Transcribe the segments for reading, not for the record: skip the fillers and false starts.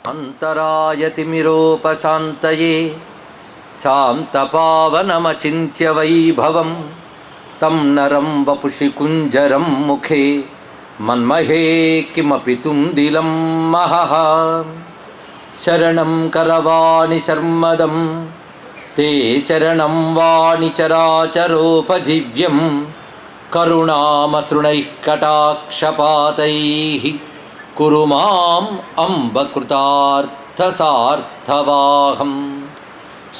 अंतरायतिमिरोपशान्तये शान्तपावनमचिन्त्य वैभवं तं नरं वपुषि कुञ्जरं मुखे मन्महे किमपि तुन्दिलं महः। शरणं करवाणि शर्मदं ते चरणं वाणि चराचरोपजीव्यं करुणामसृणैः कटाक्षपातैः कुरु माम् अम्ब कृतार्थसार्थवाहम्।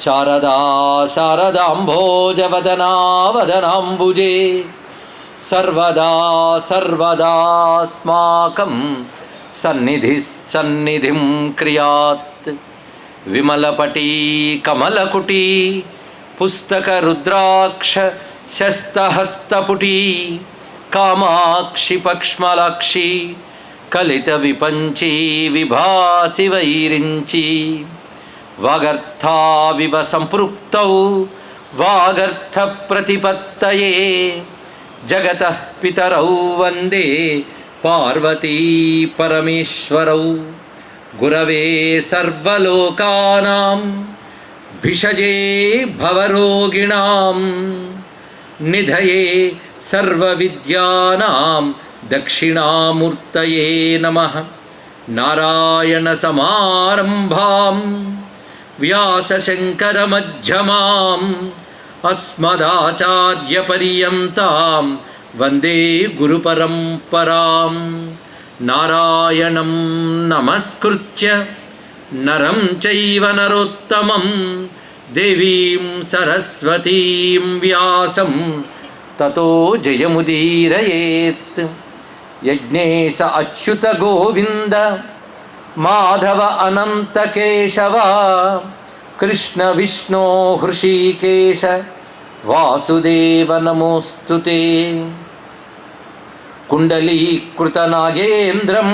शारदा शारदाम्भोजवदना वदनाम्बुजे सर्वदा सर्वदास्माकं सन्निधिः सन्निधिं क्रियात्। विमलपटी कमलकुटी पुस्तकरुद्राक्ष शस्तहस्तपुटी कामाक्षि पक्ष्मलाक्षि कलितविपञ्ची विभासि वैरिञ्ची। वागर्थाविव सम्पृक्तौ वागर्थप्रतिपत्तये जगतः पितरौ वन्दे पार्वती परमेश्वरौ। गुरवे सर्वलोकानां भिषजे भवरोगिणां निधये सर्वविद्यानां दक्षिणामूर्तये नमः। नारायणसमारम्भां व्यासशङ्करमध्यमाम् अस्मदाचार्यपर्यन्तां वन्दे गुरुपरम्परां। नारायणं नमस्कृत्य नरं चैव नरोत्तमं देवीं सरस्वतीं व्यासं ततो जयमुदीरयेत्। यज्ञेश अच्युत गोविंद माधव अनंत केशव कृष्ण विष्णु हृषीकेश वासुदेव नमोस्तुते। कुंडलीकृत नागेन्द्रं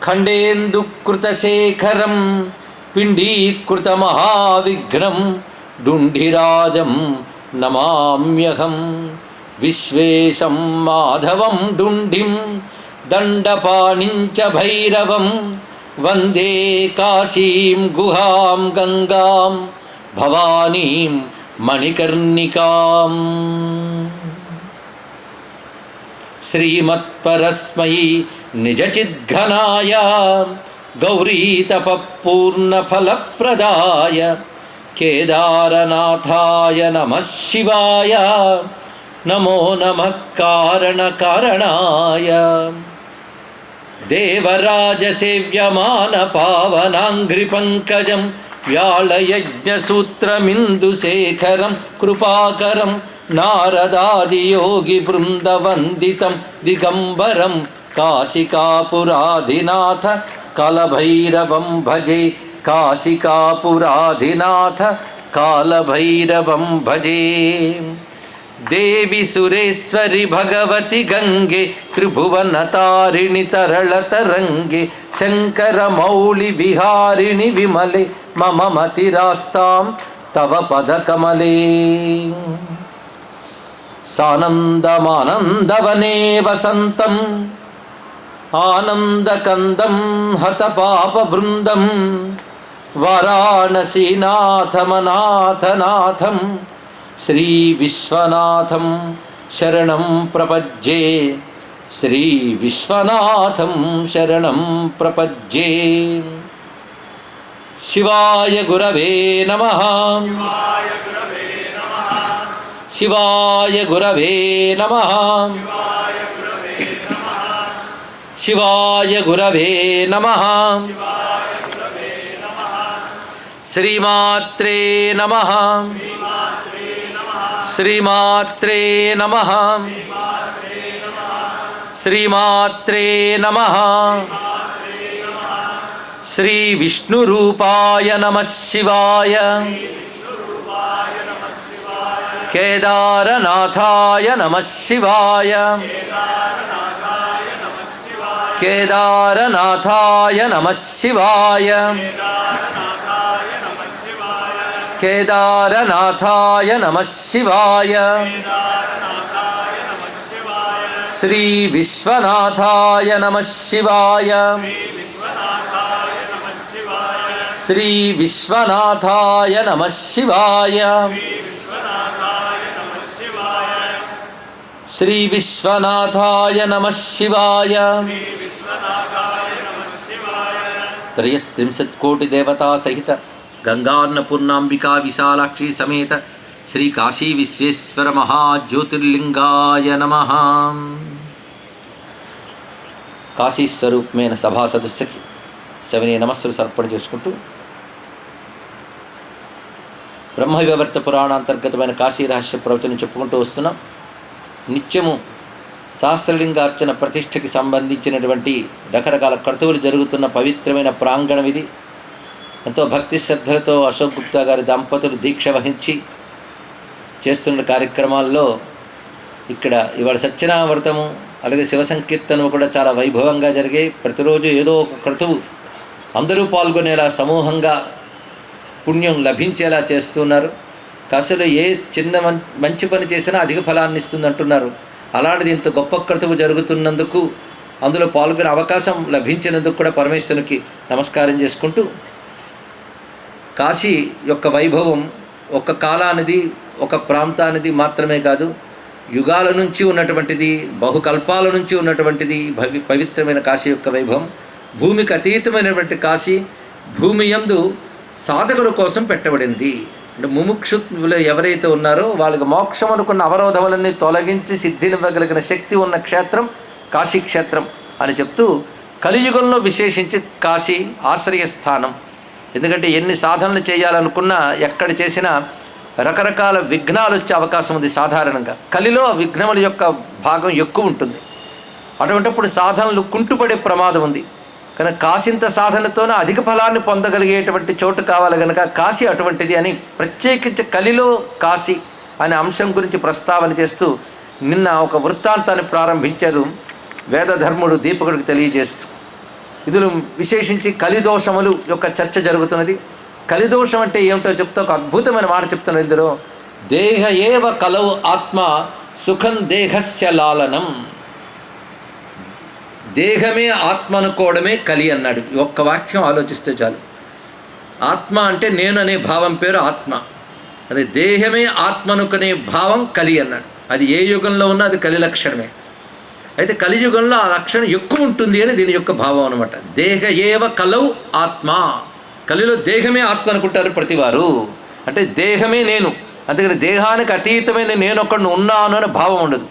खंडेन्दुकृतशेखरं पिंडीकृत महाविघ्नं डुंडिराजं नमाम्यहम्। विश्वेशं माधवं डुंडिं दंडपाणिं च भैरवं वंदे काशीं गुहां गंगां भवानीं मणिकर्णिकाम्। श्रीमत्परस्मै निजचिद्घनाय गौरीतपपूर्णफलप्रदाय केदारनाथाय नमः शिवाय। नमो नमः कारणकारणाय। देवराजसेव्यमानपावनाङ्घ्रिपङ्कजं व्याळयज्ञसूत्रमिन्दुशेखरं कृपाकरं नारदादियोगिवृन्दवन्दितं दिगम्बरं काशिकापुराधिनाथ कालभैरवं भजे। काशिकापुराधिनाथ कालभैरवं भजे। देवी सुरेश्वरी भगवती गंगे त्रिभुवनतारिणि तरलतरंगे शंकर मौली विहारिणि विमले मम मतिरास्तां तव पदकमले। सानन्दमानन्दवने वसन्तम् आनन्दकन्दं हतपापवृन्दं वाराणसीनाथमनाथनाथं श्री विश्वनाथं शरणं प्रपद्ये। श्री विश्वनाथं शरणं प्रपद्ये। शिवाय गुरवे नमः। शिवाय गुरवे नमः। शिवाय गुरवे नमः। श्रीमात्रे नमः। श्रीमात्रे नमः। श्रीमात्रे नमः। श्री विष्णुरूपाय नमः शिवाय। केदारनाथाय नमः शिवाय। केदारनाथाय नमः शिवाय। केदारनाथाय नमः शिवाय। श्री विश्वनाथाय नमः शिवाय। శ్రీ విశ్వనాథాయ నమః శివాయ శ్రీ విశ్వనాథాయ నమః శివాయ త్రయస్త్రింశత్కోటి దేవతా సహిత గంగాన్నపూర్ణాంబికా విశాలాక్షి సమేత శ్రీ కాశీ విశ్వేశ్వర మహాజ్యోతిర్లింగాయ నమః. కాశీ స్వరూపమైన సభా సదస్సుకి శవనీయ నమస్సులు సమర్పణ చేసుకుంటూ బ్రహ్మవివర్త పురాణాంతర్గతమైన కాశీ రహస్య ప్రవచనం చెప్పుకుంటూ వస్తున్నాం. నిత్యము సహస్రలింగార్చన ప్రతిష్టకి సంబంధించినటువంటి రకరకాల క్రతువులు జరుగుతున్న పవిత్రమైన ప్రాంగణం ఇది. ఎంతో భక్తి శ్రద్ధలతో అశోక్ గుప్తా గారి దంపతులు దీక్ష వహించి చేస్తున్న కార్యక్రమాల్లో ఇక్కడ ఇవాళ సత్యనామృతము అలాగే శివ సంకీర్తనము కూడా చాలా వైభవంగా జరిగాయి. ప్రతిరోజు ఏదో ఒక క్రతువు అందరూ పాల్గొనేలా సమూహంగా పుణ్యం లభించేలా చేస్తున్నారు. కాశీలో ఏ చిన్న మంచి పని చేసినా అధిక ఫలాన్ని ఇస్తుంది అంటున్నారు. అలాంటిది ఇంత గొప్ప క్రతువు జరుగుతున్నందుకు అందులో పాల్గొనే అవకాశం లభించినందుకు కూడా పరమేశ్వరునికి నమస్కారం చేసుకుంటూ, కాశీ యొక్క వైభవం ఒక కాలానిది ఒక ప్రాంతానిది మాత్రమే కాదు, యుగాల నుంచి ఉన్నటువంటిది, బహుకల్పాల నుంచి ఉన్నటువంటిది పవిత్రమైన కాశీ యొక్క వైభవం. భూమికి అతీతమైనటువంటి కాశీ భూమి యందు సాధకుల కోసం పెట్టబడింది. అంటే ముముక్షులు ఎవరైతే ఉన్నారో వాళ్ళకి మోక్షం అనుకున్న అవరోధములన్నీ తొలగించి సిద్ధినివ్వగలిగిన శక్తి ఉన్న క్షేత్రం కాశీ క్షేత్రం అని చెప్తూ, కలియుగంలో విశేషించి కాశీ ఆశ్రయస్థానం. ఎందుకంటే ఎన్ని సాధనలు చేయాలనుకున్నా ఎక్కడ చేసినా రకరకాల విఘ్నాలు వచ్చే అవకాశం ఉంది. సాధారణంగా కలిలో విఘ్నముల యొక్క భాగం ఎక్కువ ఉంటుంది. అటువంటిప్పుడు సాధనలు కుంటుపడే ప్రమాదం ఉంది. కనుక కాశీంత సాధనతోనే అధిక ఫలాన్ని పొందగలిగేటువంటి చోటు కావాలి కనుక కాశీ అటువంటిది అని ప్రత్యేకించి కలిలో కాశీ అనే అంశం గురించి ప్రస్తావన చేస్తూ నిన్న ఒక వృత్తాంతాన్ని ప్రారంభించారు వేదధర్ముడు దీపకుడికి తెలియజేస్తూ. ఇందులో విశేషించి కలిదోషములు యొక్క చర్చ జరుగుతున్నది. కలిదోషం అంటే ఏమిటో చెప్తే ఒక అద్భుతమైన మాట చెప్తున్నారు ఇందులో. దేహ ఏవ కలవు ఆత్మ సుఖం దేహస్య లాలనం. దేహమే ఆత్మ అనుకోవడమే కలి అన్నాడు. ఒక్క వాక్యం ఆలోచిస్తే చాలు. ఆత్మ అంటే నేను అనే భావం పేరు ఆత్మ. అదే దేహమే ఆత్మ అనుకునే భావం కలి అన్నాడు. అది ఏ యుగంలో ఉన్నా అది కలి లక్షణమే. అయితే కలియుగంలో ఆ లక్షణం ఎక్కువ ఉంటుంది అని దీని యొక్క భావం అనమాట. దేహ ఏవ కలవు ఆత్మ. కలిలో దేహమే ఆత్మ అనుకుంటారు ప్రతివారు. అంటే దేహమే నేను, అందుకని దేహానికి అతీతమైన నేను ఒకడు ఉన్నాను అనే భావం ఉండదు.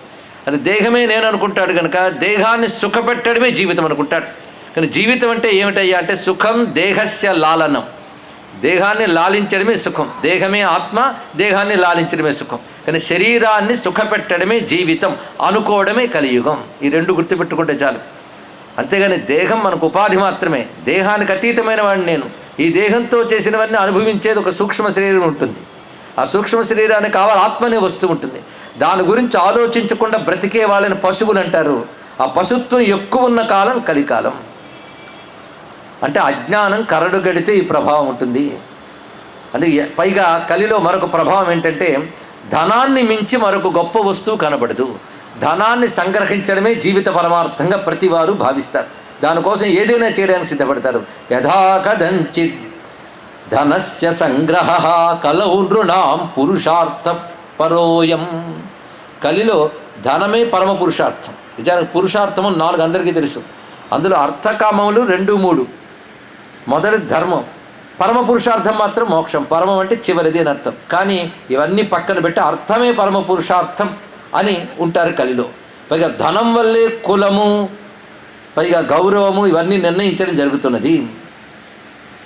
అది దేహమే నేను అనుకుంటాడు కనుక దేహాన్ని సుఖపెట్టడమే జీవితం అనుకుంటాడు. కానీ జీవితం అంటే ఏమిటయ్యా అంటే సుఖం దేహస్య లాలనం. దేహాన్ని లాలించడమే సుఖం. దేహమే ఆత్మ, దేహాన్ని లాలించడమే సుఖం. కానీ శరీరాన్ని సుఖపెట్టడమే జీవితం అనుకోవడమే కలియుగం. ఈ రెండు గుర్తుపెట్టుకుంటే చాలు. అంతేగాని దేహం మనకు ఉపాధి మాత్రమే. దేహానికి అతీతమైన వాడిని నేను. ఈ దేహంతో చేసినవన్నీ అనుభవించేది ఒక సూక్ష్మ శరీరం ఉంటుంది. ఆ సూక్ష్మ శరీరానికి కావాలి ఆత్మనే వస్తూ ఉంటుంది. దాని గురించి ఆలోచించకుండా బ్రతికే వాళ్ళని పశువులు అంటారు. ఆ పశుత్వం ఎక్కువ ఉన్న కాలం కలికాలం. అంటే అజ్ఞానం కరడుగడితే ఈ ప్రభావం ఉంటుంది. అందుకే పైగా కలిలో మరొక ప్రభావం ఏంటంటే ధనాన్ని మించి మరొక గొప్ప వస్తువు కనబడదు. ధనాన్ని సంగ్రహించడమే జీవిత పరమార్థంగా ప్రతివారు భావిస్తారు. దానికోసం ఏదైనా చేయడానికి సిద్ధపడతారు. యథా కదంచిత్ ధనస్య సంగ్రహ కలౌ నృణాం పురుషార్థ పరోయం. కలిలో ధనమే పరమ పురుషార్థం. నిజానికి పురుషార్థము 4 అందరికీ తెలుసు. అందులో అర్థకామములు 2, 3. మొదటి ధర్మం, పరమ పురుషార్థం మాత్రం మోక్షం. పరమం అంటే చివరిది అని అర్థం. కానీ ఇవన్నీ పక్కన పెట్టి అర్థమే పరమ పురుషార్థం అని ఉంటారు కలిలో. పైగా ధనం వల్లే కులము, పైగా గౌరవము ఇవన్నీ నిర్ణయించడం జరుగుతున్నది.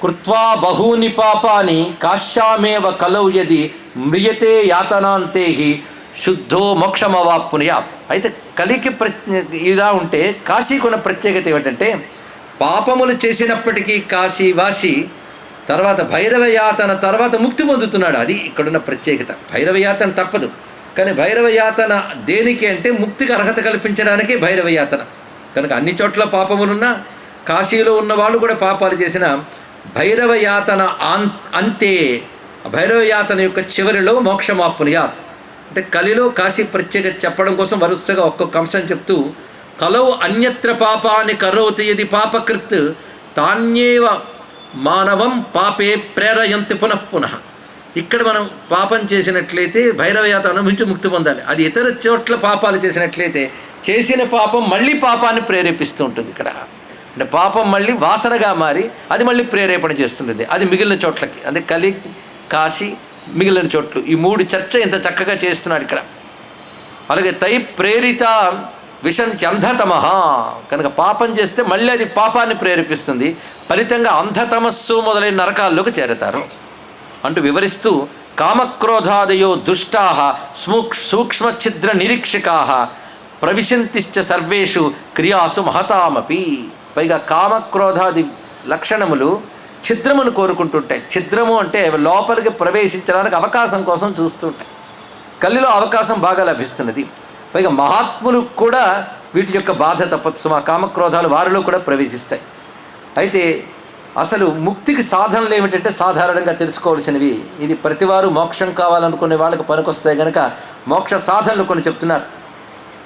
కృత్వా బహూని పాపాని కాశ్యామేవ కలౌ యది మ్రియతే యాతనాంతే శుద్ధో మోక్షమవాప్నుయా. అయితే కలికి ఇలా ఉంటే కాశీకున్న ప్రత్యేకత ఏమిటంటే పాపములు చేసినప్పటికీ కాశీవాసి తర్వాత భైరవయాతన తర్వాత ముక్తి పొందుతున్నాడు. అది ఇక్కడున్న ప్రత్యేకత. భైరవయాతన తప్పదు, కానీ భైరవయాతన దేనికి అంటే ముక్తికి అర్హత కల్పించడానికే భైరవయాతన. కనుక అన్ని చోట్ల పాపములున్నా కాశీలో ఉన్నవాళ్ళు కూడా పాపాలు చేసిన భైరవయాతన అంతే. భైరవయాతన యొక్క చివరిలో మోక్షమాప్నుయా. అంటే కలిలో కాశీ ప్రత్యేకత చెప్పడం కోసం వరుసగా ఒక్కొక్క అంశం చెప్తూ కలౌ అన్యత్ర పాపాన్ని కరోతి యది పాపకృత్ తాన్యేవ మానవం పాపే ప్రేరయంతి పునఃపునః. ఇక్కడ మనం పాపం చేసినట్లయితే భైరవయాత అనుభవించి ముక్తి పొందాలి. అది ఇతర చోట్ల పాపాలు చేసినట్లయితే చేసిన పాపం మళ్ళీ పాపాన్ని ప్రేరేపిస్తూ ఉంటుంది. ఇక్కడ అంటే పాపం మళ్ళీ వాసనగా మారి అది మళ్ళీ ప్రేరేపణ చేస్తుంటుంది. అది మిగిలిన చోట్లకి, అంటే కలి, కాశీ, మిగిలిన చోట్లు, ఈ 3 చర్చ ఇంత చక్కగా చేస్తున్నాడు ఇక్కడ. అలాగే తై ప్రేరిత విశంతి అంధతమః, కనుక పాపం చేస్తే మళ్ళీ అది పాపాన్ని ప్రేరేపిస్తుంది. ఫలితంగా అంధతమస్సు మొదలైన నరకాల్లోకి చేరతారు అంటూ వివరిస్తూ, కామక్రోధాదయో దుష్టాః సూక్ష్మఛిద్ర నిరీక్షకాః ప్రవిశంతిశ్చ సర్వేషు క్రియాసు మహతామపి. పైగా కామక్రోధాది లక్షణములు ఛిద్రమును కోరుకుంటుంటాయి. ఛిద్రము అంటే లోపలికి ప్రవేశించడానికి అవకాశం కోసం చూస్తుంటాయి. కలిలో అవకాశం బాగా లభిస్తున్నది. పైగా మహాత్ములు కూడా వీటి యొక్క బాధ తప్పచ్చు. ఆ కామక్రోధాలు వారిలో కూడా ప్రవేశిస్తాయి. అయితే అసలు ముక్తికి సాధనలు ఏమిటంటే సాధారణంగా తెలుసుకోవాల్సినవి. ఇది ప్రతివారు మోక్షం కావాలనుకునే వాళ్ళకి పనికొస్తాయి కనుక మోక్ష సాధనలు కొన్ని చెప్తున్నారు.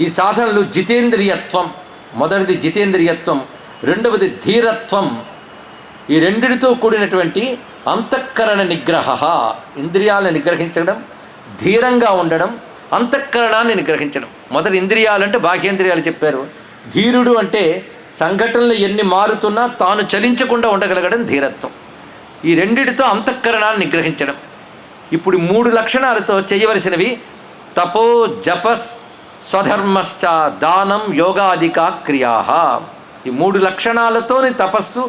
ఈ సాధనలు జితేంద్రియత్వం, మొదటిది జితేంద్రియత్వం, రెండవది ధీరత్వం. ఈ రెండిటితో కూడినటువంటి అంతఃకరణ నిగ్రహ, ఇంద్రియాలను నిగ్రహించడం, ధీరంగా ఉండడం, అంతఃకరణాన్ని నిగ్రహించడం. మొదటి ఇంద్రియాలు అంటే బాహ్యేంద్రియాలు చెప్పారు. ధీరుడు అంటే సంఘటనలు ఎన్ని మారుతున్నా తాను చలించకుండా ఉండగలగడం ధీరత్వం. ఈ రెండిటితో అంతఃకరణాన్ని నిగ్రహించడం. ఇప్పుడు 3 లక్షణాలతో చేయవలసినవి తపో జప స్వధర్మశ్చ దానం యోగాదికా క్రియా. ఈ 3 లక్షణాలతోని తపస్సు,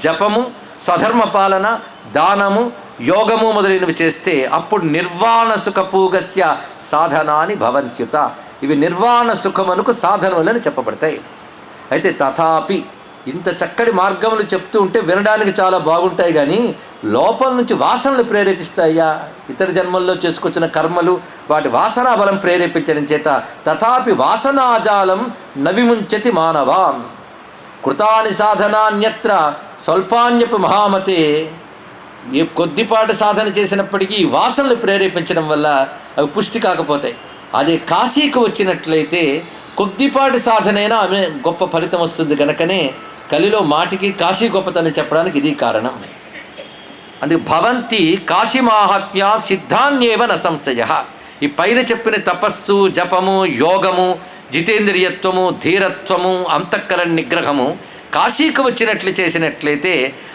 జపము, స్వధర్మ పాలన, దానము, యోగము మొదలైనవి చేస్తే అప్పుడు నిర్వాణ సుఖపూగస్య సాధనాని భవంత్యుత. ఇవి నిర్వాణ సుఖమునకు సాధనములని చెప్పబడతాయి. అయితే తథాపి ఇంత చక్కటి మార్గములు చెప్తూ ఉంటే వినడానికి చాలా బాగుంటాయి, కానీ లోపల నుంచి వాసనలు ప్రేరేపిస్తాయా? ఇతర జన్మల్లో చేసుకొచ్చిన కర్మలు వాటి వాసనా బలం ప్రేరేపించడం చేత తథాపి వాసనాజాలం నవిముంచతి మానవాన్ కృతాని సాధనాన్యత్ర స్వల్పాన్యపు మహామతే. ఏ కొద్దిపాటి సాధన చేసినప్పటికీ వాసనలు ప్రేరేపించడం వల్ల అవి పుష్టి కాకపోతాయి. అదే కాశీకి వచ్చినట్లయితే కొద్దిపాటి సాధనైనా ఆమె గొప్ప ఫలితం వస్తుంది. కనుకనే కలిలో మాటికి కాశీ గొప్పతనం చెప్పడానికి ఇది కారణం. అందుకే భవంతి కాశీ మాహాత్మ్య సిద్ధాన్యేవ న సంశయ. ఈ పైన చెప్పిన తపస్సు, జపము, యోగము, జితేంద్రియత్వము, ధీరత్వము, అంతఃకరణ నిగ్రహము కాశీకి వచ్చినట్లు చేసినట్లయితే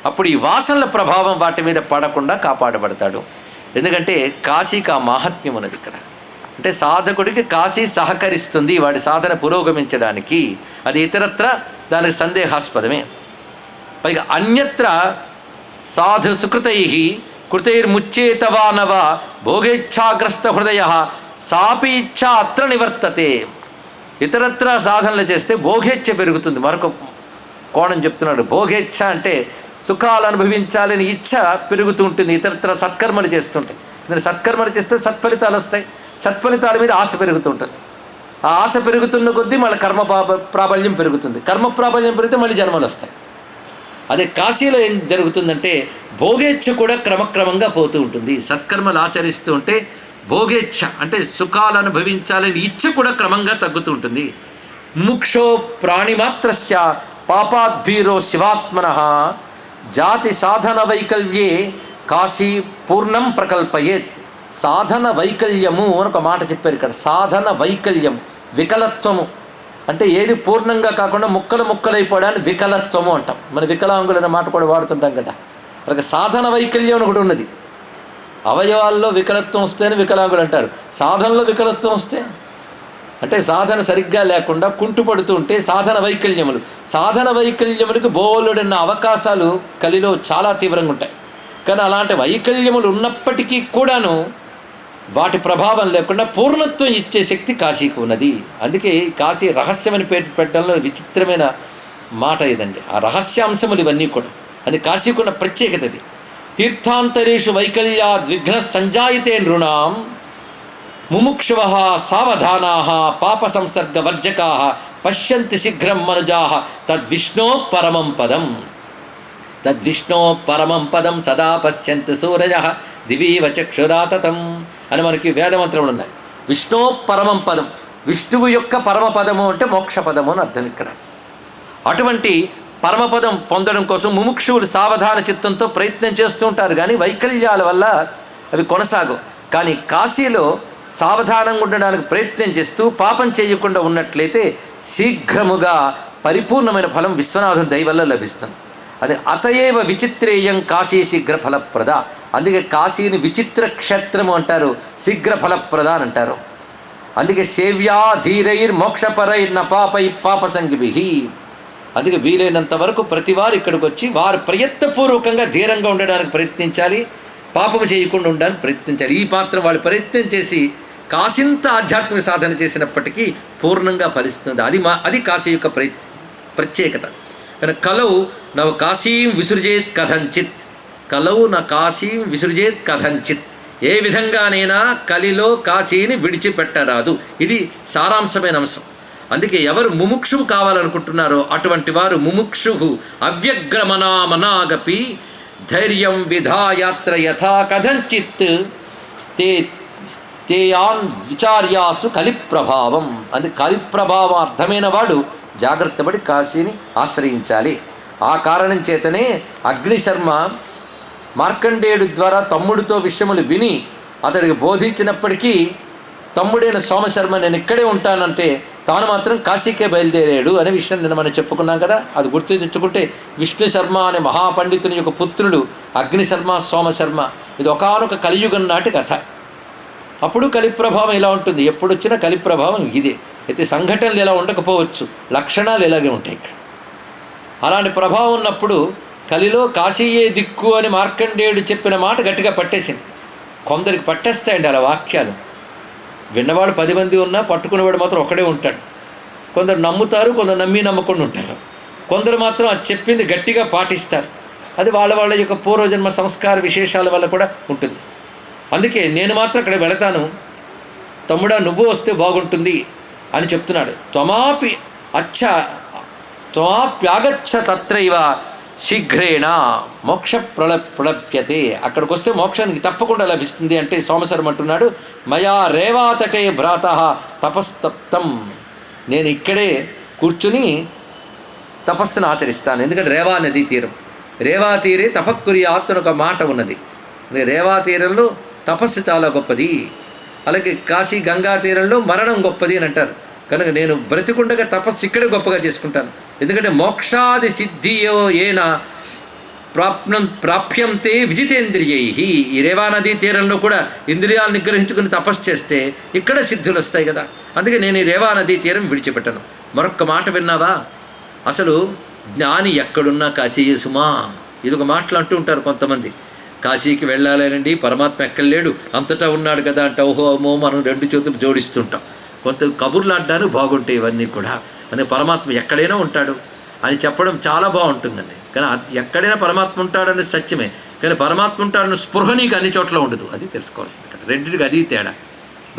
అప్పుడు ఈ వాసనల ప్రభావం వాటి మీద పడకుండా కాపాడబడతాడు. ఎందుకంటే కాశీకి ఆ మాహాత్మ్యం ఉన్నది ఇక్కడ. అంటే సాధకుడికి కాశీ సహకరిస్తుంది వాడి సాధన పురోగమించడానికి. అది ఇతరత్ర దానికి సందేహాస్పదమే. పైగా అన్యత్ర సాధు సుకృతై కృతైర్ముచ్చేతవానవ భోగేచ్ఛాగ్రస్త హృదయ సాపి ఇచ్ఛా అత్ర నివర్తతే. ఇతరత్ర సాధనలు చేస్తే భోగేచ్ఛ పెరుగుతుంది. మరొక కోణం చెప్తున్నాడు. భోగేచ్ఛ అంటే సుఖాలు అనుభవించాలని ఇచ్ఛ పెరుగుతూ ఉంటుంది. ఇతరత్ర సత్కర్మలు చేస్తుంటాయి. సత్కర్మలు చేస్తే సత్ఫలితాలు వస్తాయి. సత్ఫలితాల మీద ఆశ పెరుగుతుంటుంది. ఆ ఆశ పెరుగుతున్న కొద్దీ మళ్ళీ కర్మ ప్రాబల్యం పెరుగుతుంది. కర్మ ప్రాబల్యం పెరిగితే మళ్ళీ జన్మలు వస్తాయి. అదే కాశీలో ఏం జరుగుతుందంటే భోగేచ్ఛ కూడా క్రమక్రమంగా పోతూ ఉంటుంది. సత్కర్మలు ఆచరిస్తూ ఉంటే భోగేచ్ఛ అంటే సుఖాలు అనుభవించాలని ఇచ్ఛ కూడా క్రమంగా తగ్గుతూ ఉంటుంది. ముక్షో ప్రాణిమాత్రస్య పాపాద్భీరో శివాత్మనః జాతి సాధన వైకల్యే కాశీ పూర్ణం ప్రకల్పయేత్. సాధన వైకల్యము అని ఒక మాట చెప్పారు ఇక్కడ. సాధన వైకల్యం, వికలత్వము అంటే ఏది పూర్ణంగా కాకుండా ముక్కలు ముక్కలైపోవడాన్ని వికలత్వము అంటాం. మన వికలాంగులు అనే మాట కూడా వాడుతుంటాం కదా. అలాగే సాధన వైకల్యం అని కూడా ఉన్నది. అవయవాల్లో వికలత్వం వస్తేనే వికలాంగులు అంటారు. సాధనలో వికలత్వం వస్తే అంటే సాధన సరిగ్గా లేకుండా కుంటుపడుతూ ఉంటే సాధన వైకల్యములు. సాధన వైకల్యములకు బోలుడన్న అవకాశాలు కలిలో చాలా తీవ్రంగా ఉంటాయి. కానీ అలాంటి వైకల్యములు ఉన్నప్పటికీ కూడాను వాటి ప్రభావం లేకుండా పూర్ణత్వం ఇచ్చే శక్తి కాశీకి ఉన్నది. అందుకే కాశీ రహస్యమని పేరు పెట్టడంలో విచిత్రమైన మాట ఇదండి. ఆ రహస్యాంశములు ఇవన్నీ కూడా అది కాశీకి ఉన్న ప్రత్యేకత. అది తీర్థాంతరేషు వైకల్యాద్ విఘ్న సంజాయితే నృణాం ముముక్షువః సావధానాః పాప సంసర్గ వర్జకాః పశ్యంతి శీఘ్రం మనుజాః తద్విష్ణో పరమం పదం. తద్విష్ణో పరమం పదం సదా పశ్యంతి సూరయః దివీవ చక్షురాతతం అని మనకి వేదమంత్రములు ఉన్నాయి. విష్ణో పరమం పదం, విష్ణువు యొక్క పరమ పదము అంటే మోక్ష పదము అని అర్థం ఇక్కడ. అటువంటి పరమపదం పొందడం కోసం ముముక్షువులు సావధాన చిత్తంతో ప్రయత్నం చేస్తూ ఉంటారు, కానీ వైకల్యాల వల్ల అవి కొనసాగవు. కానీ కాశీలో సావధానంగా ఉండడానికి ప్రయత్నం చేస్తూ పాపం చేయకుండా ఉన్నట్లయితే శీఘ్రముగా పరిపూర్ణమైన ఫలం విశ్వనాథుని దయ వల్ల లభిస్తుంది. అది అతయేవ విచిత్రేయం కాశీ శీఘ్ర ఫలప్రద. అందుకే కాశీని విచిత్ర క్షేత్రము అంటారు, శీఘ్ర ఫలప్రద అని అంటారు. అందుకే సేవ్యా ధీరైర్ మోక్షపరైర్న పాపై పాపసంగిభి. అందుకే వీలైనంత వరకు ప్రతివారు ఇక్కడికి వచ్చి వారు ప్రయత్నపూర్వకంగా ధీరంగా ఉండడానికి ప్రయత్నించాలి, పాపము చేయకుండా ఉండడానికి ప్రయత్నించాలి. ఈ మాత్రం వాళ్ళు ప్రయత్నం చేసి కాసింత ఆధ్యాత్మిక సాధన చేసినప్పటికీ పూర్ణంగా ఫలిస్తుంది. అది కాశీ యొక్క ప్రత్యేకత. కానీ కలౌ నవ కాశీం విసృజేత్ కథంచిత్, కలౌ నా కాశీం విసృజేత్ కథంచిత్, ఏ విధంగానైనా కలిలో కాశీని విడిచిపెట్టరాదు. ఇది సారాంశమైన అంశం. అందుకే ఎవరు ముముక్షువు కావాలనుకుంటున్నారో అటువంటి వారు ముముక్షు అవ్యగ్రమనామనాగపి ధైర్యం విధాయాత్ర యథా కథంచిత్ స్తేయాన్ విచార్యాసు కలిప్రభావం. అది కలిప్రభావం అర్థమైన వాడు జాగ్రత్త పడి కాశీని ఆశ్రయించాలి. ఆ కారణం చేతనే అగ్నిశర్మ మార్కండేయుడి ద్వారా తమ్ముడితో విషయములు విని అతడికి బోధించినప్పటికీ తమ్ముడైన సోమశర్మ నేను ఇక్కడే ఉంటానంటే తాను మాత్రం కాశీకే బయలుదేరాడు అనే విషయం నిన్న మనం చెప్పుకున్నాం కదా. అది గుర్తు తెచ్చుకుంటే విష్ణు శర్మ అనే మహాపండితుని యొక్క పుత్రుడు అగ్నిశర్మ సోమశర్మ. ఇది ఒకానొక కలియుగం నాటి కథ. అప్పుడు కలిప్రభావం ఇలా ఉంటుంది, ఎప్పుడు వచ్చినా కలిప్రభావం ఇదే. అయితే సంఘటనలు ఇలా ఉండకపోవచ్చు, లక్షణాలు ఇలాగే ఉంటాయి ఇక్కడ. అలాంటి ప్రభావం ఉన్నప్పుడు కలిలో కాశీయే దిక్కు అని మార్కండేయుడు చెప్పిన మాట గట్టిగా పట్టేసింది. కొందరికి పట్టేస్తాయండి అలా వాక్యాలు. విన్నవాడు 10 మంది ఉన్నా పట్టుకునేవాడు మాత్రం ఒకడే ఉంటాడు. కొందరు నమ్ముతారు, కొందరు నమ్మకుండా ఉంటారు. కొందరు మాత్రం అది చెప్పింది గట్టిగా పాటిస్తారు. అది వాళ్ళ యొక్క పూర్వజన్మ సంస్కార విశేషాల వల్ల కూడా ఉంటుంది. అందుకే నేను మాత్రం అక్కడ వెళతాను, తమ్ముడా నువ్వు వస్తే బాగుంటుంది అని చెప్తున్నాడు. త్వమాప్యాగచ్చ తత్రైవ శీఘ్రేణ మోక్ష ప్రలప్యతే. అక్కడికి వస్తే మోక్షానికి తప్పకుండా లభిస్తుంది అంటే సోమశర్మ అంటున్నాడు, మయా రేవాతటే భ్రాత తపస్తప్తం. నేను ఇక్కడే కూర్చుని తపస్సును ఆచరిస్తాను. ఎందుకంటే రేవా నదీ తీరం, రేవా తీరే తపక్కుర్యాత్ అని ఒక మాట ఉన్నది. రేవా తీరంలో తపస్సు చాలా గొప్పది, అలాగే కాశీ గంగా తీరంలో మరణం గొప్పది అని అంటారు. కనుక నేను బ్రతికుండగా తపస్సు ఇక్కడే గొప్పగా చేసుకుంటాను. ఎందుకంటే మోక్షాది సిద్ధియో ఏన ప్రాప్యంతే విజితేంద్రియై. ఈ రేవా నదీ తీరంలో కూడా ఇంద్రియాలు నిగ్రహించుకుని తపస్సు చేస్తే ఇక్కడ సిద్ధులు వస్తాయి కదా. అందుకే నేను ఈ రేవా నదీ తీరం విడిచిపెట్టను. మరొక్క మాట విన్నావా, అసలు జ్ఞాని ఎక్కడున్నా కాశీయే సుమా. ఇదొక మాటలు అంటూ ఉంటారు కొంతమంది. కాశీకి వెళ్ళాలేనండి, పరమాత్మ ఎక్కడ లేడు, అంతటా ఉన్నాడు కదా అంటే ఓహో అమ్మో మనం 2 చేతులు జోడిస్తుంటాం. కొంత కబుర్లు ఆడడానికి బాగుంటాయి ఇవన్నీ కూడా. అందుకే పరమాత్మ ఎక్కడైనా ఉంటాడు అని చెప్పడం చాలా బాగుంటుందండి. కానీ ఎక్కడైనా పరమాత్మ ఉంటాడని సత్యమే, కానీ పరమాత్మ ఉంటాడని స్పృహ నీకు అన్ని చోట్ల ఉండదు. అది తెలుసుకోవాల్సింది కదా. రెండింటికి అది తేడా.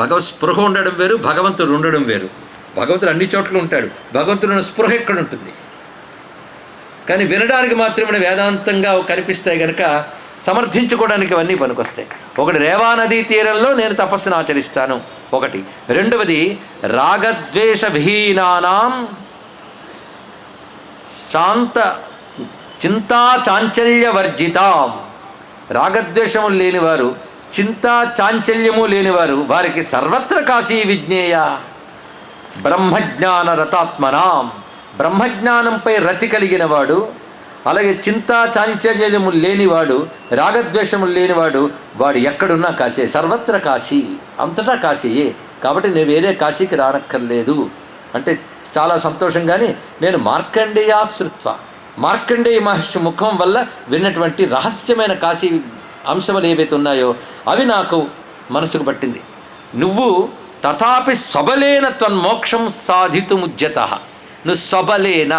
భగవత్ స్పృహ ఉండడం వేరు, భగవంతుడు ఉండడం వేరు. భగవంతుడు అన్ని చోట్ల ఉంటాడు, భగవంతుడు స్పృహ ఎక్కడ ఉంటుంది. కానీ వినడానికి మాత్రమే వేదాంతంగా కనిపిస్తాయి కనుక సమర్థించుకోవడానికి అవన్నీ పనికొస్తాయి. ఒకటి రేవా నదీ తీరంలో నేను తపస్సును ఆచరిస్తాను ఒకటి. రెండవది రాగద్వేష విహీనానాం శాంత చింతా చాంచల్యవర్జితాం. రాగద్వేషము లేనివారు, చింతా చాంచల్యము లేనివారు, వారికి సర్వత్ర కాశీ విజ్ఞేయ. బ్రహ్మజ్ఞాన రతాత్మనాం, బ్రహ్మజ్ఞానంపై రతి కలిగిన వాడు, అలాగే చింతా చాంచల్యము లేనివాడు, రాగద్వేషములు లేనివాడు, వాడు ఎక్కడున్నా కాశీ, సర్వత్ర కాశీ, అంతటా కాశీయే. కాబట్టి నేను వేరే కాశీకి రానక్కర్లేదు అంటే చాలా సంతోషంగానే నేను మార్కండేయాశ్రుత్వ, మార్కండేయ మహర్షి ముఖం వల్ల విన్నటువంటి రహస్యమైన కాశీ అంశములు ఏవైతే ఉన్నాయో అవి నాకు మనసుకు పట్టింది. నువ్వు తథాపి స్వబలేన త్వన్మోక్షం సాధితుముద్యత. నువ్వు స్వబలేన,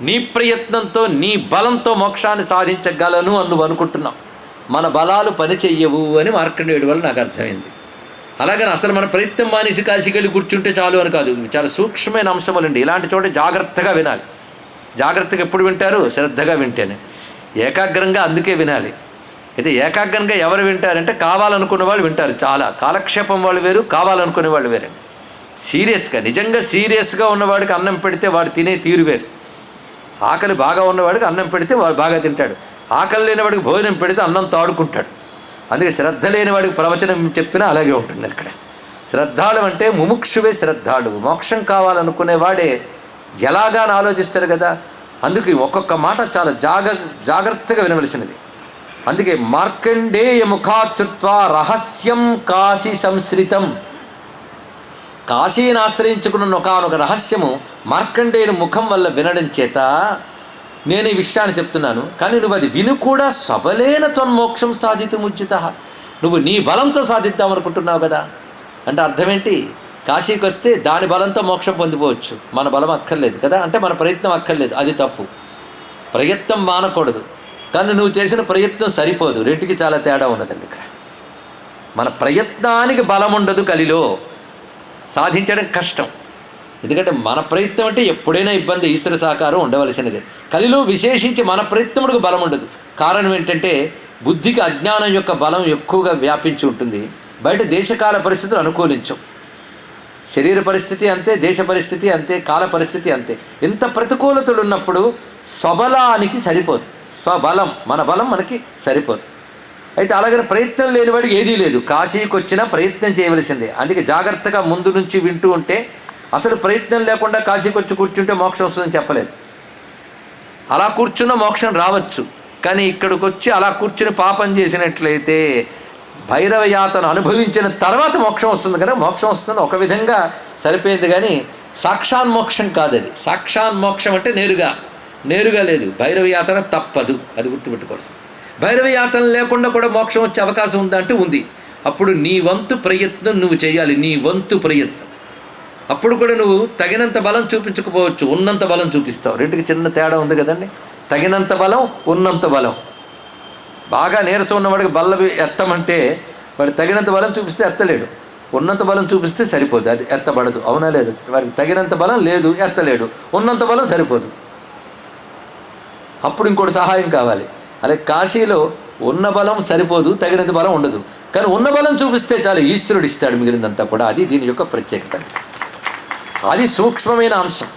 నీ ప్రయత్నంతో నీ బలంతో మోక్షాన్ని సాధించగలను అని నువ్వు అనుకుంటున్నావు. మన బలాలు పని చెయ్యవు అని మార్కండేయుడి వల్ల నాకు అర్థమైంది. అలాగని అసలు మన ప్రయత్నం మానేసి కాశీకి వెళ్ళి కూర్చుంటే చాలు అని కాదు. చాలా సూక్ష్మమైన అంశములండి. ఇలాంటి చోట జాగ్రత్తగా వినాలి. జాగ్రత్తగా ఎప్పుడు వింటారు? శ్రద్ధగా వింటేనే, ఏకాగ్రంగా. అందుకే వినాలి. అయితే ఏకాగ్రంగా ఎవరు వింటారంటే కావాలనుకున్న వాళ్ళు వింటారు. చాలా కాలక్షేపం వాళ్ళు వేరు, కావాలనుకునే వాళ్ళు వేరే. సీరియస్గా, నిజంగా సీరియస్గా ఉన్నవాడికి అన్నం పెడితే వాడు తినే తీరు వేరు. ఆకలి బాగా ఉన్నవాడికి అన్నం పెడితే వాడు బాగా తింటాడు, ఆకలి లేనివాడికి భోజనం పెడితే అన్నం తాడుకుంటాడు. అందుకే శ్రద్ధ లేనివాడికి ప్రవచనం చెప్పినా అలాగే ఉంటుంది. ఇక్కడ శ్రద్ధాళు అంటే ముముక్షువే శ్రద్ధాళు, మోక్షం కావాలనుకునేవాడే ఎలాగాని ఆలోచిస్తాడు కదా. అందుకే ఒక్కొక్క మాట చాలా జాగ్రత్తగా వినవలసినది. అందుకే మార్కండేయ ముఖాచృత్వా రహస్యం కాశీ సంశ్రితం. కాశీని ఆశ్రయించుకున్న ఒకనొక రహస్యము మార్కండేయుని ముఖం వల్ల వినడం చేత నేను ఈ విషయాన్ని చెప్తున్నాను. కానీ నువ్వు అది విను కూడా సబలేన త్వన్మోక్షం సాధితుముచిత, నువ్వు నీ బలంతో సాధిద్దాం అనుకుంటున్నావు కదా. అంటే అర్థం ఏంటి? కాశీకి వస్తే దాని బలంతో మోక్షం పొందిపోవచ్చు, మన బలం అక్కర్లేదు కదా. అంటే మన ప్రయత్నం అక్కర్లేదు, అది తప్పు. ప్రయత్నం మానకూడదు, కానీ నువ్వు చేసిన ప్రయత్నం సరిపోదు. రెంటికి చాలా తేడా ఉన్నదండి. ఇక్కడ మన ప్రయత్నానికి బలం ఉండదు, కలిలో సాధించడం కష్టం. ఎందుకంటే మన ప్రయత్నం అంటే ఎప్పుడైనా ఇబ్బంది, ఈశ్వర సహకారం ఉండవలసినదే. కలిలో విశేషించి మన ప్రయత్నములకు బలం ఉండదు. కారణం ఏంటంటే బుద్ధికి అజ్ఞానం యొక్క బలం ఎక్కువగా వ్యాపించి ఉంటుంది. బయట దేశకాల పరిస్థితులు అనుకూలించవు. శరీర పరిస్థితి అంతే, దేశ పరిస్థితి అంతే, కాల పరిస్థితి అంతే. ఇంత ప్రతికూలతలు ఉన్నప్పుడు స్వబలానికి సరిపోదు. స్వబలం, మన బలం మనకి సరిపోదు. అయితే అలాగని ప్రయత్నం లేనివాడికి ఏదీ లేదు. కాశీకి వచ్చినా ప్రయత్నం చేయవలసిందే. అందుకే జాగ్రత్తగా ముందు నుంచి వింటూ ఉంటే, అసలు ప్రయత్నం లేకుండా కాశీకి వచ్చి కూర్చుంటే మోక్షం వస్తుందని చెప్పలేదు. అలా కూర్చున్న మోక్షం రావచ్చు, కానీ ఇక్కడికి వచ్చి అలా కూర్చుని పాపం చేసినట్లయితే భైరవ యాతను అనుభవించిన తర్వాత మోక్షం వస్తుంది. కదా మోక్షం వస్తుంది ఒక విధంగా సరిపోయింది, కానీ సాక్షాన్మోక్షం కాదు అది. సాక్షాన్మోక్షం అంటే నేరుగా లేదు. భైరవ యాతన తప్పదు, అది గుర్తుపెట్టుకోవాల్సింది. భైరవ యాతన లేకుండా కూడా మోక్షం వచ్చే అవకాశం ఉందా అంటే ఉంది. అప్పుడు నీ వంతు ప్రయత్నం నువ్వు చేయాలి, నీ వంతు ప్రయత్నం. అప్పుడు కూడా నువ్వు తగినంత బలం చూపించకపోవచ్చు, ఉన్నంత బలం చూపిస్తావు. రెండుకి చిన్న తేడా ఉంది కదండి. తగినంత బలం, ఉన్నంత బలం. బాగా నీరసం ఉన్నవాడికి బల్ల ఎత్తమంటే వాడు తగినంత బలం చూపిస్తే ఎత్తలేడు, ఉన్నంత బలం చూపిస్తే సరిపోదు, అది ఎత్తబడదు. అవునా లేదు? వాడికి తగినంత బలం లేదు, ఎత్తలేడు. ఉన్నంత బలం సరిపోదు, అప్పుడు ఇంకోటి సహాయం కావాలి. అలాగే కాశీలో ఉన్న బలం సరిపోదు, తగినంత బలం ఉండదు. కానీ ఉన్న బలం చూపిస్తే చాలు, ఈశ్వరుడు ఇస్తాడు మిగిలిందంతా కూడా. అది దీని యొక్క ప్రత్యేకత. అది సూక్ష్మమైన అంశం.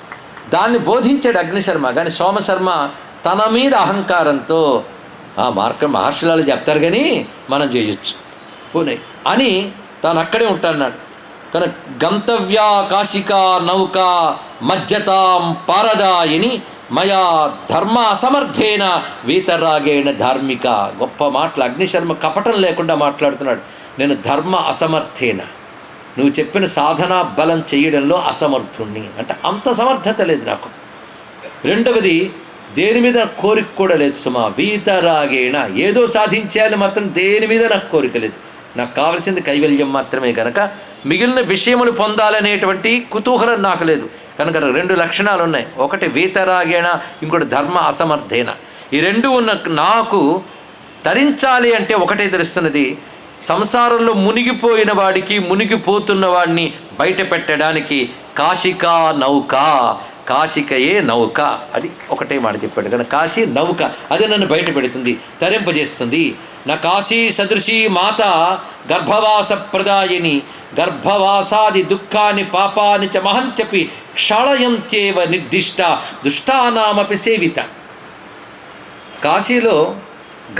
దాన్ని బోధించాడు అగ్నిశర్మ. కానీ సోమశర్మ తన మీద అహంకారంతో మహర్షులాలు చెప్తారు కానీ మనం చేయొచ్చు పోనీ అని తాను అక్కడే ఉంటాన్నాడు. కానీ గంతవ్యా కాశికా నౌక మజ్జతాం పారదాయని మయా ధర్మ అసమర్థేన వీతరాగేణ ధార్మిక. గొప్ప మాటలు. అగ్నిశర్మ కపటం లేకుండా మాట్లాడుతున్నాడు. నేను ధర్మ అసమర్థేన, నువ్వు చెప్పిన సాధనా బలం చేయడంలో అసమర్థుణ్ణి. అంటే అంత సమర్థత లేదు నాకు. రెండవది, దేని మీద కోరిక కూడా లేదు సుమా. వీతరాగేణ, ఏదో సాధించాలి మాత్రం దేని మీద నాకు కోరిక లేదు. నాకు కావలసింది కైవల్యం మాత్రమే. కనుక మిగిలిన విషయములు పొందాలనేటువంటి కుతూహలం నాకు లేదు. కనుక రెండు లక్షణాలు ఉన్నాయి. ఒకటి వీతరాగేణ, ఇంకోటి ధర్మ అసమర్థేన. ఈ రెండు ఉన్న నాకు తరించాలి అంటే ఒకటే తెలుస్తున్నది, సంసారంలో మునిగిపోయిన వాడికి, మునిగిపోతున్న వాడిని బయట పెట్టడానికి కాశికా నౌక, కాశికయే నౌక. అది ఒకటే మాట చెప్పాడు. కానీ కాశీ నౌక, అది నన్ను బయట పెడుతుంది, తరింపజేస్తుంది. నా కాశీ సదృశీ మాత గర్భవాస ప్రదాయిని గర్భవాసాది దుఃఖాన్ని పాపాని చ మహంచపి క్షళయంత్యేవ నిర్దిష్ట దుష్టానామపి సేవిత. కాశీలో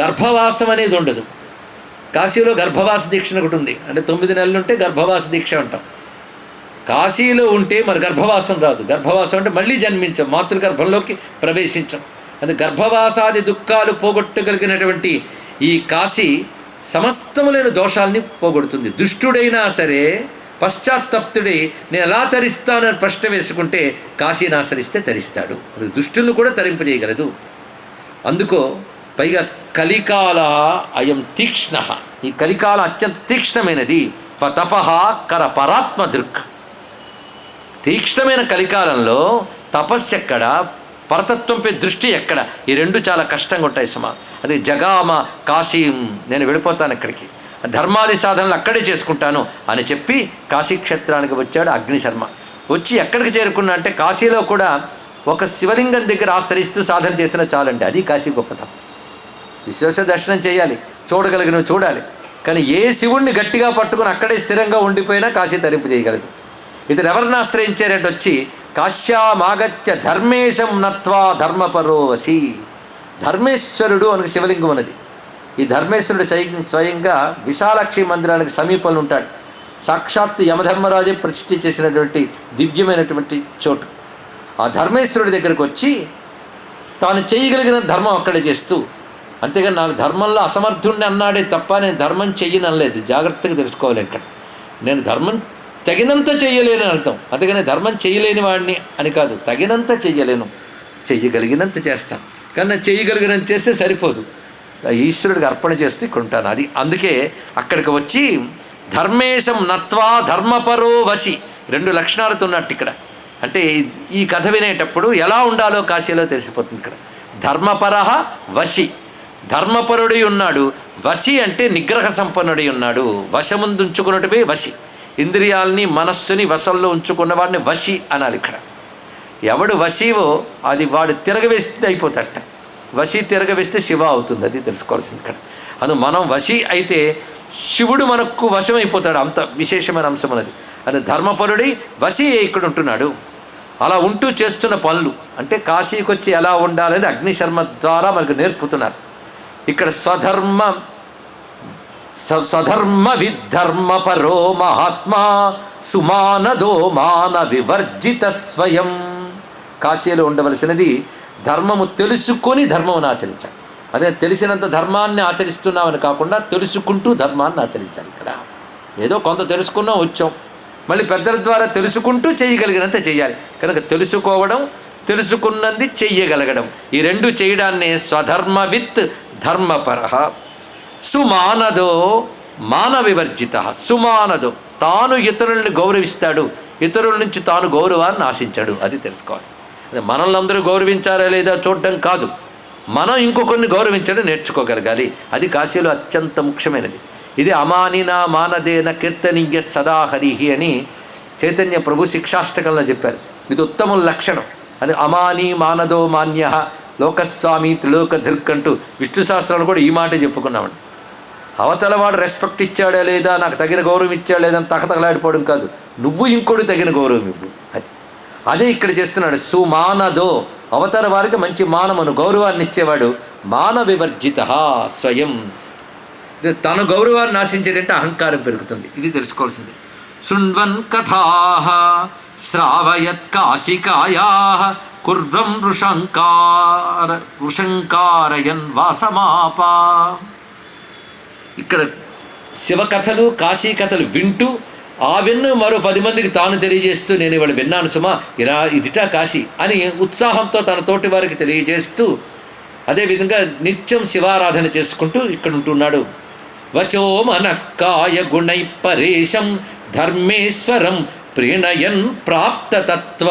గర్భవాసం అనేది ఉండదు. కాశీలో గర్భవాస దీక్ష ఒకటి ఉంది. అంటే 9 నెలలు ఉంటే గర్భవాస దీక్ష అంటాం. కాశీలో ఉంటే మరి గర్భవాసం రాదు. గర్భవాసం అంటే మళ్ళీ జన్మించం, మాతృగర్భంలోకి ప్రవేశించం. అది గర్భవాసాది దుఃఖాలు పోగొట్టగలిగినటువంటి ఈ కాశీ సమస్తములైన దోషాలని పోగొడుతుంది. దుష్టుడైనా సరే పశ్చాత్తప్తుడి నేను ఎలా తరిస్తానని ప్రశ్న వేసుకుంటే కాశీని ఆశ్రయిస్తే తరిస్తాడు. అది దుష్టులను కూడా తరింపజేయగలదు. అందుకో పైగా కలికాల అయం తీక్ష్ణ, ఈ కలికాలం అత్యంత తీక్ష్ణమైనది. తపః కర పరాత్మ దృక్. తీక్ష్ణమైన కలికాలంలో తపస్సు ఎక్కడ, పరతత్వంపై దృష్టి ఎక్కడ, ఈ రెండు చాలా కష్టంగా ఉంటాయి సుమా. అది జగామ కాశీ, నేను వెళ్ళిపోతాను ఇక్కడికి, ధర్మాది సాధనలు అక్కడే చేసుకుంటాను అని చెప్పి కాశీక్షేత్రానికి వచ్చాడు అగ్నిశర్మ. వచ్చి ఎక్కడికి చేరుకున్నా అంటే కాశీలో కూడా ఒక శివలింగం దగ్గర ఆశ్రయిస్తూ సాధన చేసినా చాలండి. అది కాశీ గొప్పతనం. విశ్వేశ దర్శనం చేయాలి, చూడగలిగినవి చూడాలి. కానీ ఏ శివుణ్ణి గట్టిగా పట్టుకుని అక్కడే స్థిరంగా ఉండిపోయినా కాశీ తరింపు చేయగలదు. ఇతను ఎవరిని ఆశ్రయించారంటే వచ్చి కాశ్యామాగత్య ధర్మేశం నత్వా ధర్మపరో వసి. ధర్మేశ్వరుడు అని శివలింగం ఉన్నది. ఈ ధర్మేశ్వరుడు స్వయంగా విశాలాక్షి మందిరానికి సమీపంలో ఉంటాడు. సాక్షాత్ యమధర్మరాజే ప్రతిష్ఠ చేసినటువంటి దివ్యమైనటువంటి చోటు. ఆ ధర్మేశ్వరుడి దగ్గరకు వచ్చి తాను చేయగలిగిన ధర్మం అక్కడే చేస్తూ, అంతేగాని నాకు ధర్మంలో అసమర్థుడిని అన్నాడే తప్ప నేను ధర్మం చెయ్యను అనలేదు. జాగ్రత్తగా తెలుసుకోవాలి. ఇక్కడ నేను ధర్మం తగినంత చెయ్యలేని అర్థం, అంతేగాని ధర్మం చేయలేని వాడిని అని కాదు. తగినంత చెయ్యలేను, చెయ్యగలిగినంత చేస్తాను. కానీ నేను చెయ్యగలిగినంత చేస్తే సరిపోదు, ఈశ్వరుడికి అర్పణ చేస్తూ ఇక్కడ ఉంటాను. అది అందుకే అక్కడికి వచ్చి ధర్మేశం నత్వా ధర్మపరో వసి, 2 లక్షణాలతో ఉన్నట్టు ఇక్కడ. అంటే ఈ కథ వినేటప్పుడు ఎలా ఉండాలో కాశీలో తెలిసిపోతుంది. ఇక్కడ ధర్మపరః వశి, ధర్మపరుడై ఉన్నాడు. వశి అంటే నిగ్రహ సంపన్నుడై ఉన్నాడు. వశముందు ఉంచుకున్నట్టుపై వశి, ఇంద్రియాలని మనస్సుని వశంలో ఉంచుకున్న వాడిని వశి అనాలి. ఇక్కడ ఎవడు వశీవో అది వాడు తిరగవేస్తే అయిపోతాడట. వశి తిరగవేస్తే శివ అవుతుంది. అది తెలుసుకోవాల్సింది ఇక్కడ. అది మనం వశి అయితే శివుడు మనకు వశమైపోతాడు. అంత విశేషమైన అంశం అన్నది. అది ధర్మపరుడి వశి ఇక్కడ ఉంటున్నాడు. అలా ఉంటూ చేస్తున్న పనులు అంటే కాశీకి వచ్చి ఎలా ఉండాలని అగ్నిశర్మ ద్వారా మనకు నేర్పుతున్నారు. ఇక్కడ స్వధర్మ విద్ధర్మపరో మహాత్మా సుమానదో మాన వివర్జిత స్వయం. కాశీలో ఉండవలసినది ధర్మము తెలుసుకొని ధర్మమును ఆచరించాలి. అదే తెలిసినంత ధర్మాన్ని ఆచరిస్తున్నామని కాకుండా తెలుసుకుంటూ ధర్మాన్ని ఆచరించాలి. ఇక్కడ ఏదో కొంత తెలుసుకున్నాం వచ్చాం, మళ్ళీ పెద్దల ద్వారా తెలుసుకుంటూ చేయగలిగినంత చేయాలి. కనుక తెలుసుకోవడం, తెలుసుకున్నది చెయ్యగలగడం, ఈ 2 చేయడాన్నే స్వధర్మవిత్ ధర్మపరః. సుమానదో మాన వివర్జిత. సుమానదో తాను ఇతరుల్ని గౌరవిస్తాడు, ఇతరుల నుంచి తాను గౌరవాన్ని ఆశించాడు. అది తెలుసుకోవాలి. మనల్ని అందరూ గౌరవించారా లేదా చూడడం కాదు, మనం ఇంకొకరిని గౌరవించడం నేర్చుకోగలగాలి. అది కాశీలో అత్యంత ముఖ్యమైనది. ఇది అమానినా మానదేన కీర్తనీయ సదా హరిహి అని చైతన్య ప్రభు శిక్షాష్టకంలో చెప్పారు. ఇది ఉత్తమ లక్షణం. అది అమాని మానదో మాన్య లోకస్వామి త్రిలోక ధృక్ అంటూ విష్ణు శాస్త్రాలు కూడా ఈ మాట చెప్పుకున్నామండి. అవతల వాడు రెస్పెక్ట్ ఇచ్చాడా లేదా, నాకు తగిన గౌరవం ఇచ్చాడా లేదా అని తగతగలాడిపోవడం కాదు, నువ్వు ఇంకోటి తగిన గౌరవం ఇవ్వు. అదే ఇక్కడ చేస్తున్నాడు. సుమానదో అవతల వారికి మంచి మానమును గౌరవాన్ని ఇచ్చేవాడు. మాన వివర్జిత స్వయం. తన గౌరవాన్ని నాశించేటంటే అహంకారం పెరుగుతుంది. ఇది తెలుసుకోవాల్సింది. శృణ్వన్ కథాః శ్రావయత్ కాశికాయాః కుర్వం వృషంకారయన్ వాసమాపా. ఇక్కడ శివకథలు కాశీ కథలు వింటూ ఆ విన్ను మరో 10 మందికి తాను తెలియజేస్తూ, నేను ఇవాళ విన్నాను సుమా, ఇలా ఇదిటా కాశీ అని ఉత్సాహంతో తన తోటి వారికి తెలియజేస్తూ, అదేవిధంగా నిత్యం శివారాధన చేసుకుంటూ ఇక్కడ ఉంటున్నాడు. వచో మనక్కాయ గుణై పరేశం ధర్మేశ్వరం ప్రీణయన్ ప్రాప్తతత్వ.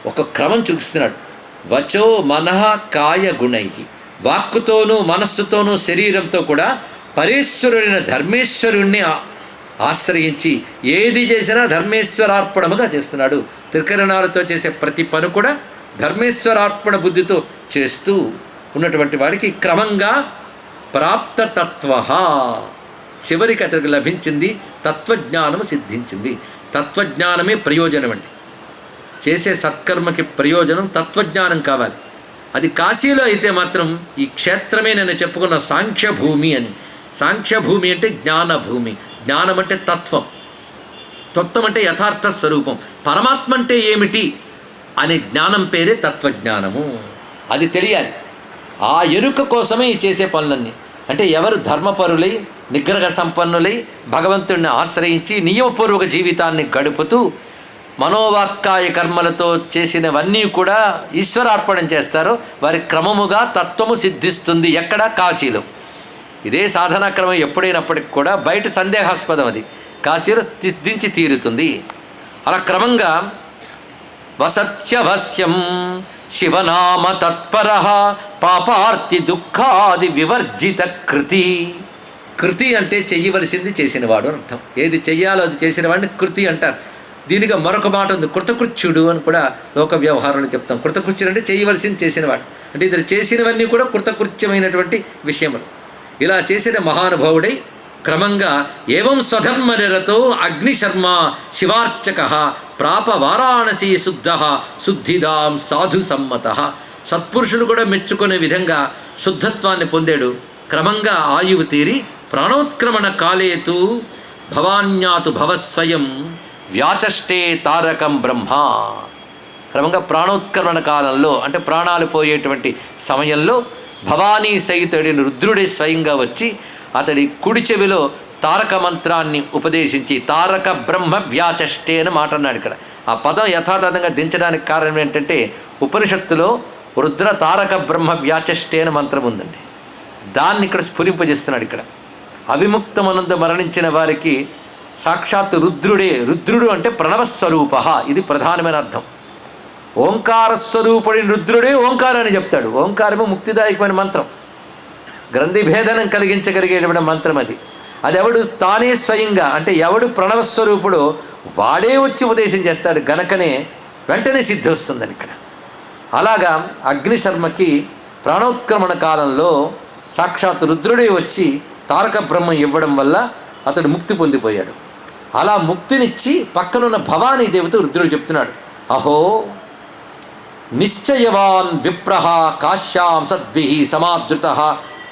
ఒక క్రమం చూపిస్తున్నాడు. వచో మనః కాయ గుణై, వాక్కుతోనూ మనస్సుతోనూ శరీరంతో కూడా పరేశ్వరుడైన ధర్మేశ్వరుణ్ణి ఆశ్రయించి ఏది చేసినా ధర్మేశ్వరార్పణముగా చేస్తున్నాడు. త్రికరణాలతో చేసే ప్రతి పని కూడా ధర్మేశ్వరార్పణ బుద్ధితో చేస్తూ ఉన్నటువంటి వాడికి క్రమంగా ప్రాప్తతత్వ, చివరికి అతనికి లభించింది తత్వజ్ఞానము సిద్ధించింది. తత్వజ్ఞానమే ప్రయోజనం అండి. చేసే సత్కర్మకి ప్రయోజనం తత్వజ్ఞానం కావాలి. అది కాశీలో అయితే మాత్రం ఈ క్షేత్రమే నేను చెప్పుకున్న సాంఖ్యభూమి అని. సాంఖ్యభూమి అంటే జ్ఞానభూమి. జ్ఞానం అంటే తత్వం, తత్వం అంటే యథార్థ స్వరూపం, పరమాత్మ అంటే ఏమిటి అనే జ్ఞానం పేరే తత్వజ్ఞానము. అది తెలియాలి. ఆ ఎరుక కోసమే ఈ చేసే పనులన్నీ. అంటే ఎవరు ధర్మపరులై నిగ్రహ సంపన్నులై భగవంతుడిని ఆశ్రయించి నియమపూర్వక జీవితాన్ని గడుపుతూ మనోవాక్కాయ కర్మలతో చేసినవన్నీ కూడా ఈశ్వరార్పణం చేస్తారో వారి క్రమముగా తత్వము సిద్ధిస్తుంది. ఎక్కడ? కాశీలో. ఇదే సాధనా క్రమం ఎప్పుడైనప్పటికి కూడా బయట సందేహాస్పదం, అది కాశీలో సిద్ధించి తీరుతుంది. అలా క్రమంగా వసత్యవశ్యం శివనామ తత్పర పాపార్తి దుఃఖాది వివర్జిత కృతి. కృతి అంటే చెయ్యవలసింది చేసినవాడు అని అర్థం. ఏది చెయ్యాలో అది చేసిన వాడిని కృతి అంటారు. దీనిగా మరొక మాట ఉంది, కృతకృత్యుడు అని కూడా లోక వ్యవహారంలో చెప్తాం. కృతకృత్యుడు అంటే చేయవలసింది చేసినవాడు. అంటే ఇద్దరు చేసినవన్నీ కూడా కృతకృత్యమైనటువంటి విషయములు. ఇలా చేసిన మహానుభావుడై క్రమంగా ఏవం స్వధర్మ నిరతో అగ్నిశర్మ శివార్చక ప్రాప వారాణసీ శుద్ధ శుద్ధిదాం సాధు సమ్మత. సత్పురుషులు కూడా మెచ్చుకునే విధంగా శుద్ధత్వాన్ని పొందాడు. క్రమంగా ఆయువు తీరి ప్రాణోత్క్రమణ కాలేతు భవాన్యాతు భవస్వయం వ్యాచష్టే తారకం బ్రహ్మ. క్రమంగా ప్రాణోత్క్రమణ కాలంలో అంటే ప్రాణాలు పోయేటువంటి సమయంలో భవానీ సహితుడిని రుద్రుడే స్వయంగా వచ్చి అతడి కుడి చెవిలో తారక మంత్రాన్ని ఉపదేశించి తారక బ్రహ్మ వ్యాచష్టే అని మాట అన్నాడు. ఇక్కడ ఆ పదం యథాతథంగా దించడానికి కారణం ఏంటంటే ఉపనిషత్తులో రుద్ర తారక బ్రహ్మ వ్యాచష్టే అని మంత్రం ఉందండి. దాన్ని ఇక్కడ స్ఫురింపజేస్తున్నాడు. ఇక్కడ అవిముక్తమనందు మరణించిన వారికి సాక్షాత్ రుద్రుడే. రుద్రుడు అంటే ప్రణవస్వరూప, ఇది ప్రధానమైన అర్థం. ఓంకారస్వరూపుడిని రుద్రుడే ఓంకారాన్ని చెప్తాడు. ఓంకారము ముక్తిదాయకమైన మంత్రం, గ్రంథిభేదనం కలిగించగలిగేటువంటి మంత్రం అది. ఎవడు తానే స్వయంగా అంటే ఎవడు ప్రణవస్వరూపుడో వాడే వచ్చి ఉపదేశం చేస్తాడు గనకనే వెంటనే సిద్ధి వస్తుందని ఇక్కడ. అలాగా అగ్నిశర్మకి ప్రాణోత్క్రమణ కాలంలో సాక్షాత్ రుద్రుడే వచ్చి తారక బ్రహ్మం ఇవ్వడం వల్ల అతడు ముక్తి పొందిపోయాడు. అలా ముక్తినిచ్చి పక్కనున్న భవానీ దేవత రుద్రుడు చెప్తున్నాడు, అహో నిశ్చయవాన్ విప్రహ కాశ్యాం సద్భిః సమాదృతః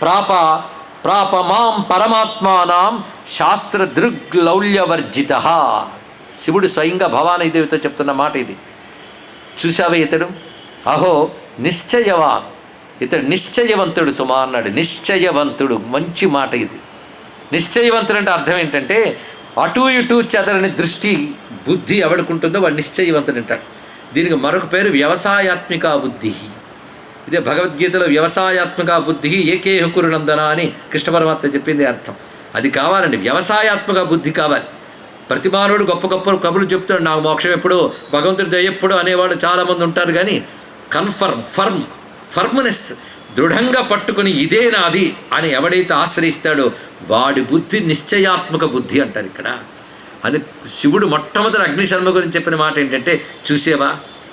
ప్రాప మాం పరమాత్మానాం శాస్త్రదృగ్లౌల్యవర్జితః. శివుడు స్వయంగా భవానీ దేవితో చెప్తున్న మాట ఇది. చూసావే ఇతడు అహో నిశ్చయవాన్, ఇతడు నిశ్చయవంతుడు సుమా అన్నాడు. నిశ్చయవంతుడు, మంచి మాట ఇది. నిశ్చయవంతుడు అంటే అర్థం ఏంటంటే అటు ఇటు చెదరని దృష్టి బుద్ధి ఎవడుకుంటుందో వాడు నిశ్చయవంతుడు అంటాడు. దీనికి మరొక పేరు వ్యవసాయాత్మిక బుద్ధి. ఇదే భగవద్గీతలో వ్యవసాయాత్మిక బుద్ధి ఏకేహ కురునందన అని కృష్ణ పరమాత్మ చెప్పింది అర్థం. అది కావాలండి, వ్యవసాయాత్మక బుద్ధి కావాలి. ప్రతి మానవుడు గొప్ప గొప్ప కబుర్లు చెప్తాడు, నాకు మోక్షం ఎప్పుడో భగవంతుడి దయ ఎప్పుడో అనేవాళ్ళు చాలామంది ఉంటారు. కానీ ఫర్మ్నెస్ దృఢంగా పట్టుకుని ఇదే నాది అని ఎవడైతే ఆశ్రయిస్తాడో వాడి బుద్ధి నిశ్చయాత్మక బుద్ధి అంటారు ఇక్కడ. అది శివుడు మొట్టమొదటి అగ్నిశర్మ గురించి చెప్పిన మాట ఏంటంటే, చూసేవా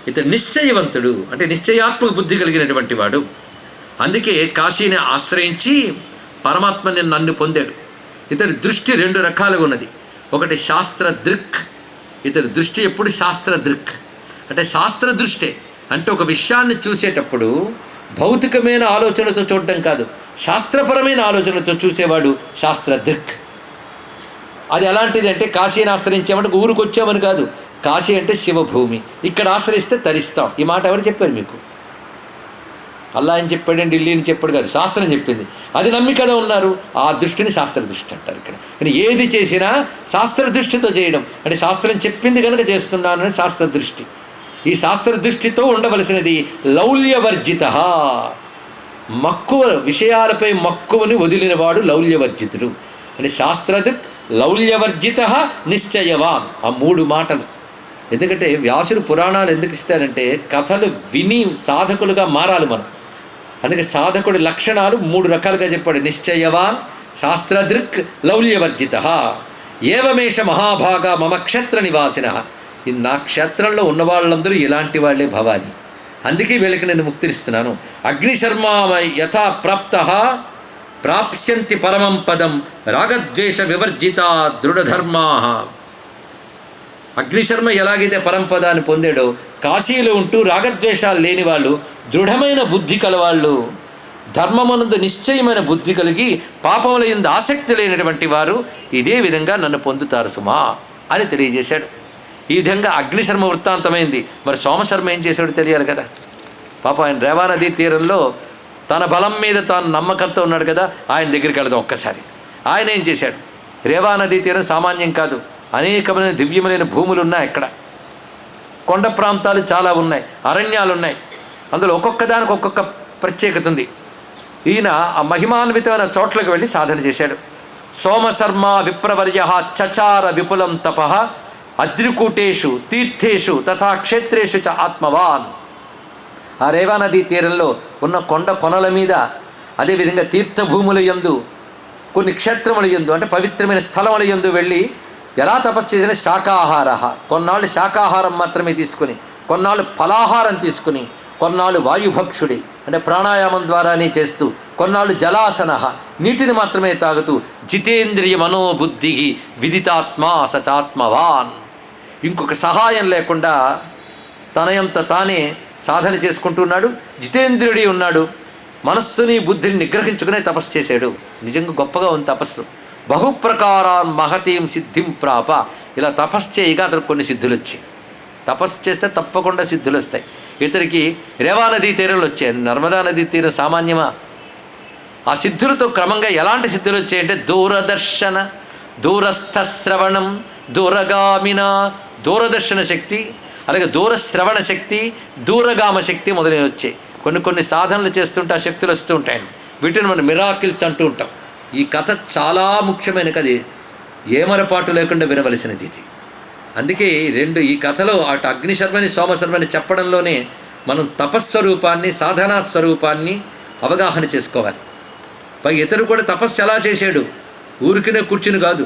ఇతడు నిశ్చయవంతుడు అంటే నిశ్చయాత్మక బుద్ధి కలిగినటువంటి వాడు. అందుకే కాశీని ఆశ్రయించి పరమాత్మని నన్ను పొందాడు. ఇతడి దృష్టి రెండు రకాలుగా ఉన్నది. ఒకటి శాస్త్ర దృక్, ఇతడి దృష్టి ఎప్పుడు శాస్త్ర దృక్ అంటే శాస్త్ర దృష్టే. అంటే ఒక విషయాన్ని చూసేటప్పుడు భౌతికమైన ఆలోచనతో చూడడం కాదు, శాస్త్రపరమైన ఆలోచనతో చూసేవాడు శాస్త్ర దృక్. అది ఎలాంటిది అంటే కాశీని ఆశ్రయించామంటే ఊరికి వచ్చామని కాదు, కాశీ అంటే శివభూమి, ఇక్కడ ఆశ్రయిస్తే తరిస్తాం. ఈ మాట ఎవరు చెప్పారు మీకు? అల్లా అని చెప్పాడండి, ఢిల్లీని చెప్పాడు కాదు, శాస్త్రం చెప్పింది. అది నమ్మి కదా ఉన్నారు. ఆ దృష్టిని శాస్త్ర దృష్టి అంటారు ఇక్కడ. కానీ ఏది చేసినా శాస్త్ర దృష్టితో చేయడం అంటే శాస్త్రం చెప్పింది కనుక చేస్తున్నానని శాస్త్ర దృష్టి. ఈ శాస్త్ర దృష్టితో ఉండవలసినది లౌల్యవర్జిత. మక్కువ విషయాలపై మక్కువని వదిలినవాడు లౌల్యవర్జితుడు. అంటే శాస్త్రదృక్, లౌల్యవర్జిత, నిశ్చయవాన్, ఆ మూడు మాటలు. ఎందుకంటే వ్యాసుడు పురాణాలు ఎందుకు ఇస్తారంటే కథలు విని సాధకులుగా మారాలి మనం. అందుకే సాధకుడి లక్షణాలు మూడు రకాలుగా చెప్పాడు. నిశ్చయవాన్, శాస్త్రదృక్, లౌల్యవర్జిత. ఏవమేష మహాభాగ మమ క్షేత్ర నివాసిన. ఈ నా క్షేత్రంలో ఉన్న వాళ్ళందరూ ఇలాంటి వాళ్ళే భవాని, అందుకే వీళ్ళకి నేను ముక్తినిస్తున్నాను. అగ్నిశర్మ యథా ప్రాప్త ప్రాప్స్యంతి పరమం పదం రాగద్వేష వివర్జిత దృఢధర్మా. అగ్నిశర్మ ఎలాగైతే పరంపదాన్ని పొందాడో కాశీలో ఉంటూ రాగద్వేషాలు లేని వాళ్ళు, దృఢమైన బుద్ధి కలవాళ్ళు, ధర్మమునందు నిశ్చయమైన బుద్ధి కలిగి పాపముల యందు ఆసక్తి లేనటువంటి వారు ఇదే విధంగా నన్ను పొందుతారు సుమా అని తెలియజేశాడు. ఈ విధంగా అగ్నిశర్మ వృత్తాంతమైంది. మరి సోమశర్మ ఏం చేశాడో తెలియాలి కదా. పాప ఆయన రేవా నదీ తీరంలో తన బలం మీద తాను నమ్మకంతో ఉన్నాడు కదా, ఆయన దగ్గరికి వెళదాం ఒక్కసారి. ఆయన ఏం చేశాడు? రేవా నదీ తీరం సామాన్యం కాదు, అనేకమైన దివ్యమైన భూములు ఉన్నాయి అక్కడ, కొండ ప్రాంతాలు చాలా ఉన్నాయి, అరణ్యాలు ఉన్నాయి. అందులో ఒక్కొక్క దానికి ఒక్కొక్క ప్రత్యేకత ఉంది. ఈయన ఆ మహిమాన్వితమైన చోట్లకు వెళ్ళి సాధన చేశాడు. సోమశర్మ విప్రవర్య చచార విపులం తప అద్రికూటేషు తీర్థేషు తథా క్షేత్రేషు చ ఆత్మవాన్. ఆ రేవా నదీ తీరంలో ఉన్న కొండ కొనల మీద, అదేవిధంగా తీర్థభూముల యందు, కొన్ని క్షేత్రముల యందు అంటే పవిత్రమైన స్థలముల యందు వెళ్ళి ఎలా తపస్సు చేసిన శాకాహార, కొన్నాళ్ళు శాకాహారం మాత్రమే తీసుకుని, కొన్నాళ్ళు ఫలాహారం తీసుకుని, కొన్నాళ్ళు వాయుభక్షుడి అంటే ప్రాణాయామం ద్వారానే చేస్తూ, కొన్నాళ్ళు జలాసన నీటిని మాత్రమే తాగుతూ, జితేంద్రియ మనోబుద్ధి విదితాత్మా సచాత్మవాన్. ఇంకొక సహాయం లేకుండా తనయంత తానే సాధన చేసుకుంటున్నాడు. జితేంద్రుడి ఉన్నాడు, మనస్సుని బుద్ధిని నిగ్రహించుకునే తపస్సు చేశాడు. నిజంగా గొప్పగా ఉంది తపస్సు. బహుప్రకారాన్ మహతీం సిద్ధిం ప్రాప. ఇలా తపస్సు చేయగా అతనికి కొన్ని సిద్ధులు వచ్చాయి. తపస్సు చేస్తే తప్పకుండా సిద్ధులు వస్తాయి. ఇతనికి రేవా నదీ తీరంలో వచ్చాయి, నర్మదా నదీ తీరం సామాన్యమా? ఆ సిద్ధులతో క్రమంగా ఎలాంటి సిద్ధులు వచ్చాయంటే దూరదర్శన, దూరస్థ శ్రవణం, దూరగామిన, దూరదర్శన శక్తి, అలాగే దూరశ్రవణ శక్తి, దూరగామ శక్తి మొదలైనవి వచ్చాయి. కొన్ని సాధనలు చేస్తుంటే ఆ శక్తులు వస్తూ ఉంటాయండి. వీటిని మనం మిరాకిల్స్ అంటూ ఉంటాం. ఈ కథ చాలా ముఖ్యమైన కథ, ఏమరపాటు లేకుండా వినవలసినది ఇది. అందుకే ఈ కథలో అటు అగ్నిశర్మని సోమశర్మని చెప్పడంలోనే మనం తపస్వరూపాన్ని, సాధనా స్వరూపాన్ని అవగాహన చేసుకోవాలి. పై ఇతడు కూడా తపస్సు ఎలా చేశాడు, ఊరికినే కూర్చుని కాదు,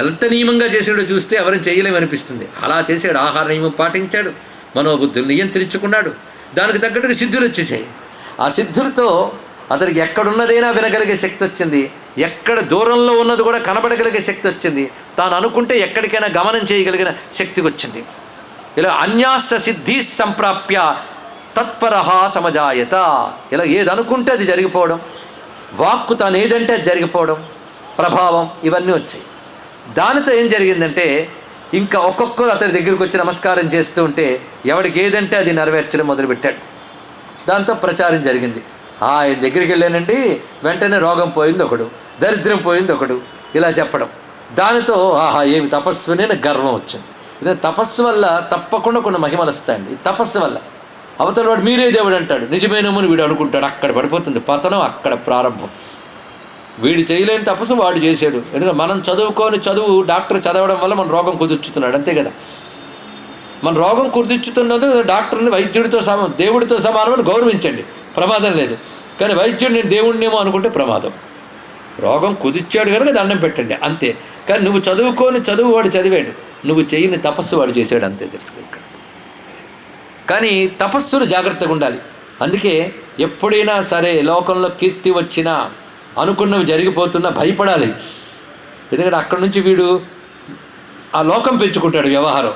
ఎంత నియమంగా చేశాడో చూస్తే ఎవరిని చేయలేమనిపిస్తుంది. అలా చేశాడు. ఆహార నియమం పాటించాడు, మనోబుద్ధులు నియంత్రించుకున్నాడు. దానికి తగ్గట్టుగా సిద్ధులు వచ్చేసాయి. ఆ సిద్ధులతో అతనికి ఎక్కడున్నదైనా వినగలిగే శక్తి వచ్చింది, ఎక్కడ దూరంలో ఉన్నది కూడా కనబడగలిగే శక్తి వచ్చింది, తాను అనుకుంటే ఎక్కడికైనా గమనం చేయగలిగిన శక్తికి వచ్చింది. ఇలా అన్యాస సిద్ధి సంప్రాప్య తత్పరహ సమజాయత. ఇలా ఏది అనుకుంటే అది జరిగిపోవడం, వాక్కు తాను ఏదంటే అది జరిగిపోవడం, ప్రభావం, ఇవన్నీ వచ్చాయి. దానితో ఏం జరిగిందంటే ఇంకా ఒక్కొక్కరు అతని దగ్గరికి వచ్చి నమస్కారం చేస్తూ ఉంటే ఎవడికి ఏదంటే అది నెరవేర్చడం మొదలుపెట్టాడు. దాంతో ప్రచారం జరిగింది. ఆయన దగ్గరికి వెళ్ళానండి, వెంటనే రోగం పోయింది ఒకడు, దరిద్రం పోయింది ఒకడు, ఇలా చెప్పడం. దానితో ఆహా ఏమి తపస్సునే గర్వం వచ్చింది. ఇదే తపస్సు వల్ల తప్పకుండా కొన్ని మహిమలు వస్తాయండి. ఈ తపస్సు వల్ల అవతల వాడు మీరే దేవుడు అంటాడు, నిజమేనేమని వీడు అనుకుంటాడు. అక్కడ పడిపోతుంది పతనం, అక్కడ ప్రారంభం. వీడు చేయలేని తపస్సు వాడు చేశాడు. ఎందుకంటే మనం చదువు డాక్టర్ చదవడం వల్ల మన రోగం కుదుర్చుతున్నాడు, అంతే కదా. మన రోగం కుదుర్చుతున్నది డాక్టర్ని వైద్యుడితో దేవుడితో సమానమని గౌరవించండి, ప్రమాదం లేదు. కానీ వైద్యుడు నేను దేవుడినేమో అనుకుంటే ప్రమాదం. రోగం కుదిర్చాడు కనుక దండం పెట్టండి, అంతే. కానీ నువ్వు చదువు వాడు చదివాడు, నువ్వు చేయని తపస్సు వాడు చేశాడు, అంతే. తెలుసుకో ఇక్కడ. కానీ తపస్సులు జాగ్రత్తగా ఉండాలి. అందుకే ఎప్పుడైనా సరే లోకంలో కీర్తి వచ్చినా, అనుకున్నవి జరిగిపోతున్నా భయపడాలి. ఎందుకంటే అక్కడి నుంచి వీడు ఆ లోకం పెంచుకుంటాడు, వ్యవహారం.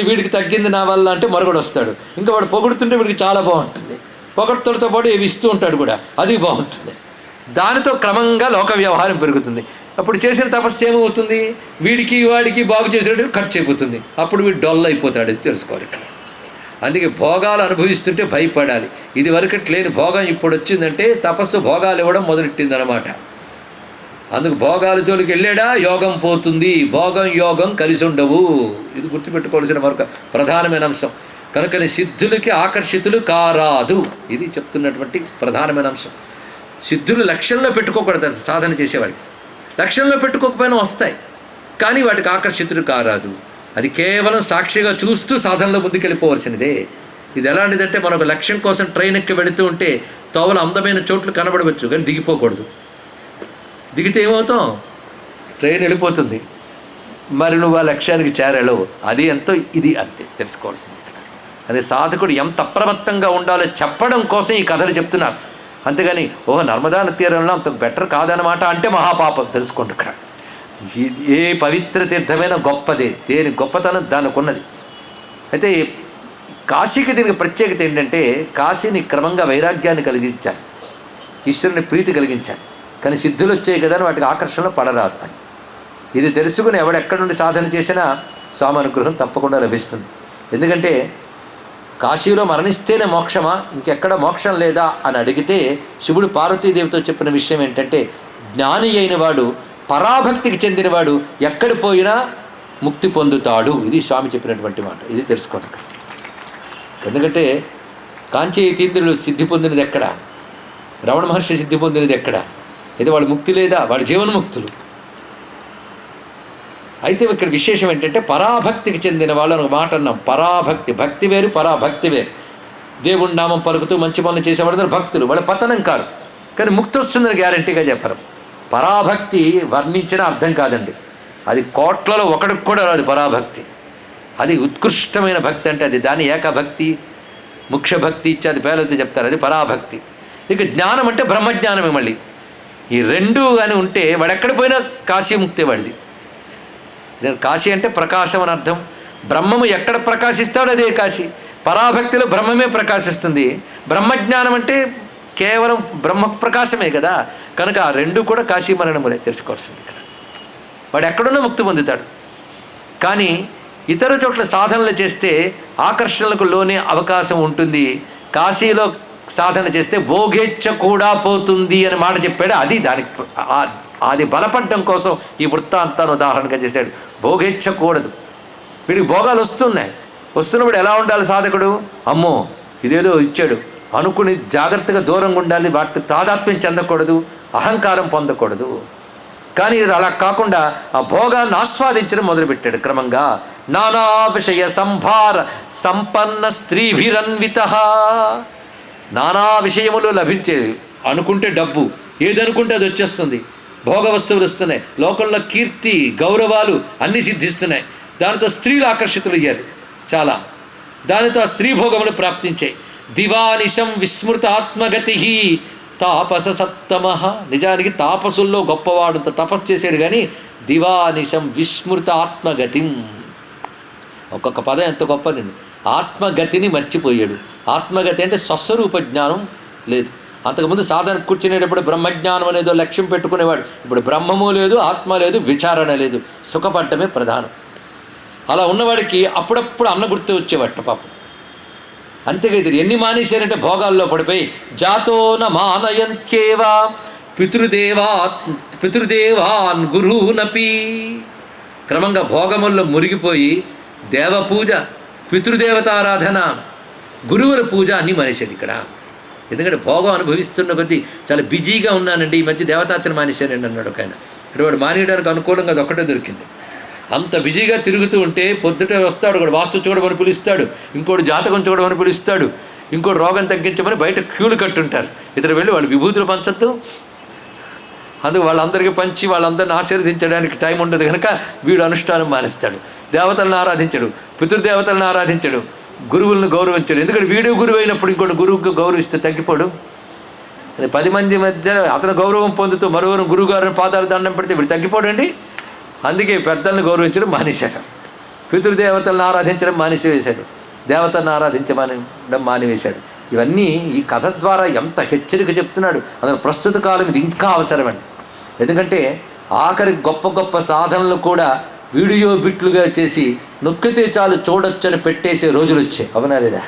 వీడికి తగ్గింది నా వల్ల అంటే మరొకడు వస్తాడు, ఇంకా వాడు పొగుడుతుంటే వీడికి చాలా బాగుంటుంది, పొగడ్తలతో పాటు ఇవి ఇస్తూ ఉంటాడు కూడా, అది బాగుంటుంది. దానితో క్రమంగా లోక వ్యవహారం పెరుగుతుంది. అప్పుడు చేసిన తపస్సు ఏమవుతుంది, వీడికి వాడికి బాగు చేసేటప్పుడు ఖర్చు అయిపోతుంది. అప్పుడు వీడు డొల్ అయిపోతాడు, ఇది తెలుసుకోవాలి ఇక్కడ. అందుకే భోగాలు అనుభవిస్తుంటే భయపడాలి. ఇది వరకటి లేని భోగం ఇప్పుడు వచ్చిందంటే తపస్సు భోగాలు ఇవ్వడం మొదలెట్టిందనమాట. అందుకు భోగాల జోలికి వెళ్ళాడా యోగం పోతుంది, భోగం యోగం కలిసి ఉండవు. ఇది గుర్తుపెట్టుకోవాల్సిన మరొక ప్రధానమైన అంశం. కనుకని సిద్ధులకి ఆకర్షితులు కారాదు, ఇది చెప్తున్నటువంటి ప్రధానమైన అంశం. సిద్ధులు లక్ష్యంలో పెట్టుకోకూడదు సాధన చేసేవాడికి. లక్ష్యంలో పెట్టుకోకపోయినా వస్తాయి, కానీ వాటికి ఆకర్షితులు కారాదు. అది కేవలం సాక్షిగా చూస్తూ సాధనలో ముందుకెళ్ళిపోవలసినదే. ఇది ఎలాంటిదంటే మనకు లక్ష్యం కోసం ట్రైన్ ఎక్కి వెళుతూ ఉంటే తోవల అందమైన చోట్లు కనబడవచ్చు, కానీ దిగిపోకూడదు. దిగితే ఏమవుతాం, ట్రైన్ వెళ్ళిపోతుంది, మరి నువ్వు ఆ లక్ష్యానికి చేరలేవు. అది ఎంతో ఇది అంతే తెలుసుకోవాల్సింది. అదే సాధకుడు ఎంత అప్రమత్తంగా ఉండాలో చెప్పడం కోసం ఈ కథలు చెప్తున్నారు. అంతేగాని నర్మదా తీరంలో అంత బెటర్ కాదనమాట అంటే మహాపాపం, తెలుసుకోండి. ఇక్కడ ఏ పవిత్ర తీర్థమైనా గొప్పదే, దేని గొప్పతనం దానికి ఉన్నది. అయితే కాశీకి దీనికి ప్రత్యేకత ఏంటంటే కాశీని క్రమంగా వైరాగ్యాన్ని కలిగించాలి, ఈశ్వరుని ప్రీతి కలిగించాలి. కానీ సిద్ధులు వచ్చాయి కదా అని వాటికి ఆకర్షణలో పడరాదు. ఇది తెలుసుకుని ఎవడెక్కడి నుండి సాధన చేసినా స్వామి అనుగ్రహం తప్పకుండా లభిస్తుంది. ఎందుకంటే కాశీలో మరణిస్తేనే మోక్షమా, ఇంకెక్కడ మోక్షం లేదా అని అడిగితే శివుడు పార్వతీదేవితో చెప్పిన విషయం ఏంటంటే జ్ఞాని అయిన వాడు, పరాభక్తికి చెందినవాడు ఎక్కడ పోయినా ముక్తి పొందుతాడు. ఇది స్వామి చెప్పినటువంటి మాట. ఇది తెలుసుకోండి అక్కడ. ఎందుకంటే కాంచీతీంద్రులు సిద్ధి పొందినది ఎక్కడ, రమణ మహర్షి సిద్ధి పొందినది ఎక్కడ? అయితే వాళ్ళు ముక్తి లేదా, వాళ్ళు జీవన్ముక్తులు. అయితే ఇక్కడ విశేషం ఏంటంటే పరాభక్తికి చెందిన వాళ్ళు అని ఒక మాట అన్నాం. పరాభక్తి, భక్తి వేరు, పరాభక్తి వేరు. దేవుడి నామం పలుకుతూ మంచి పనులు చేసేవాడు భక్తులు, వాళ్ళ పతనం కాదు. కానీ ముక్తి వస్తుందని గ్యారంటీగా చెప్పరు. పరాభక్తి వర్ణించిన అర్థం కాదండి, అది కోట్లలో ఒకడికి కూడా రాదు పరాభక్తి. అది ఉత్కృష్టమైన భక్తి అంటే అది, దాని ఏకభక్తి, ముఖ్య భక్తి ఇత్యాది పేర్లతో చెప్తారు, అది పరాభక్తి. ఇక జ్ఞానం అంటే బ్రహ్మజ్ఞానమే. మళ్ళీ ఈ రెండు అని ఉంటే వాడు ఎక్కడ పోయినా కాశీ ముక్తే వాడిది. కాశీ అంటే ప్రకాశం అని అర్థం, బ్రహ్మము ఎక్కడ ప్రకాశిస్తాడో అదే కాశీ. పరాభక్తిలో బ్రహ్మమే ప్రకాశిస్తుంది. బ్రహ్మజ్ఞానం అంటే కేవలం బ్రహ్మ ప్రకాశమే కదా. కనుక ఆ రెండు కూడా కాశీ మరణములే తెలుసుకోవాల్సింది. ఇక్కడ వాడు ఎక్కడున్నా ముక్తి పొందుతాడు. కానీ ఇతర చోట్ల సాధనలు చేస్తే ఆకర్షణలకు లోనే అవకాశం ఉంటుంది. కాశీలో సాధన చేస్తే భోగేచ్ఛ కూడా పోతుంది అని మాట చెప్పాడు. అది దానికి అది బలపడడం కోసం ఈ వృత్తాంతాన్ని ఉదాహరణగా చేశాడు. భోగేచ్ఛ కూడదు. వీడికి భోగాలు వస్తున్నప్పుడు ఎలా ఉండాలి సాధకుడు? అమ్మో ఇదేదో ఇచ్చాడు అనుకుని జాగ్రత్తగా దూరంగా ఉండాలి. వాటి తాదాత్మ్యం చెందకూడదు, అహంకారం పొందకూడదు. కానీ అలా కాకుండా ఆ భోగాన్ని ఆస్వాదించడం మొదలుపెట్టాడు క్రమంగా. నానా విషయ సంభార సంపన్న స్త్రీభిరన్విత. నానా విషయములు లభించేది. అనుకుంటే డబ్బు, ఏదనుకుంటే అది వచ్చేస్తుంది. భోగ వస్తువులు వస్తున్నాయి, లోకంలో కీర్తి గౌరవాలు అన్నీ సిద్ధిస్తున్నాయి. దానితో స్త్రీలు ఆకర్షితులయ్యారు చాలా. దానితో ఆ స్త్రీ భోగములు ప్రాప్తించాయి. దివానిశం విస్మృత ఆత్మగతి తాపస సత్తమ. నిజానికి తాపసుల్లో గొప్పవాడు, తపస్సు చేశాడు. కానీ దివానిశం విస్మృత ఆత్మగతిం, ఒక్కొక్క పదం ఎంత గొప్పది. ఆత్మగతిని మర్చిపోయాడు. ఆత్మగతి అంటే స్వస్వరూప జ్ఞానం లేదు. అంతకుముందు సాధన కూర్చునేటప్పుడు బ్రహ్మజ్ఞానం అనేదో లక్ష్యం పెట్టుకునేవాడు. ఇప్పుడు బ్రహ్మము లేదు, ఆత్మ లేదు, విచారణ లేదు, సుఖపడ్డమే ప్రధానం. అలా ఉన్నవాడికి అప్పుడప్పుడు అన్న గుర్తు వచ్చేవాట పాపం. అంతేకాదు ఎన్ని మానేశారంటే భోగాల్లో పడిపోయి జాతోన మానయంత్యేవా పితృదేవాన్ గురునపి. క్రమంగా భోగముల్లో మురిగిపోయి దేవపూజ, పితృదేవతారాధన, గురువుల పూజ అన్నీ మానేశాడు ఇక్కడ. ఎందుకంటే భోగం అనుభవిస్తున్న కొద్దీ చాలా బిజీగా ఉన్నానండి, ఈ మధ్య దేవతార్చన మానేశానండి అన్నాడు ఒక ఆయన. అంటే వాడు మానేయడానికి అనుకూలంగా అది ఒక్కటే దొరికింది. అంత బిజీగా తిరుగుతూ ఉంటే పొద్దుట వస్తాడు, ఒకడు వాస్తు చూడమని పిలుస్తాడు, ఇంకోటి జాతకం చూడమని పిలుస్తాడు, ఇంకోటి రోగం తగ్గించమని బయట క్యూలు కట్టుంటారు. ఇతరు వెళ్ళి వాళ్ళు విభూతులు పంచద్దు, అందుకు వాళ్ళందరికీ పంచి వాళ్ళందరిని ఆశీర్వదించడానికి టైం ఉండదు కనుక వీడు అనుష్ఠానం మానేస్తాడు. దేవతలను ఆరాధించడు, పితృదేవతలను ఆరాధించడు, గురువులను గౌరవించడు. ఎందుకంటే వీడు గురువు అయినప్పుడు ఇంకోటి గురువుకి గౌరవిస్తే తగ్గిపోడు. 10 మంది మధ్య అతను గౌరవం పొందుతూ మరోవరు గురువుగారిని పాదాలు దండం పెడితే వీడు తగ్గిపోడండి. అందుకే పెద్దలను గౌరవించడం మానేశాడు, పితృదేవతలను ఆరాధించడం మానేసివేశాడు, దేవతలను ఆరాధించడం మానివేశాడు. ఇవన్నీ ఈ కథ ద్వారా ఎంత హెచ్చరిక చెప్తున్నాడు. అందులో ప్రస్తుత కాలం ఇది ఇంకా అవసరమండి. ఎందుకంటే ఆఖరి గొప్ప గొప్ప సాధనలు కూడా వీడియో బిట్లుగా చేసి నొక్కితే చాలు చూడొచ్చని పెట్టేసే రోజులు వచ్చాయి, అవునా లేదా?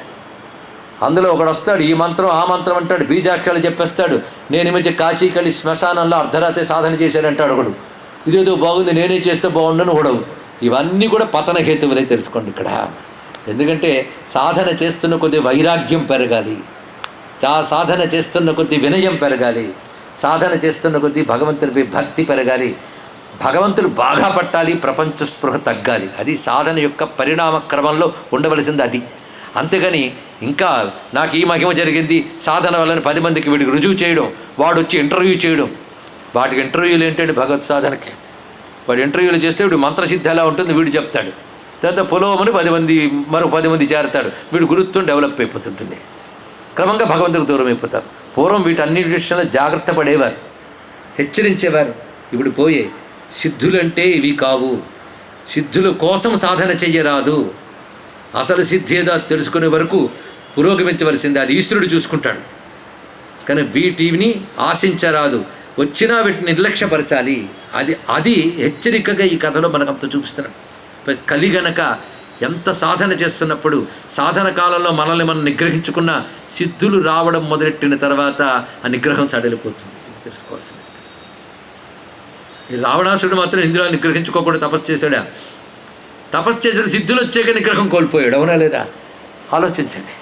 అందులో ఒకడు వస్తాడు, ఈ మంత్రం ఆ మంత్రం అంటాడు, బీజాక్షరాలు చెప్పేస్తాడు. నేను ఈ మధ్య కాశీకళి శ్మశానంలో అర్ధరాత్రి సాధన చేశాడంటాడు ఒకడు. ఇదేదో బాగుంది, నేనే చేస్తే బాగుండని ఒకడవు. ఇవన్నీ కూడా పతన హేతువులే తెలుసుకోండి ఇక్కడ. ఎందుకంటే సాధన చేస్తున్న కొద్ది వైరాగ్యం పెరగాలి, సాధన చేస్తున్న కొద్ది వినయం పెరగాలి, సాధన చేస్తున్న కొద్ది భగవంతునిపై భక్తి పెరగాలి, భగవంతుడు బాగా పట్టాలి, ప్రపంచ స్పృహ తగ్గాలి. అది సాధన యొక్క పరిణామ క్రమంలో ఉండవలసింది అది. అంతేగాని ఇంకా నాకు ఈ మహిమ జరిగింది సాధన వల్ల 10 మందికి వీడికి రుజువు చేయడం, వాడు వచ్చి ఇంటర్వ్యూ చేయడం. వాటికి ఇంటర్వ్యూలు ఏంటంటే భగవత్ సాధనకి వాడు ఇంటర్వ్యూలు చేస్తే వీడు మంత్రసిద్ధి ఎలా ఉంటుంది వీడు చెప్తాడు. తర్వాత పొలవమని 10 మంది మరో 10 మంది చేరతాడు, వీడు గురుత్వం డెవలప్ అయిపోతుంటుంది. క్రమంగా భగవంతుడికి దూరం అయిపోతారు. పూర్వం వీటన్నిటి విషయంలో జాగ్రత్త పడేవారు, హెచ్చరించేవారు. ఇప్పుడు పోయే సిద్ధులంటే ఇవి కావు, సిద్ధుల కోసం సాధన చెయ్యరాదు, అసలు సిద్ధి ఏదో తెలుసుకునే వరకు పురోగమించవలసింది, అది ఈశ్వరుడు చూసుకుంటాడు. కానీ వీటిని ఆశించరాదు, వచ్చినా వీటిని నిర్లక్ష్యపరచాలి. అది హెచ్చరికగా ఈ కథలో మనకంత చూపిస్తున్నాడు. కలి గనక ఎంత సాధన చేస్తున్నప్పుడు సాధన కాలంలో మనల్ని మనం నిగ్రహించుకున్న సిద్ధులు రావడం మొదలెట్టిన తర్వాత ఆ నిగ్రహం సడలిపోతుంది. ఇది తెలుసుకోవాల్సింది. ఈ రావణాసుడు మాత్రం ఇంద్రియాలు నిగ్రహించుకోకుండా తపస్సు చేశాడా? తపస్సు చేసిన సిద్ధులు వచ్చాక నిగ్రహం కోల్పోయాడు, అవునా లేదా? ఆలోచించండి.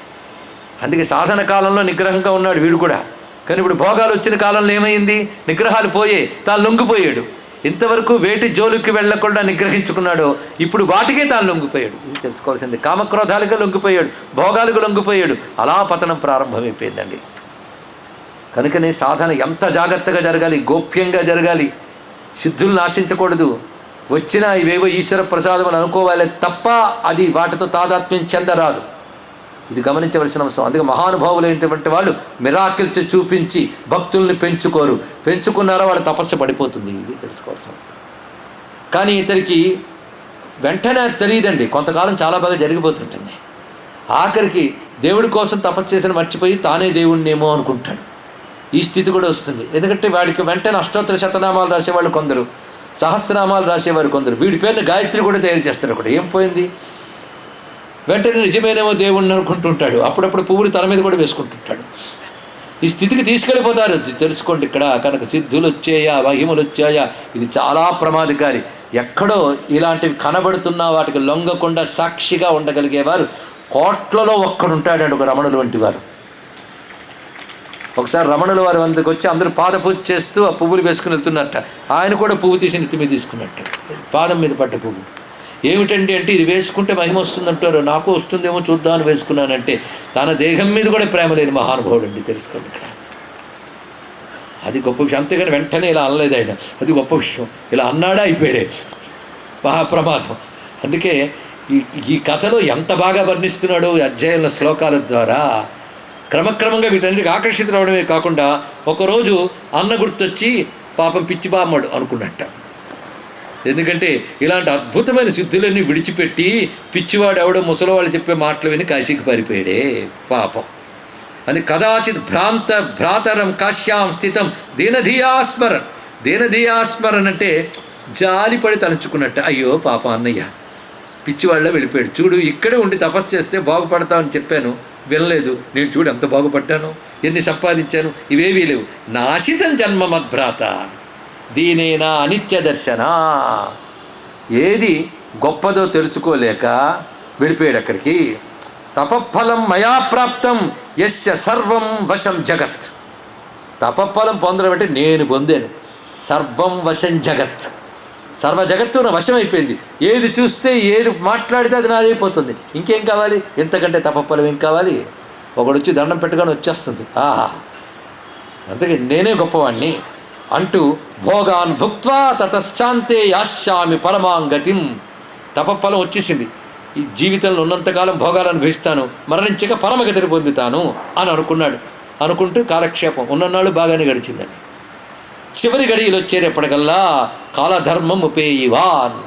అందుకే సాధన కాలంలో నిగ్రహంగా ఉన్నాడు వీడు కూడా. కానీ ఇప్పుడు భోగాలు వచ్చిన కాలంలో ఏమైంది? నిగ్రహాలు పోయే, తాను లొంగిపోయాడు. ఇంతవరకు వేటి జోలికి వెళ్లకుండా నిగ్రహించుకున్నాడో ఇప్పుడు వాటికే తాను లొంగిపోయాడు. ఇది తెలుసుకోవాల్సింది. కామక్రోధాలుగా లొంగిపోయాడు, భోగాలకు లొంగిపోయాడు. అలా పతనం ప్రారంభమైపోయిందండి. కనుకనే సాధన ఎంత జాగ్రత్తగా జరగాలి, గోప్యంగా జరగాలి, సిద్ధులను ఆశించకూడదు. వచ్చినా ఇవేవో ఈశ్వర ప్రసాదం అని అనుకోవాలి తప్ప అది వాటితో తాదాత్మ్యం చెందరాదు. ఇది గమనించవలసిన అంశం. అందుకే మహానుభావులైనటువంటి వాళ్ళు మిరాకిల్స్ చూపించి భక్తుల్ని పెంచుకున్నారో వాళ్ళ తపస్సు పడిపోతుంది. ఇది తెలుసుకోవాల్సిన. కానీ ఇతనికి వెంటనే అది తెలియదండి, కొంతకాలం చాలా బాగా జరిగిపోతుంటుంది. ఆఖరికి దేవుడి కోసం తపస్సు చేసిన మర్చిపోయి తానే దేవుణ్ణేమో అనుకుంటాడు. ఈ స్థితి కూడా వస్తుంది. ఎందుకంటే వాడికి వెంటనే అష్టోత్తర శతనామాలు రాసేవాళ్ళు కొందరు, సహస్రనామాలు రాసేవారు కొందరు, వీడి పేరుని గాయత్రి కూడా తయారు చేస్తారు. అక్కడ ఏం పోయింది? వెంటనే నిజమేనేమో దేవుణ్ణి అనుకుంటుంటాడు. అప్పుడప్పుడు పువ్వులు తల మీద కూడా వేసుకుంటుంటాడు. ఈ స్థితికి తీసుకెళ్ళిపోతారు. తెలుసుకోండి, ఇక్కడ కనుక సిద్ధులు వచ్చాయా, మహిమలు వచ్చాయా, ఇది చాలా ప్రమాదకారి. ఎక్కడో ఇలాంటివి కనబడుతున్నా వాటికి లొంగకుండా సాక్షిగా ఉండగలిగేవారు కోట్లలో ఒక్కడుంటాడండి, ఒక రమణులు వంటి వారు. ఒకసారి రమణుల వారి వందకు వచ్చి అందరూ పాద పూజ చేస్తూ ఆ పువ్వులు వేసుకుని వెళ్తున్నట్ట. ఆయన కూడా పువ్వు తీసి నెత్తి మీద తీసుకున్నట్ట, పాదం మీద పడ్డ పువ్వు. ఏమిటండి అంటే, ఇది వేసుకుంటే మహిమ వస్తుందంటారు, నాకు వస్తుందేమో చూద్దామని వేసుకున్నానంటే తన దేహం మీద కూడా ప్రేమ లేని మహానుభావుడు అండి. తెలుసుకోండి, ఇక్కడ అది గొప్ప విషయం. అంతేగాని వెంటనే ఇలా అనలేదు ఆయన, అది గొప్ప విషయం. ఇలా అన్నాడా అయిపోయాడే, మహాప్రమాదం. అందుకే ఈ కథలో ఎంత బాగా వర్ణిస్తున్నాడో ఈ అధ్యాయంలో శ్లోకాల ద్వారా. క్రమక్రమంగా వీటన్నిటికి ఆకర్షితులు అవడమే కాకుండా ఒకరోజు అన్న గుర్తొచ్చి పాపం పిచ్చి బామ్మడు అనుకున్నట్ట. ఎందుకంటే ఇలాంటి అద్భుతమైన సిద్ధులన్నీ విడిచిపెట్టి పిచ్చివాడు ఎవడో ముసలివాళ్ళు చెప్పే మాటలు విని కాశీకి పారిపోయాడే పాపం. అది కదాచిత్ భ్రాతరం కాశ్యాం స్థితం దీనధియాస్మరన్. దీనధియాస్మరన్ అంటే జాలిపడి తలంచుకున్నట్ట. అయ్యో పాపం అన్నయ్య పిచ్చివాళ్ళ వెళ్ళిపోయాడు, చూడు ఇక్కడే ఉండి తపస్సు చేస్తే బాగుపడతామని చెప్పాను, వినలేదు. నేను చూడు ఎంత బాగుపడ్డాను, ఎన్ని సంపాదించాను, ఇవేవీ లేవు. నాశితం జన్మ మద్భ్రాత దీనేనా అనిత్య దర్శన. ఏది గొప్పదో తెలుసుకోలేక వెళ్ళిపోయాడు అక్కడికి. తపఫలం మయా ప్రాప్తం యస్య సర్వం వశం జగత్. తపఫలం పొందడం అంటే నేను పొందాను, సర్వం వశం జగత్. సర్వ జగత్తు నా వశం అయిపోయింది. ఏది చూస్తే ఏది మాట్లాడితే అది నాదైపోతుంది. ఇంకేం కావాలి? ఎంతకంటే తపఫలం ఏం కావాలి? ఒకడు వచ్చి దండం పెట్టగానే వచ్చేస్తుంది. ఆహా, అందుకే నేనే గొప్పవాణ్ణి అంటూ భోగాన్ భుక్త్వా తతశ్చాంతే యాస్యామి పరమాంగతిం. తపఫలం వచ్చేసింది. ఈ జీవితంలో ఉన్నంతకాలం భోగాలను అనుభవిస్తాను, మరణించక పరమగతిని పొందుతాను అని అనుకుంటూ కాలక్షేపం ఉన్ననాళ్ళు బాగానే గడిచిందండి. చివరి గడియలు వచ్చేటప్పటికల్లా కాలధర్మం ఉపేయివాన్.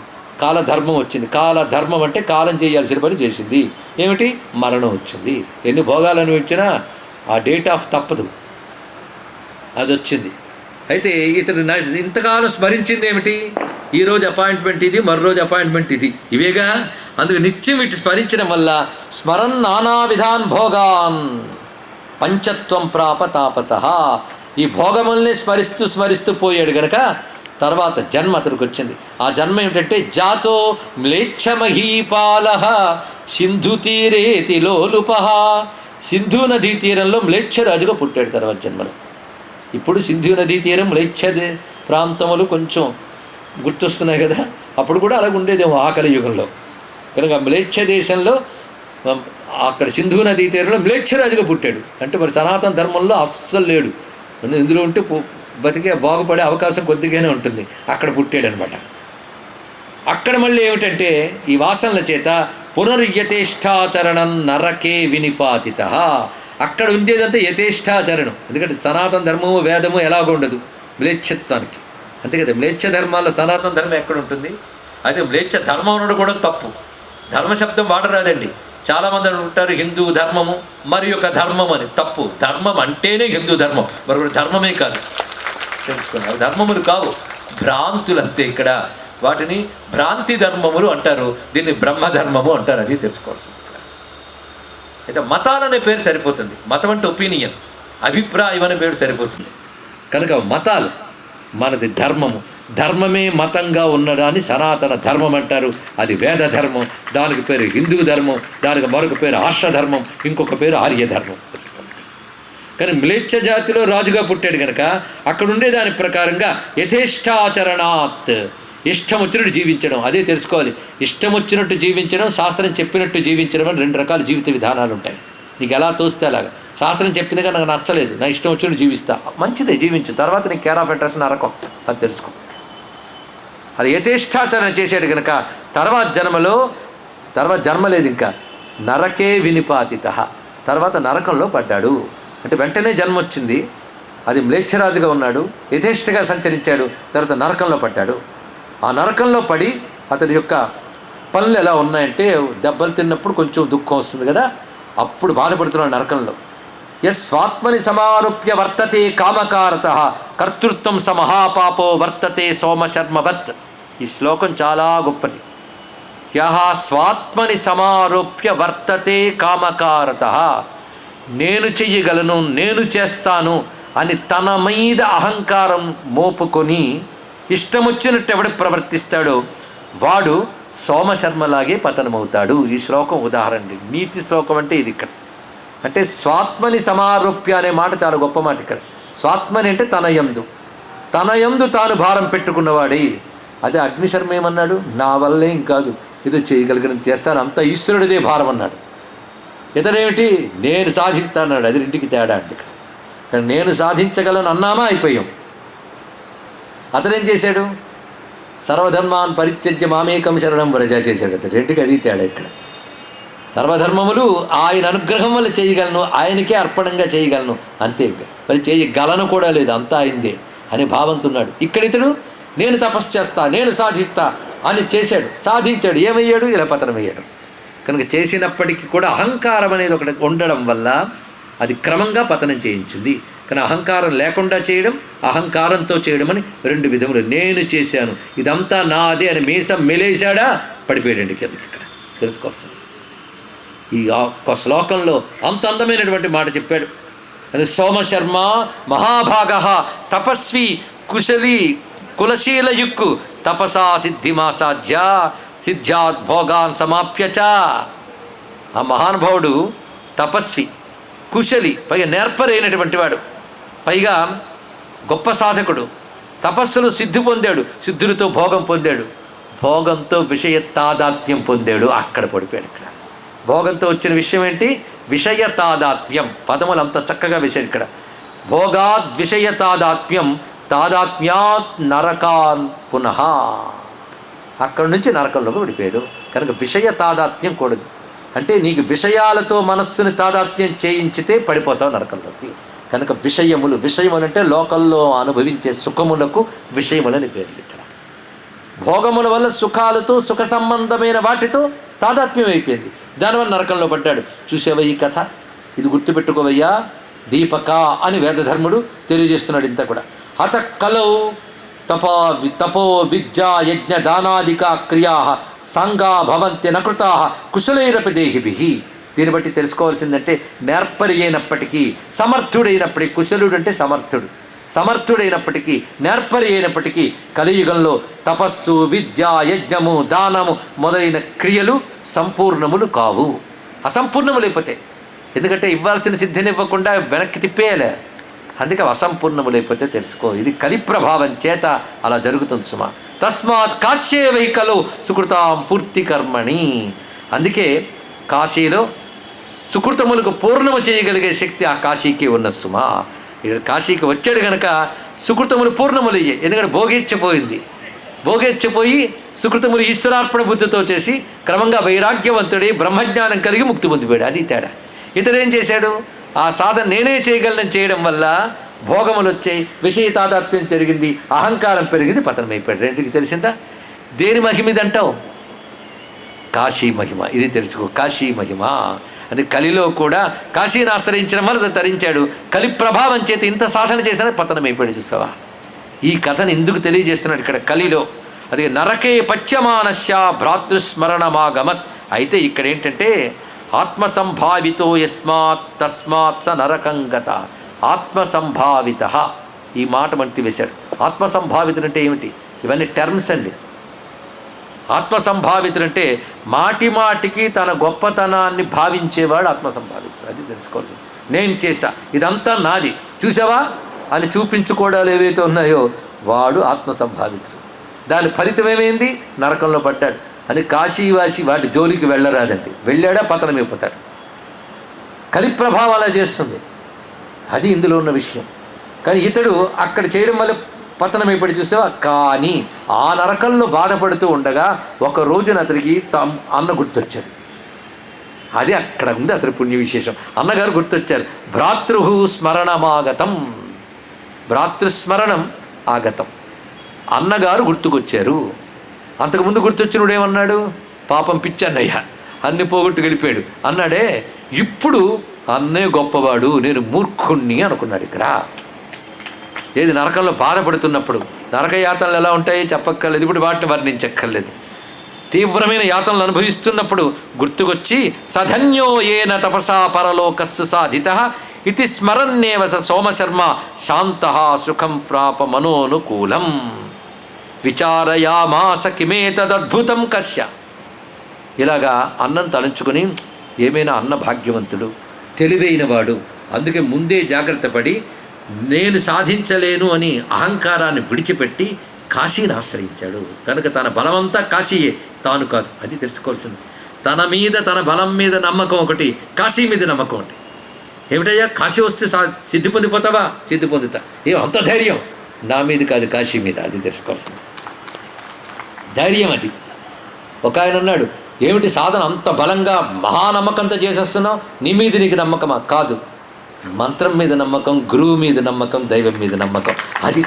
కాలధర్మం వచ్చింది. కాలధర్మం అంటే కాలం చేయాల్సిన పని చేసింది. ఏమిటి? మరణం వచ్చింది. ఎన్ని భోగాలు అనుభవించినా ఆ డేట్ ఆఫ్ తప్పదు, అది వచ్చింది. అయితే ఇతడు ఇంతకాలం స్మరించింది ఏమిటి? ఈరోజు అపాయింట్మెంట్ ఇది, మరోరోజు అపాయింట్మెంట్ ఇది, ఇవేగా. అందుకు నిత్యం వీటి స్మరించడం వల్ల స్మరన్ నానా విధాన్ భోగాన్ పంచత్వం ప్రాప తాపసః. ఈ భోగముల్ని స్మరిస్తూ పోయాడు గనక తర్వాత జన్మ అతడికి వచ్చింది. ఆ జన్మ ఏమిటంటే జాతో మ్లేచ్ఛమహీపాలః సింధు తీరేతి లోలుపః. సింధు నదీ తీరంలో మ్లేచ్ఛరాజుగా పుట్టాడు తర్వాత జన్మలో. ఇప్పుడు సింధు నదీ తీరం మ్లేచ్ఛ ప్రాంతములు కొంచెం గుర్తొస్తున్నాయి కదా, అప్పుడు కూడా అలాగ ఉండేదేమో ఆకలి యుగంలో. కనుక మ్లేచ్ఛ దేశంలో అక్కడ సింధు నదీ తీరంలో మ్లేచ్ఛరాజుగా పుట్టాడు. అంటే మరి సనాతన ధర్మంలో అస్సలు లేడు. ఇందులో ఉంటే బతికే బాగుపడే అవకాశం కొద్దిగానే ఉంటుంది. అక్కడ పుట్టాడు అనమాట. అక్కడ మళ్ళీ ఏమిటంటే ఈ వాసనల చేత పునర్యథేష్టాచరణం నరకే వినిపాతిత. అక్కడ ఉండేదంతా యథేష్టాచరణం. ఎందుకంటే సనాతన ధర్మము వేదము ఎలాగ ఉండదు మ్లేచ్ఛత్వానికి. అంతే కదా, మ్లేచ్ఛ ధర్మాల్లో సనాతన ధర్మం ఎక్కడ ఉంటుంది? అయితే మ్లేచ్ఛ ధర్మం ఉండడం కూడా తప్పు. ధర్మశబ్దం వాడరాదండి. చాలామంది ఉంటారు హిందూ ధర్మము మరి ఒక ధర్మం అని. తప్పు. ధర్మం అంటేనే హిందూ ధర్మం, మరొకటి ధర్మమే కాదు. తెలుసుకున్నారు, ధర్మములు కావు, భ్రాంతులు అంతే. ఇక్కడ వాటిని భ్రాంతి ధర్మములు అంటారు, దీన్ని బ్రహ్మధర్మము అంటారు. అది తెలుసుకోవాల్సింది. అయితే మతాలనే పేరు సరిపోతుంది. మతం అంటే ఒపీనియన్, అభిప్రాయం అనే పేరు సరిపోతుంది. కనుక మతాలు మనది ధర్మము, ధర్మమే మతంగా ఉన్నదాన్ని సనాతన ధర్మం అంటారు. అది వేద ధర్మం, దానికి పేరు హిందూ ధర్మం, దానికి మరొక పేరు హర్షధర్మం, ఇంకొక పేరు ఆర్యధర్మం. తెలుసుకోండి. కానీ మ్లేచ్ఛ జాతిలో రాజుగా పుట్టాడు కనుక అక్కడ ఉండే దాని ప్రకారంగా యథేష్టాచరణాత్, ఇష్టం వచ్చినట్టు జీవించడం. అదే తెలుసుకోవాలి. ఇష్టం వచ్చినట్టు జీవించడం, శాస్త్రం చెప్పినట్టు జీవించడం అని రెండు రకాల జీవిత విధానాలు ఉంటాయి. నీకు ఎలా తోస్తే అలాగా. శాస్త్రం చెప్పిందిగా నాకు నచ్చలేదు, నా ఇష్టం వచ్చినట్టు జీవిస్తా, మంచిదే జీవించు, తర్వాత నీకు కేర్ ఆఫ్ అడ్రస్ నరకం, అది తెలుసుకో. అది యథేష్టాచరణ చేసాడు కనుక తర్వాత జన్మ లేదు, ఇంకా నరకే వినిపాతిత, తర్వాత నరకంలో పడ్డాడు. అంటే వెంటనే జన్మ వచ్చింది, అది మ్లేచ్ఛరాజుగా ఉన్నాడు, యథేష్టగా సంచరించాడు, తర్వాత నరకంలో పడ్డాడు. ఆ నరకంలో పడి అతని యొక్క పనులు ఎలా ఉన్నాయంటే దెబ్బలు తిన్నప్పుడు కొంచెం దుఃఖం వస్తుంది కదా, అప్పుడు బాధపడుతున్నాడు నరకంలో. స్వాత్మని సమారూప్య వర్తతే కామకారత కర్తృత్వం స మహాపాపో వర్తతే సోమశర్మవత్. ఈ శ్లోకం చాలా గొప్పది. స్వాత్మని సమారూప్య వర్తతే కామకారత, నేను చెయ్యగలను, నేను చేస్తాను అని తన మీద అహంకారం మోపుకొని ఇష్టమొచ్చినట్టు ఎవడు ప్రవర్తిస్తాడో వాడు సోమశర్మలాగే పతనమవుతాడు. ఈ శ్లోకం ఉదాహరణ. నీతి శ్లోకం అంటే ఇది. ఇక్కడ అంటే స్వాత్మని సమారూప్య అనే మాట చాలా గొప్ప మాట. ఇక్కడ స్వాత్మని అంటే తన యందు తాను భారం పెట్టుకున్నవాడి. అదే అగ్నిశర్మ ఏమన్నాడు, నా వల్లేం కాదు, ఇది చేయగలిగిన చేస్తాను, అంతా ఈశ్వరుడిదే భారం అన్నాడు. ఇతరేమిటి, నేను సాధిస్తాన్నాడు. అది రెండుకి తేడా అండి. ఇక్కడ నేను సాధించగలను అన్నామా అయిపోయాం. అతనేం చేశాడు, సర్వధర్మాన్ పరిత్యజ్య మామేకం శరణం వ్రజ చేశాడు. అతను రెండుకి అది తేడా. ఇక్కడ సర్వధర్మములు ఆయన అనుగ్రహం వల్ల చేయగలను, ఆయనకే అర్పణంగా చేయగలను, అంతే. మరి చేయగలను కూడా లేదు, అంతా అయిందే అని భావంతున్నాడు. ఇక్కడ ఇతడు నేను తపస్సు చేస్తా, నేను సాధిస్తా అని చేశాడు, సాధించాడు. ఏమయ్యాడు, ఇలా పతనమయ్యాడు. కనుక చేసినప్పటికీ కూడా అహంకారం అనేది ఒకటి ఉండడం వల్ల అది క్రమంగా పతనం చేయించింది. కానీ అహంకారం లేకుండా చేయడం, అహంకారంతో చేయడం అని రెండు విధములు. నేను చేశాను, ఇదంతా నాదే అని మీసం మెలేశాడా, పడిపోయాడండి కిందకి. ఇక్కడ తెలుసుకోవాల్సింది ఈ ఒక్క శ్లోకంలో అంత అందమైనటువంటి మాట చెప్పాడు. అది సోమశర్మ మహాభాగ తపస్వి కుశలి కులశీలయుక్కు తపసా సిద్ధిమాసాధ్య సిద్ధ్యాత్ భోగాన్ సమాప్యచ. ఆ మహానుభావుడు తపస్వి, కుశలి, పైగా నేర్పరైనటువంటి వాడు, పైగా గొప్ప సాధకుడు. తపస్సులు సిద్ధి పొందాడు, సిద్ధులతో భోగం పొందాడు, భోగంతో విషయ తాదాత్మ్యం పొందాడు. అక్కడ పడిపోయాడు. ఇక్కడ భోగంతో వచ్చిన విషయం ఏంటి, విషయ తాదాత్మ్యం. పదములు అంత చక్కగా వేశారు ఇక్కడ. భోగాద్ విషయ తాదాత్మ్యం తాదాత్మ్యాత్ నరకాన్ పునః. అక్కడి నుంచి నరకంలోకి పడిపోయాడు. కనుక విషయ తాదాత్మ్యం కూడదు. అంటే నీకు విషయాలతో మనస్సుని తాదాత్మ్యం చేయించితే పడిపోతావు నరకంలోకి. కనుక విషయములు అంటే లోకల్లో అనుభవించే సుఖములకు విషయములని పేర్లు. ఇక్కడ భోగముల వల్ల సుఖాలతో, సుఖ సంబంధమైన వాటితో తాదాత్మ్యం అయిపోయింది, దానివల్ల నరకంలో పడ్డాడు. చూసావా ఈ కథ, ఇది గుర్తుపెట్టుకోవయ్యా దీపక అని వేదధర్ముడు తెలియజేస్తున్నాడు. ఇంత కూడా హత కలౌ తపో విద్యా యజ్ఞ దానాదికా క్రియా సాంగా భవంతి నకృతా కుశలైరపి దేహిభిః. దీన్ని బట్టి తెలుసుకోవాల్సిందంటే నేర్పరి అయినప్పటికీ, సమర్థుడైనప్పటికీ, కుశలుడు అంటే సమర్థుడైనప్పటికీ, నేర్పరి అయినప్పటికీ కలియుగంలో తపస్సు, విద్య, యజ్ఞము, దానము మొదలైన క్రియలు సంపూర్ణములు కావు, అసంపూర్ణములైపోతాయి. ఎందుకంటే ఇవ్వాల్సిన సిద్ధిని ఇవ్వకుండా వెనక్కి తిప్పేయాలి. అందుకే అసంపూర్ణములైపోతే తెలుసుకో. ఇది కలి ప్రభావం చేత అలా జరుగుతుంది సుమా. తస్మాత్ కాశ్యే వైకలో సుకృతాం పూర్తి కర్మణి. అందుకే కాశీలో సుకృతములకు పూర్ణము చేయగలిగే శక్తి ఆ కాశీకి ఉన్న సుమా. ఇక్కడ కాశీకి వచ్చాడు కనుక సుకృతములు పూర్ణములు అయ్యాయి. ఎందుకంటే భోగేచ్ఛపోయి సుకృతములు ఈశ్వరార్పణ బుద్ధితో చేసి క్రమంగా వైరాగ్యవంతుడి బ్రహ్మజ్ఞానం కలిగి ముక్తి పొందిపోయాడు. అది తేడా. ఇతడేం చేశాడు, ఆ సాధన నేనే చేయగలను చేయడం వల్ల భోగములు వచ్చాయి, విషయ తాదాత్మ్యం జరిగింది, అహంకారం పెరిగింది, పతనమైపోయాడు. రెండుకి తెలిసిందా? దేని మహిమ ఇదంటావు? కాశీ మహిమ. ఇది తెలుసుకో, కాశీ మహిమ. అది కలిలో కూడా కాశీని ఆశ్రయించడం వల్ల తరించాడు. కలి ప్రభావం చేత ఇంత సాధన చేసినా పతనమైపోయాడు. చూస్తావా? ఈ కథను ఎందుకు తెలియజేస్తున్నాడు ఇక్కడ కలిలో? అది నరకే పశ్యమానస్య భ్రాతృస్మరణమాగమత్. అయితే ఇక్కడ ఏంటంటే ఆత్మసంభావితో యస్మాత్ తస్మాత్ స నరకంగత. ఆత్మసంభావిత ఈ మాట మంటి వేశాడు. ఆత్మసంభావితుడు అంటే ఏమిటి? ఇవన్నీ టర్మ్స్ అండి. ఆత్మసంభావితుడంటే మాటి మాటికి తన గొప్పతనాన్ని భావించేవాడు ఆత్మసంభావితుడు. అది తెలుసుకోవాల్సింది. నేను చేశా, ఇదంతా నాది, చూసావా అని చూపించుకోవడాలు ఏవైతే ఉన్నాయో వాడు ఆత్మసంభావితుడు. దాని ఫలితం ఏమైంది? నరకంలో పడ్డాడు. అది కాశీవాసి వాటి జోలికి వెళ్ళరాదండి. వెళ్ళాడా పతనమైపోతాడు. కలి ప్రభావం అలా చేస్తుంది. అది ఇందులో ఉన్న విషయం. కానీ ఇతడు అక్కడ చేయడం వల్ల పతనమైపడి చూసావా. కానీ ఆ నరకంలో బాధపడుతూ ఉండగా ఒక రోజున అతనికి అన్న గుర్తొచ్చాడు. అది అక్కడ ఉంది అతని పుణ్య విశేషం. అన్నగారు గుర్తొచ్చారు. భ్రాతృ స్మరణమాగతం. భ్రాతృస్మరణం ఆగతం. అన్నగారు గుర్తుకొచ్చారు. అంతకుముందు గుర్తొచ్చినప్పుడు ఏమన్నాడు? పాపం పిచ్చి అన్నయ్య, అన్ని పోగొట్టు వెళ్ళిపోయాడు అన్నాడే. ఇప్పుడు అన్నే గొప్పవాడు, నేను మూర్ఖుణ్ణి అనుకున్నాడు. ఇక్కడ ఏది నరకంలో బాధపడుతున్నప్పుడు నరక యాతనలు ఎలా ఉంటాయి చెప్పక్కర్లేదు, ఇప్పుడు వాటిని వర్ణించక్కర్లేదు. తీవ్రమైన యాతనలు అనుభవిస్తున్నప్పుడు గుర్తుకొచ్చి సధన్యో ఏన తపసా పరలోకస్సు సాధిత ఇది స్మరన్నేవ స సోమశర్మ శాంత సుఖం ప్రాప మనోనుకూలం విచారయామాస కిమేతదద్భుతం కశ్య. ఇలాగా అన్నం తలంచుకొని ఏమైనా అన్న భాగ్యవంతుడు, తెలివైనవాడు, అందుకే ముందే జాగ్రత్త పడి నేను సాధించలేను అని అహంకారాన్ని విడిచిపెట్టి కాశీని ఆశ్రయించాడు. కనుక తన బలమంతా కాశీయే, తాను కాదు. అది తెలుసుకోవాల్సింది. తన మీద, తన బలం మీద నమ్మకం ఒకటి, కాశీ మీద నమ్మకం ఒకటి. ఏమిటయ్యా కాశీ వస్తే సిద్ధి పొందిపోతావా? సిద్ధి పొందుతా. అంత ధైర్యం నా మీద కాదు, కాశీ మీద. అది తెలుసుకోవాల్సింది ధైర్యం. అది ఒక ఆయన అన్నాడు, ఏమిటి సాధన అంత బలంగా మహానమ్మకంతో చేసేస్తున్నావు, నీ మీద నీకు నమ్మకమా? కాదు, మంత్రం మీద నమ్మకం, గురువు మీద నమ్మకం, దైవం మీద నమ్మకం. అది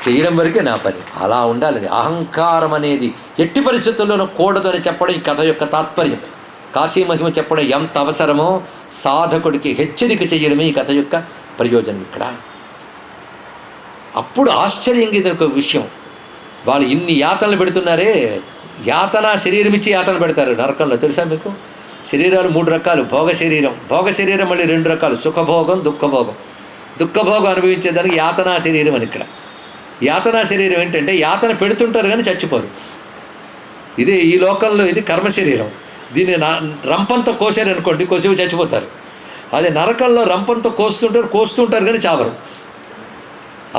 చేయడం వరకే నా పని. అలా ఉండాలని. అహంకారం అనేది ఎట్టి పరిస్థితుల్లోనూ కూడదు అని చెప్పడం ఈ కథ యొక్క తాత్పర్యం. కాశీ మహిమ చెప్పడం ఎంత అవసరమో సాధకుడికి హెచ్చరిక చేయడమే ఈ కథ యొక్క ప్రయోజనం. ఇక్కడ అప్పుడు ఆశ్చర్యంగా ఇదొక విషయం, వాళ్ళు ఇన్ని యాతనలు పెడుతున్నారే, యాతన శరీరం ఇచ్చి యాతన పెడతారు నరకంలో. తెలుసా మీకు? శరీరాలు 3 రకాలు. భోగ శరీరం, భోగ శరీరం మళ్ళీ 2 రకాలు, సుఖభోగం, దుఃఖభోగం. దుఃఖభోగం అనుభవించేదానికి యాతనా శరీరం అని. ఇక్కడ యాతనా శరీరం ఏంటంటే యాతన పెడుతుంటారు కానీ చచ్చిపోరు. ఇదే ఈ లోకంలో ఇది కర్మ శరీరం. దీన్ని రంపంతో కోసారనుకోండి, కోసేవి చచ్చిపోతారు. అదే నరకంలో రంపంతో కోస్తుంటారు కానీ చావరు.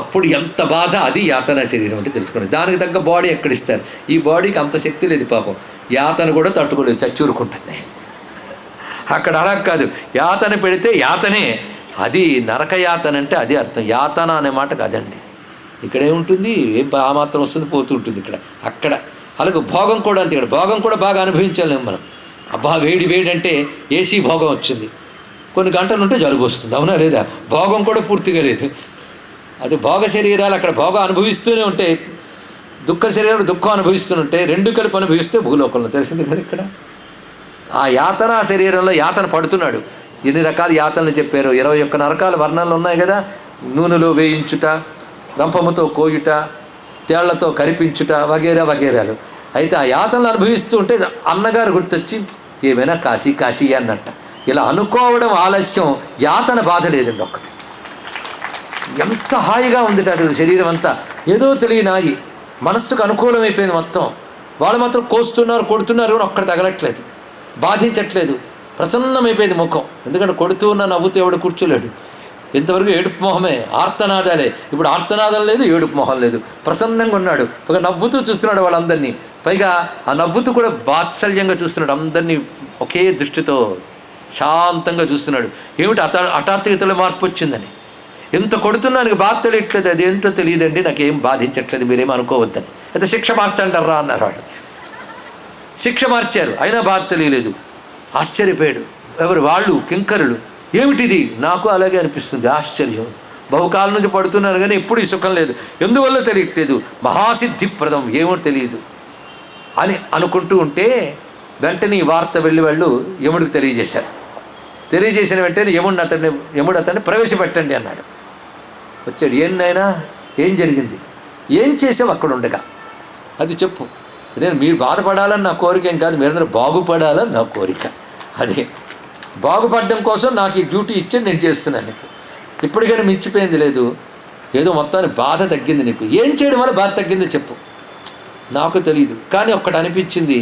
అప్పుడు ఎంత బాధ. అది యాతనా శరీరం అంటే తెలుసుకోండి. దానికి తగ్గ బాడీ ఎక్కడిస్తారు? ఈ బాడీకి అంత శక్తి లేదు పాపం. యాతన కూడా తట్టుకోలేదు, చచ్చూరుకుంటుంది. అక్కడ అలా కాదు, యాతన పెడితే యాతనే. అది నరక యాతన అంటే అది అర్థం. యాతన అనే మాట కాదండి. ఇక్కడ ఏముంటుంది, ఆ మాత్రం వస్తుంది, పోతూ ఉంటుంది. అక్కడ అలాగే భోగం కూడా అంతే. ఇక్కడ భోగం కూడా బాగా అనుభవించలేము మనం. అబ్బా వేడి వేడి అంటే ఏసీ భోగం వచ్చింది, కొన్ని గంటలు ఉంటే జలుబు వస్తుంది, అవునా లేదా? భోగం కూడా పూర్తిగా లేదు. అది భోగ శరీరాలు అక్కడ భోగం అనుభవిస్తూనే ఉంటే, దుఃఖ శరీరాలు దుఃఖం అనుభవిస్తూనే 2 కలిపి అనుభవిస్తే భూలోకంలో. తెలిసింది కదా ఇక్కడ. ఆ యాతన శరీరంలో యాతన పడుతున్నాడు. ఎన్ని రకాల యాతనలు చెప్పారు, 21 నరకాల వర్ణనలు ఉన్నాయి కదా. నూనెలో వేయించుట, రంపముతో కోయుట, తేళ్లతో కరిపించుట వగేరా వగేరాలు. అయితే ఆ యాతనలు అనుభవిస్తూ ఉంటే అన్నగారు గుర్తొచ్చి ఏమైనా కాశీ కాశీ అన్నట్ట. ఇలా అనుకోవడం ఆలస్యం, యాతన బాధ లేదండి. ఒక్కటి ఎంత హాయిగా ఉంది అది శరీరం అంతా. ఏదో తెలియనాయి, మనస్సుకు అనుకూలమైపోయింది మొత్తం. వాళ్ళు మాత్రం కోస్తున్నారు, కొడుతున్నారు, ఒక్కడ తగలట్లేదు, బాధించట్లేదు, ప్రసన్నమైపోయింది ముఖం. ఎందుకంటే కొడుతూ ఉన్న నవ్వుతూ ఎవడు కూర్చోలేడు. ఇంతవరకు ఏడుపు మొహమే, ఆర్తనాదాలే. ఇప్పుడు ఆర్తనాదం లేదు, ఏడుపు మొహం లేదు, ప్రసన్నంగా ఉన్నాడు. పైగా నవ్వుతూ చూస్తున్నాడు వాళ్ళందరినీ. పైగా ఆ నవ్వుతూ కూడా వాత్సల్యంగా చూస్తున్నాడు అందరినీ, ఒకే దృష్టితో శాంతంగా చూస్తున్నాడు. ఏమిటి హఠాత్తుగతిలో మార్పు వచ్చిందని. ఎంత కొడుతున్నానికి బాధ తెలియట్లేదు, అదేంటో తెలియదండి, నాకేం బాధించట్లేదు, మీరేం అనుకోవద్దని. అయితే శిక్ష మార్చంటారా అన్నారు వాళ్ళు. శిక్ష మార్చారు, అయినా బాధ తెలియలేదు. ఆశ్చర్యపోయాడు. ఎవరు? వాళ్ళు, కింకరులు. ఏమిటిది? నాకు అలాగే అనిపిస్తుంది, ఆశ్చర్యం. బహుకాలం నుంచి పడుతున్నారు కానీ ఎప్పుడు ఈ సుఖం లేదు, ఎందువల్ల తెలియట్లేదు, మహాసిద్ధిప్రదం, ఏమో తెలియదు అని అనుకుంటూ ఉంటే వెంటనే ఈ వార్త వెళ్ళి వాళ్ళు యముడికి తెలియజేశారు. తెలియజేసిన వెంటనే యముడు అతన్ని ప్రవేశపెట్టండి అన్నాడు. వచ్చాడు. ఏంటైనా ఏం జరిగింది, ఏం చేసావు అక్కడ ఉండగా, అది చెప్పు. అదే మీరు బాధపడాలని నా కోరిక ఏం కాదు, మీరందరూ బాగుపడాలని నా కోరిక. అదే బాగుపడడం కోసం నాకు ఈ డ్యూటీ ఇచ్చి నేను చేస్తున్నాను. నీకు ఇప్పటికైనా మించిపోయింది లేదు, ఏదో మొత్తాన్ని బాధ తగ్గింది. నీకు ఏం చేయడం వల్ల బాధ తగ్గిందో చెప్పు. నాకు తెలియదు, కానీ ఒక్కటి అనిపించింది,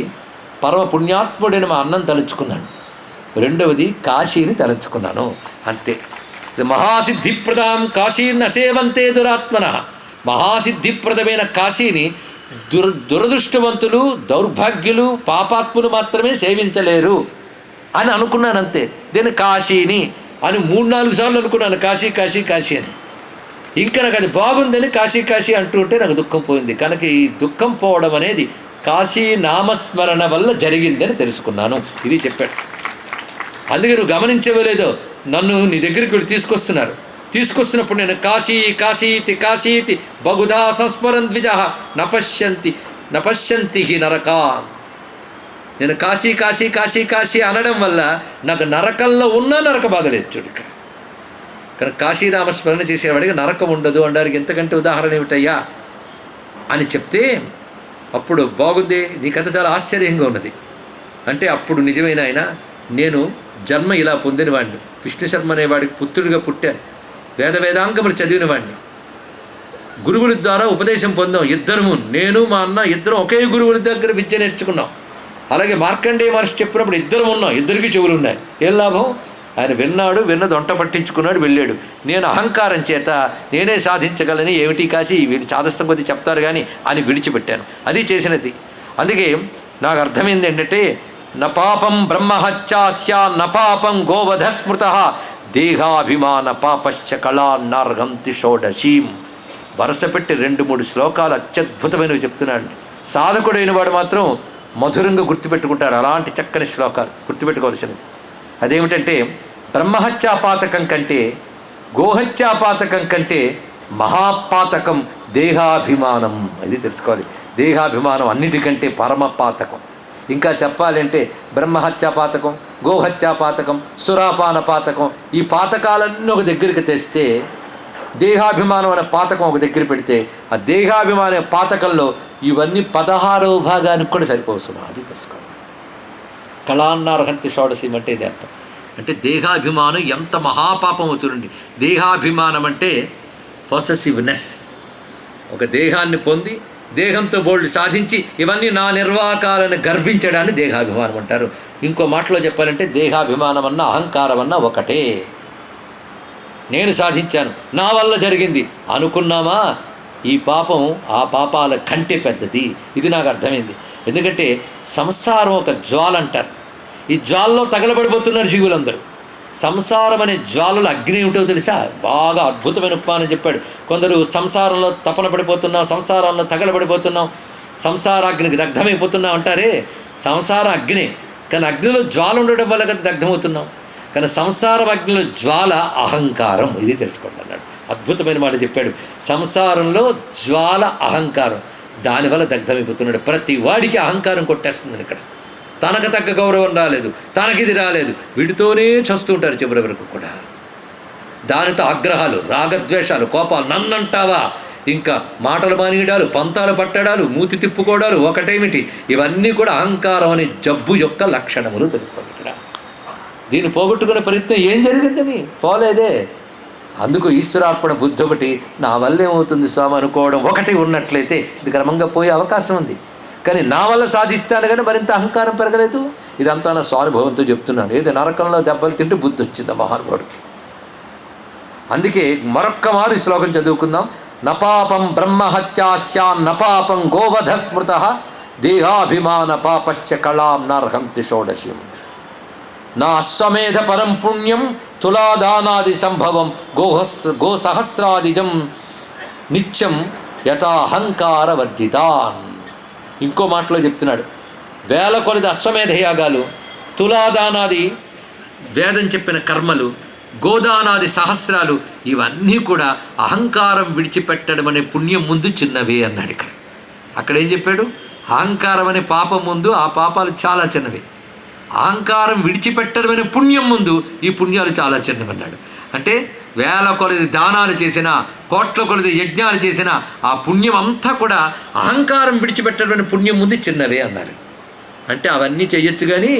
పరమ పుణ్యాత్ముడైన మా అన్నం తలుచుకున్నాను, రెండవది కాశీని తలుచుకున్నాను, అంతే. మహాసిద్ధిప్రదాం కాశీర్న సేవంతే దురాత్మన. మహాసిద్ధిప్రదమైన కాశీని దురదృష్టవంతులు, దౌర్భాగ్యులు, పాపాత్ములు మాత్రమే సేవించలేరు అని అనుకున్నాను, అంతే. దీన్ని కాశీని అని 3-4 సార్లు అనుకున్నాను, కాశీ కాశీ కాశీ అని. ఇంకా నాకు అది బాగుందని కాశీ కాశీ అంటూ ఉంటే నాకు దుఃఖం పోయింది. కనుక ఈ దుఃఖం పోవడం అనేది కాశీ నామస్మరణ వల్ల జరిగిందని తెలుసుకున్నాను. ఇది చెప్పాడు. అందుకే నువ్వు గమనించవలేదో, నన్ను నీ దగ్గరికి వెళ్ళి తీసుకొస్తున్నప్పుడు నేను కాశీ కాశీతి కాశీతి బహుధా సంస్మరన్ ద్విజ నపశ్యంతి నరకా. నేను కాశీ కాశీ కాశీ కాశీ అనడం వల్ల నాకు నరకంలో ఉన్న నరక బాధ లేదు చూడు ఇక్కడ. కానీ కాశీనామస్మరణ చేసేవాడికి నరకం ఉండదు అనడానికి ఎంతకంటే ఉదాహరణ ఏమిటయ్యా అని చెప్తే, అప్పుడు బాగుంది, నీ కథ చాలా ఆశ్చర్యంగా ఉన్నది అంటే, అప్పుడు నిజమైన ఆయన నేను జన్మ ఇలా పొందినవాడిని, విష్ణు శర్మ అనేవాడికి పుత్రుడిగా పుట్టాను, వేదాంగములు చదివినవాడిని, గురువుల ద్వారా ఉపదేశం పొందాం ఇద్దరము, నేను మా అన్న ఇద్దరం ఒకే గురువుల దగ్గర విద్య నేర్చుకున్నాం. అలాగే మార్కండేయ మహర్షి చెప్పినప్పుడు ఇద్దరం ఉన్నాం, ఇద్దరికి చెవులు ఉన్నాయి. ఏం లాభం? ఆయన విన్నాడు, విన్నది వంట పట్టించుకున్నాడు, వెళ్ళాడు. నేను అహంకారం చేత నేనే సాధించగలని, ఏమిటి కాశీ వీళ్ళు చాదస్తం కొద్ది చెప్తారు కానీ అని విడిచిపెట్టాను. అది చేసినది. అందుకే నాకు అర్థమైంది ఏంటంటే, నపాపం బ్రహ్మహత్యాస్య నపాపం గోవధ స్మృత దేహాభిమాన పాపశ్చ కళాన్నార్హంతి షోడశీం. వరుస పెట్టి 2-3 శ్లోకాలు అత్యద్భుతమైనవి చెప్తున్నాడు. సాధకుడైన వాడు మాత్రం మధురంగా గుర్తుపెట్టుకుంటారు అలాంటి చక్కని శ్లోకాలు, గుర్తుపెట్టుకోవాల్సినది. అదేమిటంటే, బ్రహ్మహత్యాపాతకం కంటే గోహత్యాపాతకం కంటే మహాపాతకం దేహాభిమానం. ఇది తెలుసుకోవాలి. దేహాభిమానం అన్నిటికంటే పరమపాతకం. ఇంకా చెప్పాలంటే బ్రహ్మహత్యాపాతకం, గోహత్యాపాతకం, సురాపాన పాతకం, ఈ పాతకాలన్నీ ఒక దగ్గరికి తెస్తే, దేహాభిమానం అనే పాతకం ఒక దగ్గర పెడితే, ఆ దేహాభిమాన పాతకంలో ఇవన్నీ 16వ భాగానికి కూడా సరిపోవచ్చు. అది తెలుసుకోవాలి. కళాన్నార్హంతి షోడశీం అంటే ఇది అర్థం. అంటే దేహాభిమానం ఎంత మహాపాపం అవుతుంది. దేహాభిమానం అంటే పొసెసివ్నెస్. ఒక దేహాన్ని పొంది దేహంతో బోల్డ్ సాధించి ఇవన్నీ నా నిర్వాకాలను గర్వించడాన్ని దేహాభిమానం అంటారు. ఇంకో మాటలో చెప్పాలంటే దేహాభిమానం అన్న అహంకారం అన్న ఒకటే. నేను సాధించాను, నా వల్ల జరిగింది అనుకున్నామా, ఈ పాపం ఆ పాపాల కంటే పెద్దది. ఇది నాకు అర్థమైంది. ఎందుకంటే సంసారం ఒక జ్వాల అంటారు. ఈ జ్వాలలో తగలబడిపోతున్నారు జీవులందరూ. సంసారం అనే జ్వాలలో అగ్ని ఏమిటో తెలుసా? బాగా అద్భుతమైన ఉపమానం చెప్పాడు. కొందరు సంసారంలో తపన పడిపోతున్నాం, సంసారంలో తగలబడిపోతున్నాం, సంసారాగ్నికి దగ్ధమైపోతున్నాం అంటారే. సంసార అగ్ని, కానీ అగ్నిలో జ్వాల ఉండడం వల్ల కదా దగ్ధమవుతున్నాం. కానీ సంసారం అగ్నిలో జ్వాల అహంకారం. ఇది తెలుసుకోండి అన్నాడు. అద్భుతమైన మాట చెప్పాడు. సంసారంలో జ్వాల అహంకారం, దానివల్ల దగ్ధమైపోతున్నాడు. ప్రతి వాడికి అహంకారం కొట్టేస్తుంది. ఇక్కడ తనకు తగ్గ గౌరవం రాలేదు, తనకిది రాలేదు, వీడితోనే చస్తుంటారు చివరి వరకు కూడా. దానితో ఆగ్రహాలు, రాగద్వేషాలు, కోపాలు, నన్నంటావా, ఇంకా మాటలు మానేయడాలు, పంతాలు పట్టడాలు, మూతి తిప్పుకోవడాలు ఒకటేమిటి, ఇవన్నీ కూడా అహంకారం అనే జబ్బు యొక్క లక్షణములు. తెలుసుకోండి ఇక్కడ. దీన్ని పోగొట్టుకునే ప్రయత్నం ఏం జరిగిందని పోలేదే. అందుకు ఈశ్వరార్పణ బుద్ధి ఒకటి, నా వల్ల ఏమవుతుంది స్వామి అనుకోవడం ఒకటి ఉన్నట్లయితే ఇది క్రమంగా పోయే అవకాశం ఉంది. కానీ నా వల్ల సాధిస్తాను కానీ మరింత అహంకారం పెరగలేదు. ఇదంతా నా స్వానుభవంతో చెప్తున్నాను. ఏదో నరకంలో దెబ్బలు తింటూ బుద్ధి వచ్చింది మహానుభావుడికి. అందుకే మరొక్క మారు ఈ శ్లోకం చదువుకుందాం. నపాపం బ్రహ్మహత్యాస్యా నపాపం గోవధ స్మృత దేహాభిమాన పాపస్య కళాం నార్హంతి షోడశీం. నా అశ్వమేధ పరం పుణ్యం తులాదానాది సంభవం గోసహస్రాదిజం నిత్యం యథాహంకార వర్జితాన్. ఇంకో మాటలో చెప్తున్నాడు, 1000 కొలది అశ్వమేధ యాగాలు, తులాదానాది వేదం చెప్పిన కర్మలు, గోదానాది సహస్రాలు, ఇవన్నీ కూడా అహంకారం విడిచిపెట్టడం అనే పుణ్యం ముందు చిన్నవే అన్నాడు. ఇక్కడ అక్కడ ఏం చెప్పాడు? అహంకారం అనే పాపం ముందు ఆ పాపాలు చాలా చిన్నవి, అహంకారం విడిచిపెట్టడం అనే పుణ్యం ముందు ఈ పుణ్యాలు చాలా చిన్నవన్నాడు. అంటే 1000 కొలది దానాలు చేసినా, కోట్ల కొలది యజ్ఞాలు చేసినా ఆ పుణ్యం అంతా కూడా అహంకారం విడిచిపెట్టడం అనే పుణ్యం ముందు చిన్నవే అన్నారు. అంటే అవన్నీ చేయొచ్చు కానీ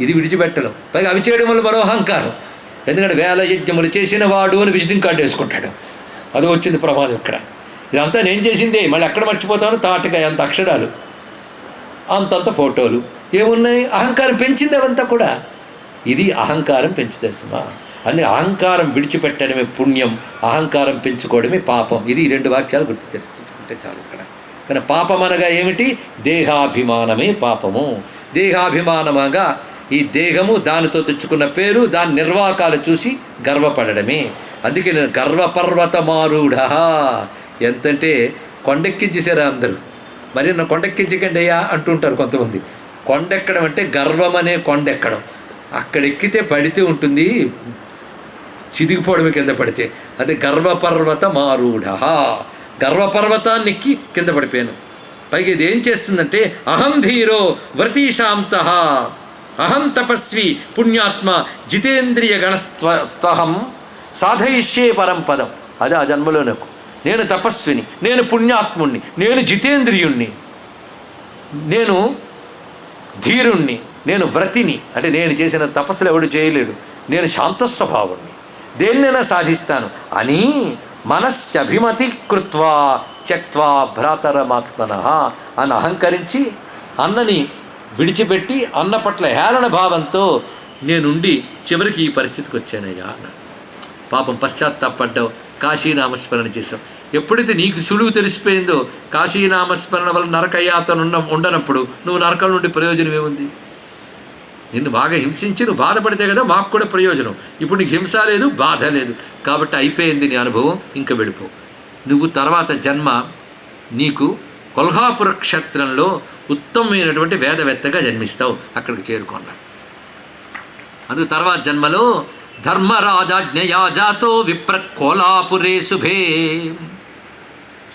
ఇది విడిచిపెట్టలేం. పైగా అవి చేయడం వల్ల మరో అహంకారం. ఎందుకంటే 1000 యజ్ఞములు చేసిన వాడు అని విజిటింగ్ కార్డు వేసుకుంటాడు. అది వచ్చింది ప్రమాదం ఇక్కడ. ఇదంతా నేను చేసిందే, మళ్ళీ ఎక్కడ మర్చిపోతాను, తాటకాయ అంత అక్షరాలు, అంతంత ఫోటోలు ఏమున్నాయి. అహంకారం పెంచింది అవంతా కూడా. ఇది అహంకారం పెంచుతుంది సుమా. అని అహంకారం విడిచిపెట్టడమే పుణ్యం, అహంకారం పెంచుకోవడమే పాపం. ఇది 2 వాక్యాలు గుర్తు తెలుసుకుంటే చాలు ఇక్కడ. కానీ పాపం అనగా ఏమిటి? దేహాభిమానమే పాపము. దేహాభిమానమనగా ఈ దేహము, దానితో తెచ్చుకున్న పేరు, దాని నిర్వాకాలు చూసి గర్వపడడమే. అందుకే నేను గర్వపర్వతమారూఢ. ఎంతంటే కొండెక్కించేసారా అందరూ. మరి నా కొండెక్కించకండి అయ్యా అంటుంటారు కొంతమంది. కొండెక్కడం అంటే గర్వం అనే కొండెక్కడం. అక్కడెక్కితే పడితే ఉంటుంది, చిదిగిపోవడమే కింద పడితే. అదే గర్వపర్వతమారూఢ. గర్వపర్వతాన్ని ఎక్కి కింద పడిపోయాను. పైగా ఇది ఏం చేస్తుందంటే అహం ధీరో వ్రతీశాంత అహం తపస్వి పుణ్యాత్మ జితేంద్రియ గణస్త్వహం సాధయిష్యే పరంపదం. అది ఆ జన్మలో నాకు నేను తపస్విని, నేను పుణ్యాత్ముణ్ణి, నేను జితేంద్రియుణ్ణి, నేను ధీరుణ్ణి, నేను వ్రతిని, అంటే నేను చేసిన తపస్సులు ఎవడు చేయలేడు, నేను శాంత స్వభావుణ్ణి, దేన్నైనా సాధిస్తాను అని మనస్సభిమతి కృత్వా త్యక్వా భ్రాతరమాత్మన అని అహంకరించి అన్నని విడిచిపెట్టి అన్న పట్ల హేళన భావంతో నేనుండి చివరికి ఈ పరిస్థితికి వచ్చానయ్యా అన్నాడు. పాపం పశ్చాత్తాపడ్డావు, కాశీనామస్మరణ చేసావు. ఎప్పుడైతే నీకు సులువు తెలిసిపోయిందో కాశీనామస్మరణ వల్ల నరకయాతను ఉండనప్పుడు నువ్వు నరకం నుండి ప్రయోజనం ఏముంది? నిన్ను బాగా హింసించి నువ్వు బాధపడితే కదా మాకు కూడా ప్రయోజనం. ఇప్పుడు నీకు హింస లేదు, బాధ లేదు, కాబట్టి అయిపోయింది నీ అనుభవం, ఇంకా వెళ్ళిపో. నువ్వు తర్వాత జన్మ నీకు కొల్హాపుర క్షేత్రంలో ఉత్తమమైనటువంటి వేదవేత్తగా జన్మిస్తావు, అక్కడికి చేరుకున్నా. అందుకు తర్వాత జన్మలో ధర్మరాజాజ్ఞయా జాతో విప్ర కోలాపురే శుభే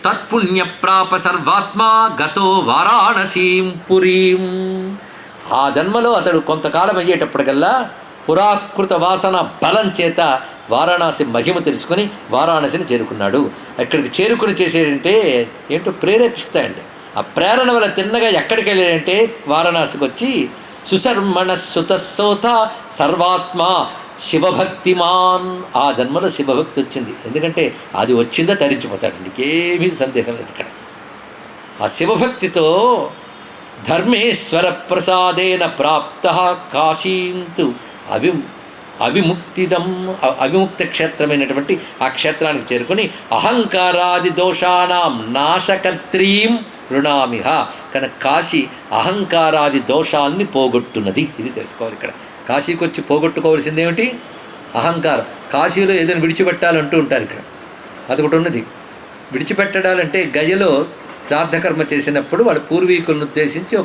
తత్పుణ్యప్రాప సర్వాత్మా గతో వారాణసీం పురీం. ఆ జన్మలో అతడు కొంతకాలం అయ్యేటప్పటికల్లా పురాకృత వాసన బలం చేత వారాణసి మహిమ తెలుసుకొని వారాణసిని చేరుకున్నాడు. అక్కడికి చేరుకుని చేసేటంటే ఏంటో ప్రేరేపిస్తాయండి. ఆ ప్రేరణ వల్ల తిన్నగా ఎక్కడికి వెళ్ళాడంటే వారణాసికి వచ్చి సుశర్మణ సుతసోత సర్వాత్మ శివభక్తిమాన్. ఆ జన్మలో శివభక్తి వచ్చింది, ఎందుకంటే అది వచ్చిందా తరించిపోతాడు, నీకేమీ సందేహం లేదు. ఇక్కడ ఆ శివభక్తితో ధర్మేశ్వర ప్రసాదేన ప్రాప్త కాశీంతు అవిముక్త క్షేత్రమైనటువంటి ఆ క్షేత్రానికి చేరుకుని అహంకారాది దోషానాం నాశకర్త్రీం రుణామిహ. కనుక కాశీ అహంకారాది దోషాల్ని పోగొట్టున్నది, ఇది తెలుసుకోవాలి. ఇక్కడ కాశీకి వచ్చి పోగొట్టుకోవాల్సింది ఏమిటి? అహంకారం. కాశీలో ఏదైనా విడిచిపెట్టాలంటూ ఉంటారు, ఇక్కడ అదొకటి ఉన్నది. విడిచిపెట్టడాలంటే గయలో శ్రాద్ధకర్మ చేసినప్పుడు వాళ్ళ పూర్వీకులను ఉద్దేశించి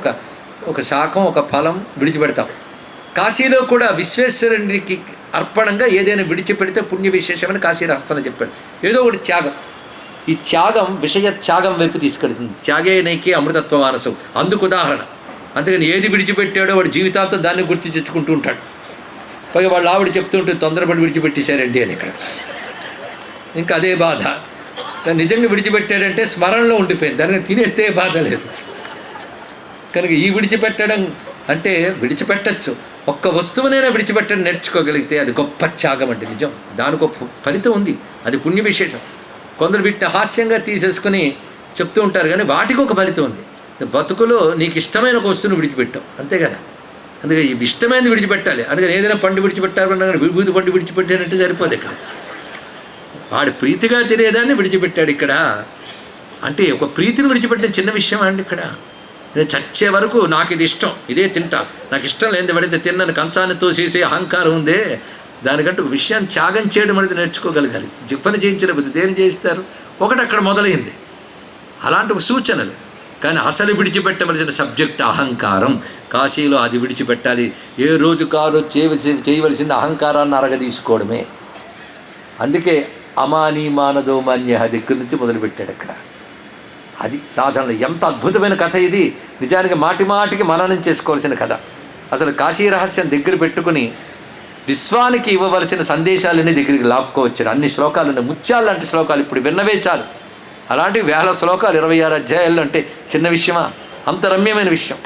ఒక శాఖం ఒక ఫలం విడిచిపెడతాం. కాశీలో కూడా విశ్వేశ్వరునికి అర్పణంగా ఏదైనా విడిచిపెడితే పుణ్య విశేషమని కాశీరాస్తానని చెప్పాడు. ఏదో ఒకటి త్యాగం. ఈ త్యాగం విషయ త్యాగం వైపు తీసుకెడుతుంది. త్యాగే నైకే అమృతత్వ మానసం, అందుకు ఉదాహరణ. అందుకని ఏది విడిచిపెట్టాడో వాడు జీవితాంతం దాన్ని గుర్తు తెచ్చుకుంటూ ఉంటాడు. పైగా వాళ్ళు ఆవిడ చెప్తుంటే తొందరపడి విడిచిపెట్టేశారండి అని. ఇక్కడ ఇంకా అదే బాధ. నిజంగా విడిచిపెట్టాడంటే స్మరణలో ఉండిపోయింది, దాన్ని తినేస్తే బాధ లేదు. కనుక ఈ విడిచిపెట్టడం అంటే విడిచిపెట్టచ్చు, ఒక్క వస్తువునైనా విడిచిపెట్టడం నేర్చుకోగలిగితే అది గొప్ప త్యాగం అండి. నిజం, దానికి ఒక ఫలితం ఉంది, అది పుణ్య విశేషం. కొందరు వీటిని హాస్యంగా తీసేసుకుని చెప్తూ ఉంటారు, కానీ వాటికి ఒక ఫలితం ఉంది. బతుకులో నీకు ఇష్టమైన ఒక వస్తువును విడిచిపెట్టావు, అంతే కదా. అందుకే ఈ ఇష్టమైనది విడిచిపెట్టాలి. అందుకని ఏదైనా పండు విడిచిపెట్టాలన్నా విభూతి పండు విడిచిపెట్టానంటే సరిపోదు. ఇక్కడ వాడు ప్రీతిగా తినేదాన్ని విడిచిపెట్టాడు. ఇక్కడ అంటే ఒక ప్రీతిని విడిచిపెట్టిన చిన్న విషయం అండి. ఇక్కడ నేను చచ్చే వరకు నాకు ఇది ఇష్టం, ఇదే తింటా, నాకు ఇష్టం లేనిది పడితే తిన్నాను కంచాన్ని తోసేసే అహంకారం ఉందే, దానికంటే ఒక విషయాన్ని త్యాగం చేయడం అనేది నేర్చుకోగలగాలి. జిఫ్ఫని చేయించలేకపోతే దేని చేయిస్తారు? ఒకటి అక్కడ మొదలైంది. అలాంటి సూచనలు. కానీ అసలు విడిచిపెట్టవలసిన సబ్జెక్ట్ అహంకారం. కాశీలో అది విడిచిపెట్టాలి. ఏ రోజు కాదో చేయవలసిన అహంకారాన్ని అరగదీసుకోవడమే. అందుకే అమానీ మానదో మాన్య దగ్గర నుంచి మొదలుపెట్టాడు అక్కడ. అది సాధారణ. ఎంత అద్భుతమైన కథ ఇది. నిజానికి మాటి మాటికి మననం చేసుకోవాల్సిన కథ. అసలు కాశీ రహస్యం దగ్గర పెట్టుకుని విశ్వానికి ఇవ్వవలసిన సందేశాలన్నీ దగ్గరికి లాక్కోవచ్చాడు. అన్ని శ్లోకాలు, ముత్యాలు లాంటి శ్లోకాలు ఇప్పుడు విన్నవే చాలు. అలాంటివి 1000 శ్లోకాలు 26 అధ్యాయాలు అంటే చిన్న విషయమా? అంత రమ్యమైన విషయం.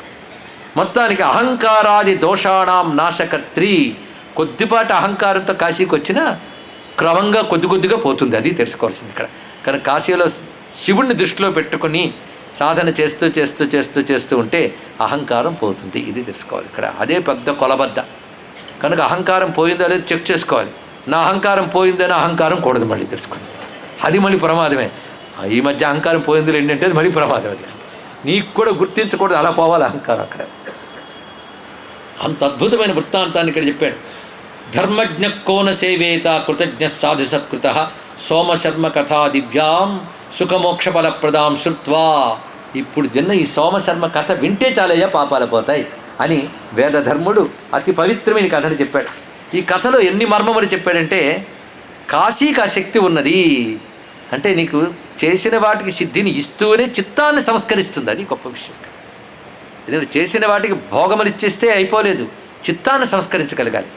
మొత్తానికి అహంకారాది దోషాణం నాశకర్త్రి. కొద్దిపాటి అహంకారంతో కాశీకి వచ్చినా క్రమంగా కొద్దిగా పోతుంది, అది తెలుసుకోవాల్సింది ఇక్కడ. కానీ కాశీలో శివుణ్ణి దృష్టిలో పెట్టుకుని సాధన చేస్తూ ఉంటే అహంకారం పోతుంది, ఇది తెలుసుకోవాలి ఇక్కడ. అదే పెద్ద కొలబద్ద. కనుక అహంకారం పోయిందో లేదో చెక్ చేసుకోవాలి. నా అహంకారం పోయిందని అహంకారం కూడదు, మళ్ళీ తెలుసుకోండి. అది మళ్ళీ ప్రమాదమే. ఈ మధ్య అహంకారం పోయింది ఏంటంటే అది మళ్ళీ ప్రమాదం. అది నీకు కూడా గుర్తించకూడదు, అలా పోవాలి అహంకారం అక్కడ. అంత అద్భుతమైన వృత్తాంతాన్ని ఇక్కడ చెప్పాడు. ధర్మజ్ఞ కోన సేవేత కృతజ్ఞ సాధు సత్కృత సోమశర్మ కథా దివ్యాం సుఖమోక్షఫలప్రదాం శృత్వా. ఇప్పుడు విన్న ఈ సోమశర్మ కథ వింటే చాలయ్యా పాపాలు పోతాయి అని వేదధర్ముడు అతి పవిత్రమైన కథని చెప్పాడు. ఈ కథలో ఎన్ని మర్మములు చెప్పాడంటే, కాశీకి ఆ శక్తి ఉన్నది అంటే నీకు చేసిన వాటికి సిద్ధిని ఇస్తూనే చిత్తాన్ని సంస్కరిస్తుంది. అది గొప్ప విషయం. ఎందుకంటే చేసిన వాటికి భోగములు ఇచ్చేస్తే అయిపోలేదు, చిత్తాన్ని సంస్కరించగలగాలి.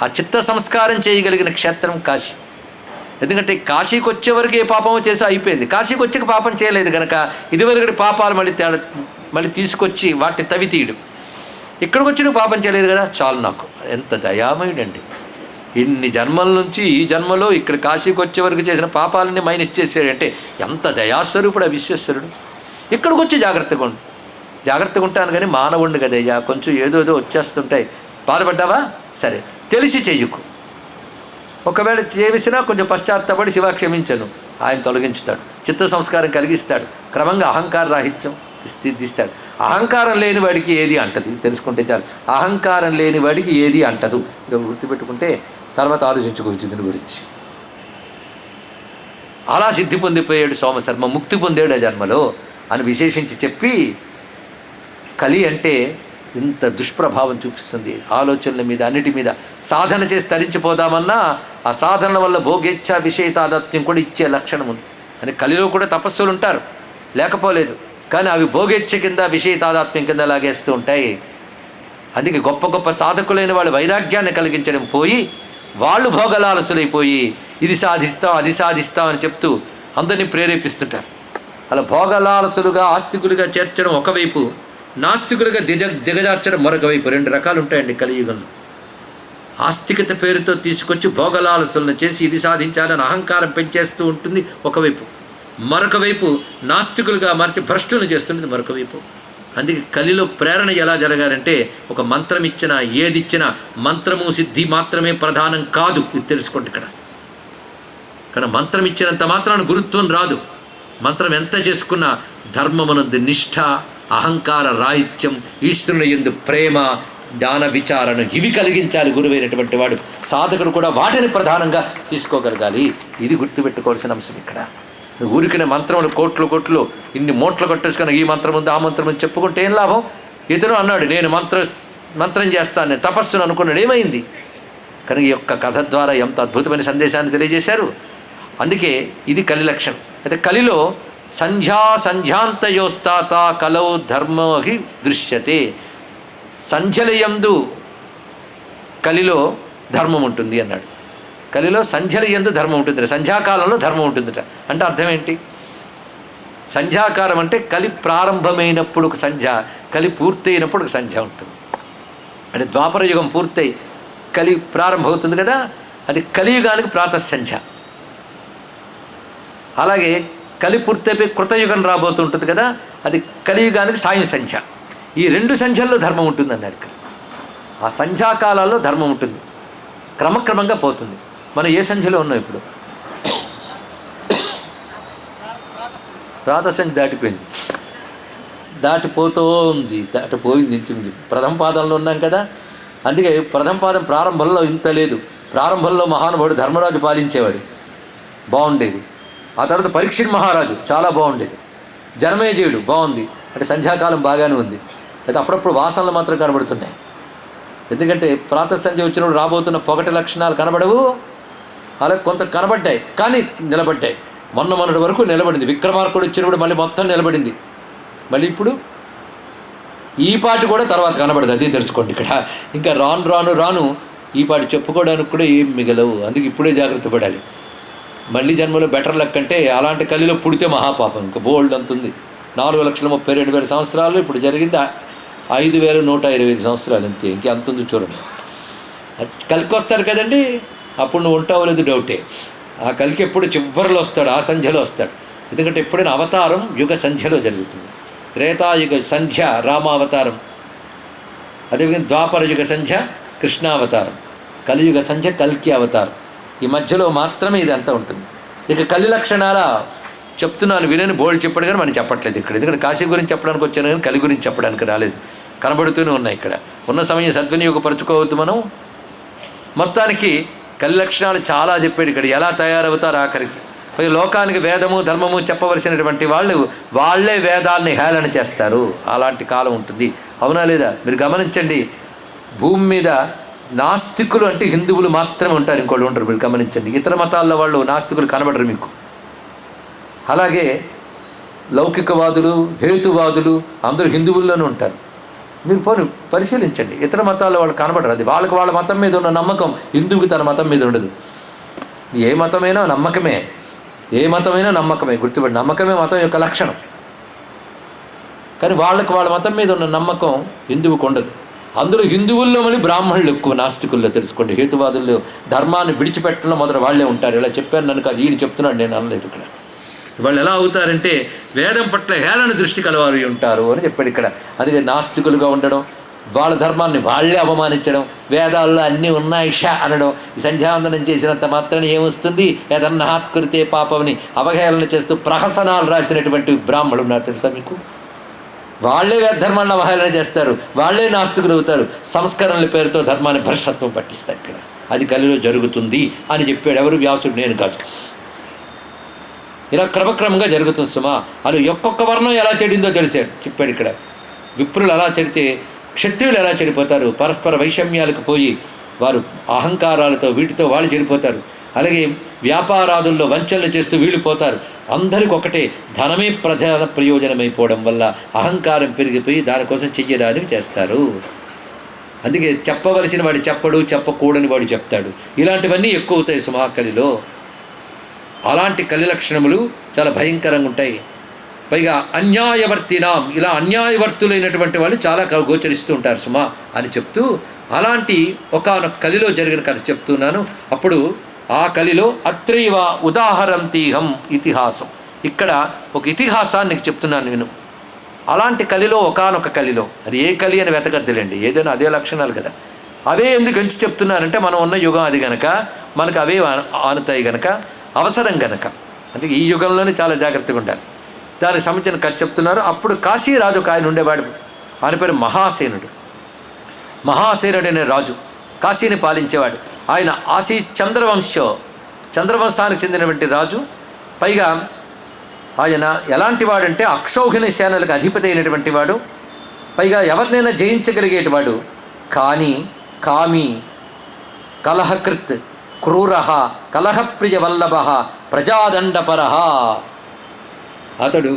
ఆ చిత్త సంస్కారం చేయగలిగిన క్షేత్రం కాశీ. ఎందుకంటే కాశీకి వచ్చే వరకు ఏ పాపమో చేసో అయిపోయింది. కాశీకి వచ్చాక పాపం చేయలేదు కనుక ఇదివరకు పాపాలు మళ్ళీ తీసుకొచ్చి వాటిని తవి తీయడం. ఇక్కడికి వచ్చి నువ్వు పాపం చేయలేదు కదా, చాలు నాకు. ఎంత దయామయుడండి! ఇన్ని జన్మల నుంచి ఈ జన్మలో ఇక్కడ కాశీకి వచ్చే వరకు చేసిన పాపాలన్నీ మైన ఇచ్చేసాడంటే ఎంత దయాస్వరూపుడు ఆ విశ్వేశ్వరుడు. ఇక్కడికి వచ్చి జాగ్రత్తగా ఉంటాను కానీ మానవుడిని కదయ్యా, కొంచెం ఏదో వచ్చేస్తుంటాయి. బాధపడ్డావా? సరే, తెలిసి చెయ్యకు. ఒకవేళ చేసినా కొంచెం పశ్చాత్తపడి శివ క్షమించను, ఆయన తొలగించుతాడు, చిత్త సంస్కారం కలిగిస్తాడు, క్రమంగా అహంకార రాహిత్యం స్థితిస్తాడు. అహంకారం లేని వాడికి ఏది అంటదు, తెలుసుకుంటే చాలు. అహంకారం లేని వాడికి ఏది అంటదు. ఇది గుర్తుపెట్టుకుంటే తర్వాత ఆలోచించుకోవచ్చు దీని గురించి. అలా సిద్ధి పొందిపోయాడు సోమశర్మ, ముక్తి పొందాడు ఆ జన్మలో అని విశేషించి చెప్పి, కలి అంటే ఇంత దుష్ప్రభావం చూపిస్తుంది ఆలోచనల మీద, అన్నిటి మీద. సాధన చేసి తరించిపోదామన్నా ఆ సాధనల వల్ల భోగేచ్ఛ విషయతాదాత్మ్యం కూడా ఇచ్చే లక్షణం ఉంది. అని కలిలో కూడా తపస్సులు ఉంటారు, లేకపోలేదు, కానీ అవి భోగేచ్ఛ కింద విషయతాదాత్మ్యం కింద లాగేస్తూ ఉంటాయి. అందుకే గొప్ప గొప్ప సాధకులైన వాళ్ళు వైరాగ్యాన్ని కలిగించడం పోయి వాళ్ళు భోగలాలసులైపోయి ఇది సాధిస్తాం అది సాధిస్తాం అని చెప్తూ అందరినీ ప్రేరేపిస్తుంటారు. అలా భోగలాలసులుగా ఆస్తికులుగా చేర్చడం ఒకవైపు, నాస్తికులుగా దిగజార్చడం మరొక వైపు. రెండు రకాలు ఉంటాయండి కలియుగంలో. ఆస్తికత పేరుతో తీసుకొచ్చి భోగలాలసులను చేసి ఇది సాధించాలని అహంకారం పెంచేస్తూ ఉంటుంది ఒకవైపు, మరొక వైపు నాస్తికులుగా మార్చి భ్రష్టులను చేస్తున్నది మరొక వైపు. అందుకే కలిలో ప్రేరణ ఎలా జరగాలంటే, ఒక మంత్రం ఇచ్చినా ఏదిచ్చినా మంత్రము సిద్ధి మాత్రమే ప్రధానం కాదు, ఇది తెలుసుకోండి ఇక్కడ. కానీ మంత్రం ఇచ్చినంత మాత్రాన గురుత్వం రాదు. మంత్రం ఎంత చేసుకున్నా ధర్మమునందు నిష్ఠ, అహంకార రాహిత్యం, ఈశ్వరుని యందు ప్రేమ, జ్ఞాన విచారణ ఇవి కలిగించాలి గురువైనటువంటి వాడు. సాధకుడు కూడా వాటిని ప్రధానంగా తీసుకోగలగాలి. ఇది గుర్తుపెట్టుకోవాల్సిన అంశం ఇక్కడ. ఊరికిన మంత్రములు కోట్లు ఇన్ని మూట్లు కొట్టేసుకొని ఈ మంత్రం ఉంది ఆ మంత్రం ఉంది చెప్పుకుంటే ఏం లాభం? ఇతను అన్నాడు నేను మంత్రం చేస్తాను, నేను తపస్సును అనుకున్నాడు, ఏమైంది? కానీ ఈ యొక్క కథ ద్వారా ఎంత అద్భుతమైన సందేశాన్ని తెలియజేశారు. అందుకే ఇది కలి లక్షణం. అయితే కలిలో సంధ్యాంతయోస్తాత కలౌ ధర్మోహి దృశ్యతే. సంధ్యలయందు కలిలో ధర్మం ఉంటుంది అన్నాడు. కలిలో సంధ్యలయందు ధర్మం ఉంటుంది, సంధ్యాకాలంలో ధర్మం ఉంటుందట. అంటే అర్థం ఏంటి? సంధ్యాకాలం అంటే కలి ప్రారంభమైనప్పుడు ఒక సంధ్య, కలి పూర్తయినప్పుడు ఒక సంధ్య ఉంటుంది. అంటే ద్వాపర యుగం పూర్తయి కలి ప్రారంభమవుతుంది కదా, అది కలియుగానికి ప్రాతఃసంధ్య. అలాగే కలి పూర్తయిపోయి కృతయుగం రాబోతుంటుంది కదా, అది కలియుగానికి సాయం సంధ్య. ఈ రెండు సంధ్యల్లో ధర్మం ఉంటుంది అన్నారు ఇక్కడ. ఆ సంధ్యాకాలాల్లో ధర్మం ఉంటుంది, క్రమక్రమంగా పోతుంది. మనం ఏ సంధ్యలో ఉన్నాం ఇప్పుడు? ప్రాతఃసంధ్య దాటిపోయింది, దాటిపోయింది ఇంచుమించు. ప్రథమ పాదంలో ఉన్నాం కదా, అందుకే ప్రథమ పాదం ప్రారంభంలో ఇంత లేదు. ప్రారంభంలో మహానుభావుడు ధర్మరాజు పాలించేవాడు, బాగుండేది. ఆ తర్వాత పరీక్షిత్ మహారాజు చాలా బాగుండేది. జనమేజయుడు బాగుంది, అంటే సంధ్యాకాలం బాగానే ఉంది. అయితే అప్పుడప్పుడు వాసనలు మాత్రం కనబడుతున్నాయి. ఎందుకంటే ప్రాతఃసంధ్య వచ్చినప్పుడు రాబోతున్న పొగటి లక్షణాలు కనబడవు. అలా కొంత కనబడ్డాయి కానీ నిలబడ్డాయి. మొన్నటి వరకు నిలబడింది. విక్రమార్కుడు వచ్చినప్పుడు మళ్ళీ మొత్తం నిలబడింది. మళ్ళీ ఇప్పుడు ఈ పాటి కూడా తర్వాత కనబడదు. అదే తెలుసుకోండి ఇక్కడ. ఇంకా రాను ఈ పాటి చెప్పుకోవడానికి కూడా ఏం మిగలవు. అందుకే ఇప్పుడే జాగ్రత్త పడాలి. మళ్ళీ జన్మలో బెటర్ లక్ అంటే అలాంటి కలిలో పుడితే మహాపాపం. ఇంకా బోల్డ్ అంతుంది. 4,32,000 సంవత్సరాలు, ఇప్పుడు జరిగింది 5,125 సంవత్సరాలు అంతే. ఇంకే అంతుంది చూడండి. కలికి వస్తాడు కదండి, అప్పుడు నువ్వు ఉంటావు లేదు డౌటే. ఆ కలికి ఎప్పుడు చివరిలో వస్తాడు, ఆ సంధ్యలో వస్తాడు. ఎందుకంటే ఎప్పుడైనా అవతారం యుగ సంధ్యలో జరుగుతుంది. త్రేతాయుగ సంధ్య రామావతారం, అదేవిధంగా ద్వాపర యుగ సంధ్య కృష్ణావతారం, కలియుగ సంధ్య కల్కి అవతారం. ఈ మధ్యలో మాత్రమే ఇది అంతా ఉంటుంది. ఇక కలి లక్షణాల చెప్తున్నాను, వినని బోల్డ్ చెప్పాడు కానీ మనం చెప్పట్లేదు ఇక్కడ. ఎందుకంటే కాశీ గురించి చెప్పడానికి వచ్చాను కానీ కలి గురించి చెప్పడానికి రాలేదు. కనబడుతూనే ఉన్నాయి ఇక్కడ. ఉన్న సమయం సద్వినియోగపరచుకోవద్దు మనం. మొత్తానికి కలి లక్షణాలు చాలా చెప్పాడు ఇక్కడ. ఎలా తయారవుతారు ఆఖరికి. పై లోకానికి వేదము ధర్మము చెప్పవలసినటువంటి వాళ్ళే వేదాలని హేళన చేస్తారు. అలాంటి కాలం ఉంటుంది. అవునా లేదా? మీరు గమనించండి, భూమి మీద నాస్తికులు అంటే హిందువులు మాత్రమే ఉంటారు, ఇంకోళ్ళు ఉంటారు. మీరు గమనించండి. ఇతర మతాల్లో వాళ్ళు నాస్తికులు కనబడరు మీకు. అలాగే లౌకికవాదులు, హేతువాదులు అందరూ హిందువుల్లోనే ఉంటారు. మీరు పోనీ పరిశీలించండి, ఇతర మతాల్లో వాళ్ళు కనబడరు. అది వాళ్ళకి వాళ్ళ మతం మీద ఉన్న నమ్మకం, హిందువుకి తన మతం మీద ఉండదు. ఏ మతమైనా నమ్మకమే, ఏ మతమైనా నమ్మకమే, గుర్తుపడి నమ్మకమే మతం యొక్క లక్షణం. కానీ వాళ్ళకి వాళ్ళ మతం మీద ఉన్న నమ్మకం హిందువుకు ఉండదు. అందులో హిందువుల్లో మళ్ళీ బ్రాహ్మణులు ఎక్కువ, నాస్తికుల్లో తెలుసుకోండి. హేతువాదుల్లో ధర్మాన్ని విడిచిపెట్టడం మొదలు వాళ్ళే ఉంటారు. ఇలా చెప్పాను నన్ను కాదు, ఈయన చెప్తున్నాడు, నేను అనలేదు. ఇక్కడ వాళ్ళు ఎలా అవుతారంటే వేదం పట్ల హేళన దృష్టి కలవారు ఉంటారు అని చెప్పాడు ఇక్కడ. అందుకే నాస్తికులుగా ఉండడం, వాళ్ళ ధర్మాన్ని వాళ్ళే అవమానించడం, వేదాల్లో అన్నీ ఉన్నాయి షా అనడం, సంధ్యావందనం చేసినంత మాత్రాన్ని ఏమొస్తుంది, ఏదన్నా హాత్కృతే పాపమని అవహేళన చేస్తూ ప్రహసనాలు రాసినటువంటి బ్రాహ్మణులు ఉన్నారు తెలుసా మీకు. వాళ్ళే ధర్మాన్ని అవహేళన చేస్తారు, వాళ్ళే నాస్తికులు అవుతారు, సంస్కరణల పేరుతో ధర్మాన్ని భ్రష్టత్వం పట్టిస్తారు. ఇక్కడ అది కలిలో జరుగుతుంది అని చెప్పాడు. ఎవరు? వ్యాసుడు, నేను కాదు. ఇలా క్రమక్రమంగా జరుగుతుంది సుమా. అది ఒక్కొక్క వర్ణం ఎలా చెడిందో తెలిసాడు, చెప్పాడు ఇక్కడ. విప్రులు ఎలా చెడితే క్షత్రియులు ఎలా చెడిపోతారు, పరస్పర వైషమ్యాలకు పోయి వారు అహంకారాలతో వీటితో వాళ్ళు చెడిపోతారు. అలాగే వ్యాపారాదుల్లో వంచనలు చేస్తూ వీళ్ళు పోతారు. అందరికి ఒకటే, ధనమే ప్రధాన ప్రయోజనమైపోవడం వల్ల అహంకారం పెరిగిపోయి దానికోసం చెయ్యడానికి చేస్తారు. అందుకే చెప్పవలసిన వాడు చెప్పడు, చెప్పకూడని వాడు చెప్తాడు. ఇలాంటివన్నీ ఎక్కువ అవుతాయి సుమా కలిలో. అలాంటి కలి లక్షణములు చాలా భయంకరంగా ఉంటాయి. పైగా అన్యాయవర్తినాం, ఇలా అన్యాయవర్తులైనటువంటి వాళ్ళు చాలా గోచరిస్తూ ఉంటారు సుమా అని చెప్తూ, అలాంటి ఒకానొక కలిలో జరిగిన కథ చెప్తున్నాను. అప్పుడు ఆ కలిలో అత్రైవ ఉదాహరంతీహం ఇతిహాసం, ఇక్కడ ఒక ఇతిహాసాన్ని నీకు చెప్తున్నాను నేను. అలాంటి కలిలో ఒకానొక కలిలో, అది ఏ కలి అని వెతకద్దులేండి, ఏదైనా అదే లక్షణాలు కదా. అవే ఎందుకు ఎంచి చెప్తున్నానంటే మనం ఉన్న యుగం అది గనక, మనకు అవే ఆనుతాయి గనక, అవసరం గనక. అందుకే ఈ యుగంలోనే చాలా జాగ్రత్తగా ఉండాలి. దానికి సంబంధించిన కథ చెప్తున్నారు. అప్పుడు కాశీరాజు ఒక ఆయన ఉండేవాడు, ఆయన పేరు మహాసేనుడు. మహాసేనుడు అనే రాజు కాశీని పాలించేవాడు. ఆయన ఆశీ చంద్రవంశానికి చెందినటువంటి రాజు. పైగా ఆయన ఎలాంటి వాడంటే అక్షౌహిణి సేనలకు అధిపతి అయినటువంటి వాడు. పైగా ఎవరినైనా జయించగలిగేటివాడు. కానీ కామి, కలహకృత్, క్రూర, కలహప్రియ వల్లభ, ప్రజాదండపర. అతడు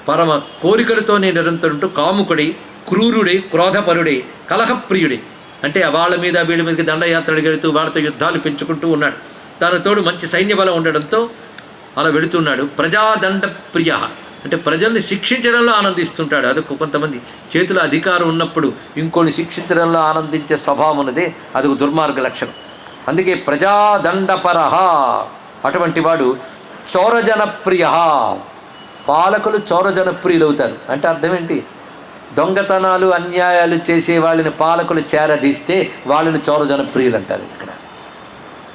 పరమ కోరికలతోనే నిరంతరుంటూ కాముకుడై, క్రూరుడై, క్రోధపరుడై, కలహప్రియుడై, అంటే వాళ్ళ మీద వీళ్ళ మీదకి దండయాత్రలు గెలుతూ వాళ్ళతో యుద్ధాలు పెంచుకుంటూ ఉన్నాడు. దాని తోడు మంచి సైన్య బలం ఉండడంతో అలా వెళుతున్నాడు. ప్రజాదండ ప్రియ అంటే ప్రజల్ని శిక్షించడంలో ఆనందిస్తుంటాడు. అదొక కొంతమంది చేతిలో అధికారం ఉన్నప్పుడు ఇంకోని శిక్షించడంలో ఆనందించే స్వభావం ఉన్నదే, అదొక దుర్మార్గ లక్షణం. అందుకే ప్రజాదండపర. అటువంటి వాడు చోరజనప్రియ. పాలకులు చోరజనప్రియులు అవుతారు అంటే అర్థం ఏంటి? దొంగతనాలు, అన్యాయాలు చేసే వాళ్ళని పాలకులు చేరదీస్తే వాళ్ళని చోరజనప్రియులు అంటారు ఇక్కడ.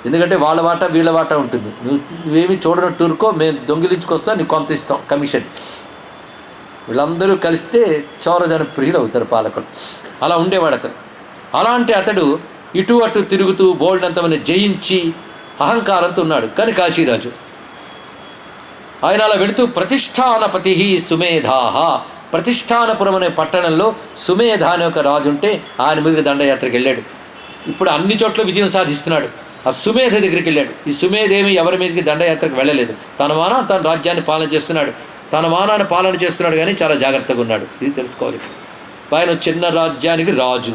ఎందుకంటే వాళ్ళ వాటా వీళ్ళ వాటా ఉంటుంది. నువ్వేమి చూడనట్టు ఊరుకో, మేము దొంగిలించుకొస్తాం, నీకు కొంత ఇస్తాం కమిషన్. వీళ్ళందరూ కలిస్తే చోరజనప్రియులు అవుతారు పాలకులు. అలా ఉండేవాడు అతను. అలాంటి అతడు ఇటు అటు తిరుగుతూ బోల్డంతమని జయించి అహంకారంతో ఉన్నాడు. కానీ కాశీరాజు ఆయన అలా వెళుతూ ప్రతిష్టానపతి సుమేధాహ, ప్రతిష్టానపురం అనే పట్టణంలో సుమేధ అనే ఒక రాజు ఉంటే ఆయన మీదకి దండయాత్రకు వెళ్ళాడు. ఇప్పుడు అన్ని చోట్ల విజయం సాధిస్తున్నాడు. ఆ సుమేధ దగ్గరికి వెళ్ళాడు. ఈ సుమేధేమి ఎవరి మీదకి దండయాత్రకు వెళ్ళలేదు. తన మానాన్ని తన రాజ్యాన్ని పాలన చేస్తున్నాడు. తన మానాన్ని పాలన చేస్తున్నాడు కానీ చాలా జాగ్రత్తగా ఉన్నాడు. ఇది తెలుసుకోవాలి. ఆయన చిన్న రాజ్యానికి రాజు,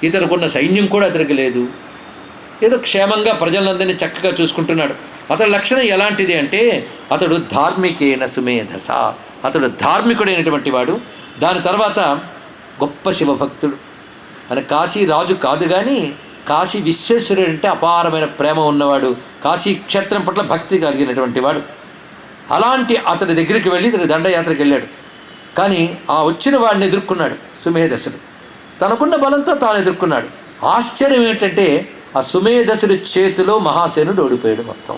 ఇతరుకున్న సైన్యం కూడా అతనికి లేదు. ఏదో క్షేమంగా ప్రజలందరినీ చక్కగా చూసుకుంటున్నాడు. అతడి లక్షణం ఎలాంటిది అంటే అతడు ధార్మికేన సుమేధస, అతడు ధార్మికుడైనటువంటి వాడు. దాని తర్వాత గొప్ప శివభక్తుడు. అని కాశీ రాజు కాదు కానీ కాశీ విశ్వేశ్వరుడు అంటే అపారమైన ప్రేమ ఉన్నవాడు, కాశీ క్షేత్రం పట్ల భక్తి కలిగినటువంటి వాడు. అలాంటి అతడి దగ్గరికి వెళ్ళి ఇతడు దండయాత్రకు వెళ్ళాడు. కానీ ఆ వచ్చిన వాడిని ఎదుర్కొన్నాడు సుమేధసుడు. తనకున్న బలంతో తాను ఎదుర్కొన్నాడు. ఆశ్చర్యం ఏంటంటే ఆ సుమేధసుడి చేతిలో మహాసేనుడు ఓడిపోయాడు మొత్తం.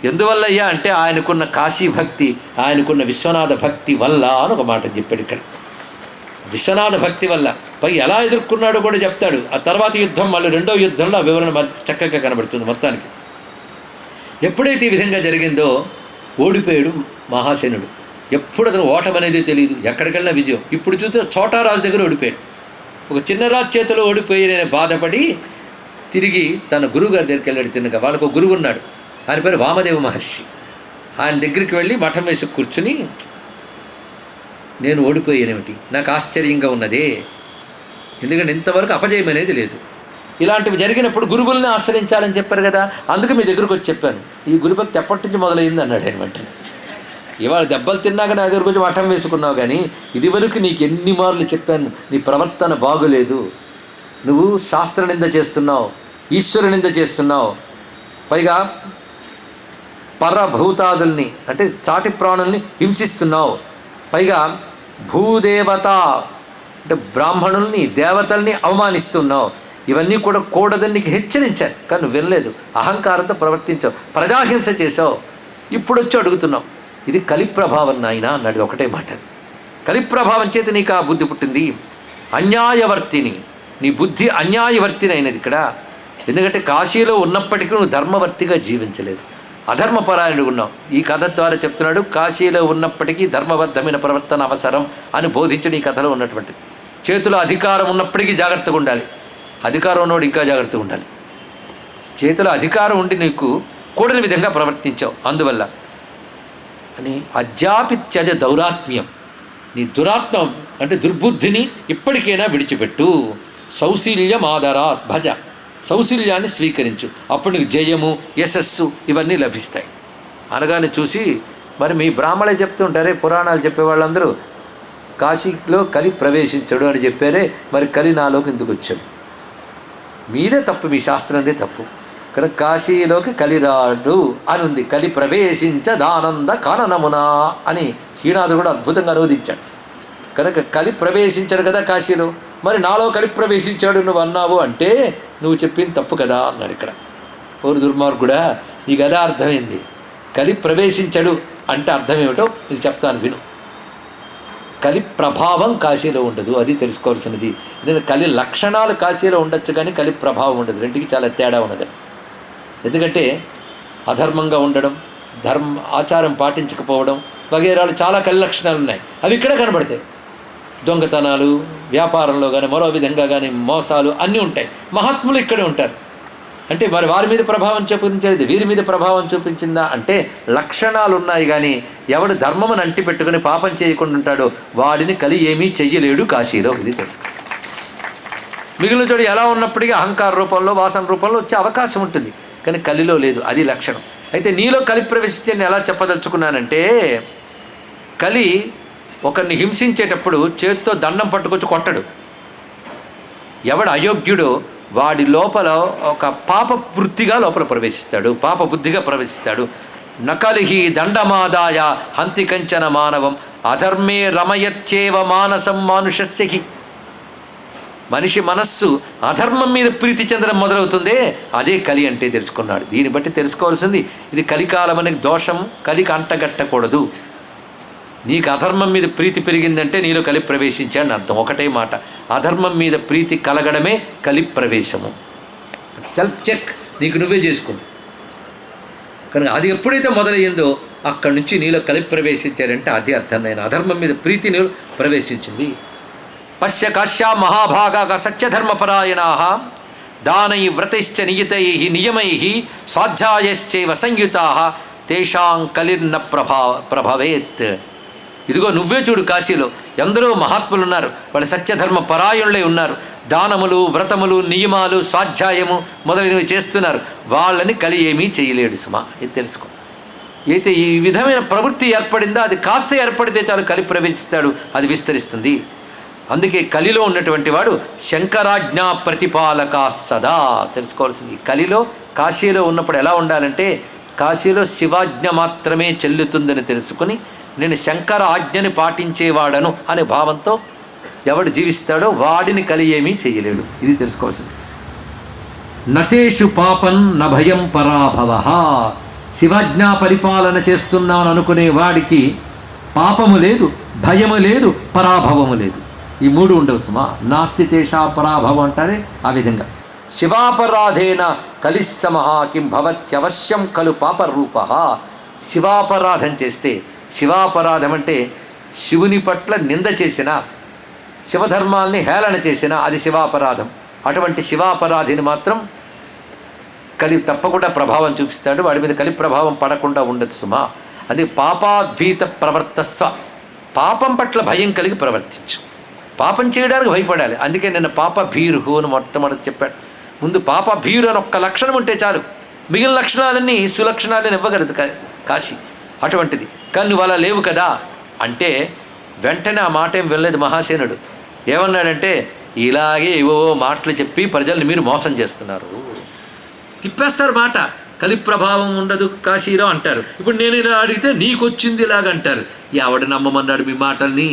ఎందువల్లయ్యా అంటే ఆయనకున్న కాశీ భక్తి, ఆయనకున్న విశ్వనాథ భక్తి వల్ల అని ఒక మాట చెప్పాడు ఇక్కడ. విశ్వనాథ భక్తి వల్ల. పై ఎలా ఎదుర్కొన్నాడో కూడా చెప్తాడు. ఆ తర్వాత యుద్ధం, మళ్ళీ రెండో యుద్ధంలో ఆ వివరణ చక్కగా కనబడుతుంది మొత్తానికి. ఎప్పుడైతే ఈ విధంగా జరిగిందో ఓడిపోయాడు మహాసేనుడు. ఎప్పుడు అతను ఓటం అనేది తెలియదు, ఎక్కడికెళ్ళినా విజయం. ఇప్పుడు చూస్తే చోటారాజు దగ్గర ఓడిపోయాడు. ఒక చిన్నరాజు చేతిలో ఓడిపోయి నేను బాధపడి తిరిగి తన గురువు గారి దగ్గరికి వెళ్ళాడు. తిన్నగా వాళ్ళకు గురువు ఉన్నాడు, ఆయన పేరు వామదేవ మహర్షి. ఆయన దగ్గరికి వెళ్ళి మఠం వేసి కూర్చుని, నేను ఓడిపోయానేమిటి, నాకు ఆశ్చర్యంగా ఉన్నదే, ఎందుకంటే ఇంతవరకు అపజయం అనేది లేదు. ఇలాంటివి జరిగినప్పుడు గురువుల్ని ఆశ్రయించాలని చెప్పారు కదా, అందుకే మీ దగ్గరకు వచ్చి చెప్పాను. ఈ గురుభక్తి ఎప్పటి నుంచి మొదలైంది అన్నాడు ఆయన వెంటనే. ఇవాళ దెబ్బలు తిన్నాక నా దగ్గరకు వచ్చి మఠం వేసుకున్నావు, కానీ ఇదివరకు నీకు ఎన్ని మార్లు చెప్పాను, నీ ప్రవర్తన బాగులేదు, నువ్వు శాస్త్ర నింద చేస్తున్నావు, ఈశ్వర నింద చేస్తున్నావు, పైగా పరభూతాదుల్ని అంటే చాటి ప్రాణుల్ని హింసిస్తున్నావు, పైగా భూదేవత అంటే బ్రాహ్మణుల్ని దేవతల్ని అవమానిస్తున్నావు, ఇవన్నీ కూడా కూడదని నీకు హెచ్చరించాను, కానీ నువ్వు వినలేదు, అహంకారంతో ప్రవర్తించావు, ప్రజాహింస చేసావు, ఇప్పుడు వచ్చి అడుగుతున్నావు. ఇది కలిప్రభావం నాయన అన్నాడు. ఒకటే మాట, కలిప్రభావం చేత నీకు ఆ బుద్ధి పుట్టింది. అన్యాయవర్తిని, నీ బుద్ధి అన్యాయవర్తిని అయినది ఇక్కడ. ఎందుకంటే కాశీలో ఉన్నప్పటికీ నువ్వు ధర్మవర్తిగా జీవించలేదు, అధర్మపరాయణుడు ఉన్నావు. ఈ కథ ద్వారా చెప్తున్నాడు, కాశీలో ఉన్నప్పటికీ ధర్మబద్ధమైన ప్రవర్తన అవసరం అని బోధించడం ఈ కథలో ఉన్నటువంటిది. చేతిలో అధికారం ఉన్నప్పటికీ జాగ్రత్తగా ఉండాలి, అధికారం ఉన్నవాడు ఇంకా జాగ్రత్తగా ఉండాలి. చేతిలో అధికారం ఉండి నీకు కూడని విధంగా ప్రవర్తించావు, అందువల్ల అని అద్యాపి త్యజ దౌరాత్మ్యం, నీ దురాత్మ అంటే దుర్బుద్ధిని ఇప్పటికైనా విడిచిపెట్టు. సౌశీల్యం ఆదరాత్ భజ, సౌశీల్యాన్ని స్వీకరించు, అప్పుడు నీకు జయము యశస్సు ఇవన్నీ లభిస్తాయి. అనగానే చూసి, మరి మీ బ్రాహ్మణే చెప్తుంటారే, పురాణాలు చెప్పేవాళ్ళందరూ కాశీలో కలి ప్రవేశించడు అని చెప్పారే, మరి కలి నాలోకి ఎందుకు వచ్చాడు? మీదే తప్పు, మీ శాస్త్రందే తప్పు. కనుక కాశీలోకి కలిరాడు అని ఉంది, కలి ప్రవేశించదానంద కాననమునా అని శ్రీనాథుడు కూడా అద్భుతంగా అనువదించాడు. కనుక కలి ప్రవేశించాడు కదా కాశీలో, మరి నాలో కలి ప్రవేశించాడు నువ్వు అన్నావు అంటే నువ్వు చెప్పింది తప్పు కదా అన్నాడు. ఇక్కడ ఓరు దుర్మార్గుడా, నీకు అదే అర్థమైంది. కలి ప్రవేశించడు అంటే అర్థం ఏమిటో నీకు చెప్తాను విను. కలి ప్రభావం కాశీలో ఉండదు, అది తెలుసుకోవాల్సినది. ఎందుకంటే కలి లక్షణాలు కాశీలో ఉండొచ్చు కానీ కలి ప్రభావం ఉండదు, రెంటికి చాలా తేడా ఉన్నది. ఎందుకంటే అధర్మంగా ఉండడం, ఆచారం పాటించకపోవడం వగేరాలు చాలా కలి లక్షణాలు ఉన్నాయి, అవి ఇక్కడే కనబడతాయి. దొంగతనాలు, వ్యాపారంలో కానీ మరో విధంగా కానీ మోసాలు అన్నీ ఉంటాయి. మహాత్ములు ఇక్కడే ఉంటారు. అంటే మరి వారి మీద ప్రభావం చూపించేది వీరి మీద ప్రభావం చూపించిందా అంటే లక్షణాలు ఉన్నాయి, కానీ ఎవడు ధర్మమును అంటి పెట్టుకుని పాపం చేయకుండా ఉంటాడో వాడిని కలి ఏమీ చెయ్యలేడు కాశీలో. ఇది తెలుసుకో. మిగిలిన చోటు ఎలా ఉన్నప్పటికీ అహంకార రూపంలో వాసన రూపంలో వచ్చే అవకాశం ఉంటుంది, కానీ కలిలో లేదు, అది లక్షణం. అయితే నీలో కలి ప్రవేశించని ఎలా చెప్పదలుచుకున్నానంటే, కలి ఒకరిని హింసించేటప్పుడు చేతితో దండం పట్టుకొచ్చి కొట్టడు. ఎవడు అయోగ్యుడో వాడి లోపల ఒక పాప వృత్తిగా లోపల ప్రవేశిస్తాడు, పాప బుద్ధిగా ప్రవేశిస్తాడు. నకలిహి దండమాదాయ హంతి కంచన మానవం అధర్మే రమయచ్చేవ మానసం మానుషస్యహి. మనిషి మనస్సు అధర్మం మీద ప్రీతి చెందడం మొదలవుతుందే, అదే కలి అంటే తెలుసుకున్నాడు. దీన్ని బట్టి తెలుసుకోవాల్సింది, ఇది కలికాలం అనే దోషం కలికి అంటగట్టకూడదు. నీకు అధర్మం మీద ప్రీతి పెరిగిందంటే నీలో కలి ప్రవేశించాడని అర్థం. ఒకటే మాట, అధర్మం మీద ప్రీతి కలగడమే కలి ప్రవేశము. సెల్ఫ్ చెక్ నీకు నువ్వే చేసుకో. కనుక అది ఎప్పుడైతే మొదలయ్యిందో అక్కడి నుంచి నీలో కలి ప్రవేశించారంటే అది అర్థం. నేను అధర్మం మీద ప్రీతి నీలో ప్రవేశించింది. పశ్య కాశ్యా మహాభాగా సత్యధర్మపరాయణా దానై వ్రతైశ్చ నియతై నియమై స్వాధ్యాయశ్చైవ సంయుతా తేషాం కలిర్న ప్రభవేత్. ఇదిగో నువ్వే చూడు, కాశీలో ఎందరో మహాత్ములు ఉన్నారు, వాళ్ళు సత్యధర్మ పరాయణులై ఉన్నారు, దానములు వ్రతములు నియమాలు స్వాధ్యాయము మొదలైనవి చేస్తున్నారు, వాళ్ళని కలి ఏమీ చేయలేడు సుమా. ఇది తెలుసుకో. అయితే ఈ విధమైన ప్రవృత్తి ఏర్పడిందో అది కాస్త ఏర్పడితే చాలు కలి ప్రవేశిస్తాడు, అది విస్తరిస్తుంది. అందుకే కలిలో ఉన్నటువంటి వాడు శంకరాజ్ఞా ప్రతిపాలక సదా. తెలుసుకోవాల్సింది, కలిలో కాశీలో ఉన్నప్పుడు ఎలా ఉండాలంటే, కాశీలో శివాజ్ఞ మాత్రమే చెల్లుతుందని తెలుసుకుని నేను శంకర ఆజ్ఞని పాటించేవాడను అనే భావంతో ఎవడు జీవిస్తాడో వాడిని కలి ఏమీ చేయలేడు. ఇది తెలుసుకోవాల్సింది. నతేషు పాపం న భయం పరాభవ. శివాజ్ఞా పరిపాలన చేస్తున్నాను అనుకునే వాడికి పాపము లేదు, భయము లేదు, పరాభవము లేదు. ఈ మూడు ఉండవు సుమా. నాస్తి తేషా పరాభవం అంటారే ఆ విధంగా. శివాపరాధేన కలిస్సమహ కిం భవత్యవశ్యం కలు పాపరూప. శివాపరాధం చేస్తే, శివాపరాధం అంటే శివుని పట్ల నింద చేసిన, శివధర్మాల్ని హేళన చేసిన అది శివాపరాధం. అటువంటి శివాపరాధిని మాత్రం కలి తప్పకుండా ప్రభావం చూపిస్తాడు, వాడి మీద కలి ప్రభావం పడకుండా ఉండదు సుమా. అది పాపాద్భీత ప్రవర్తస్వ, పాపం పట్ల భయం కలిగి ప్రవర్తించు. పాపం చేయడానికి భయపడాలి. అందుకే నిన్న పాప భీరుహు అని మొట్టమొదటి చెప్పాడు. ముందు పాప భీరు అని ఒక్క లక్షణం ఉంటే చాలు, మిగిలిన లక్షణాలన్నీ సులక్షణాలని ఇవ్వగలదు కాశీ. అటువంటిది కానీ నువ్వు అలా లేవు కదా అంటే వెంటనే ఆ మాట ఏం వినలేదు మహాసేనుడు. ఏమన్నాడంటే, ఇలాగే ఏవో మాటలు చెప్పి ప్రజల్ని మీరు మోసం చేస్తున్నారు, తిప్పేస్తారు మాట. కలి ప్రభావం ఉండదు కాశీలో అంటారు. ఇప్పుడు నేను ఇలా అడిగితే నీకొచ్చింది ఇలాగంటారు. ఎవడ నమ్మమన్నాడు మీ మాటల్ని?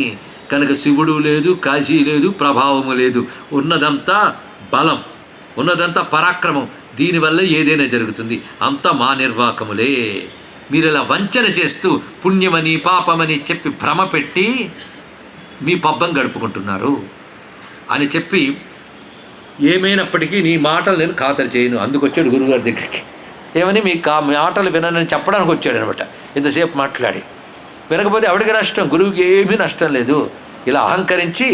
కనుక శివుడు లేదు, కాశీ లేదు, ప్రభావము లేదు, ఉన్నదంతా బలం, ఉన్నదంతా పరాక్రమం. దీనివల్ల ఏదైనా జరుగుతుంది. అంతా మా నిర్వాకములే. మీరు ఇలా వంచన చేస్తూ పుణ్యమని పాపమని చెప్పి భ్రమ పెట్టి మీ పబ్బం గడుపుకుంటున్నారు అని చెప్పి, ఏమైనప్పటికీ నీ మాటలు నేను ఖాతరు చేయను. అందుకొచ్చాడు గురువుగారి దగ్గరికి. ఏమని మీ మాటలు వినని చెప్పడానికి వచ్చాడు అనమాట. ఇంతసేపు మాట్లాడి వినకపోతే ఎవడికి నష్టం? గురువుకి ఏమీ నష్టం లేదు. ఇలా అహంకరించి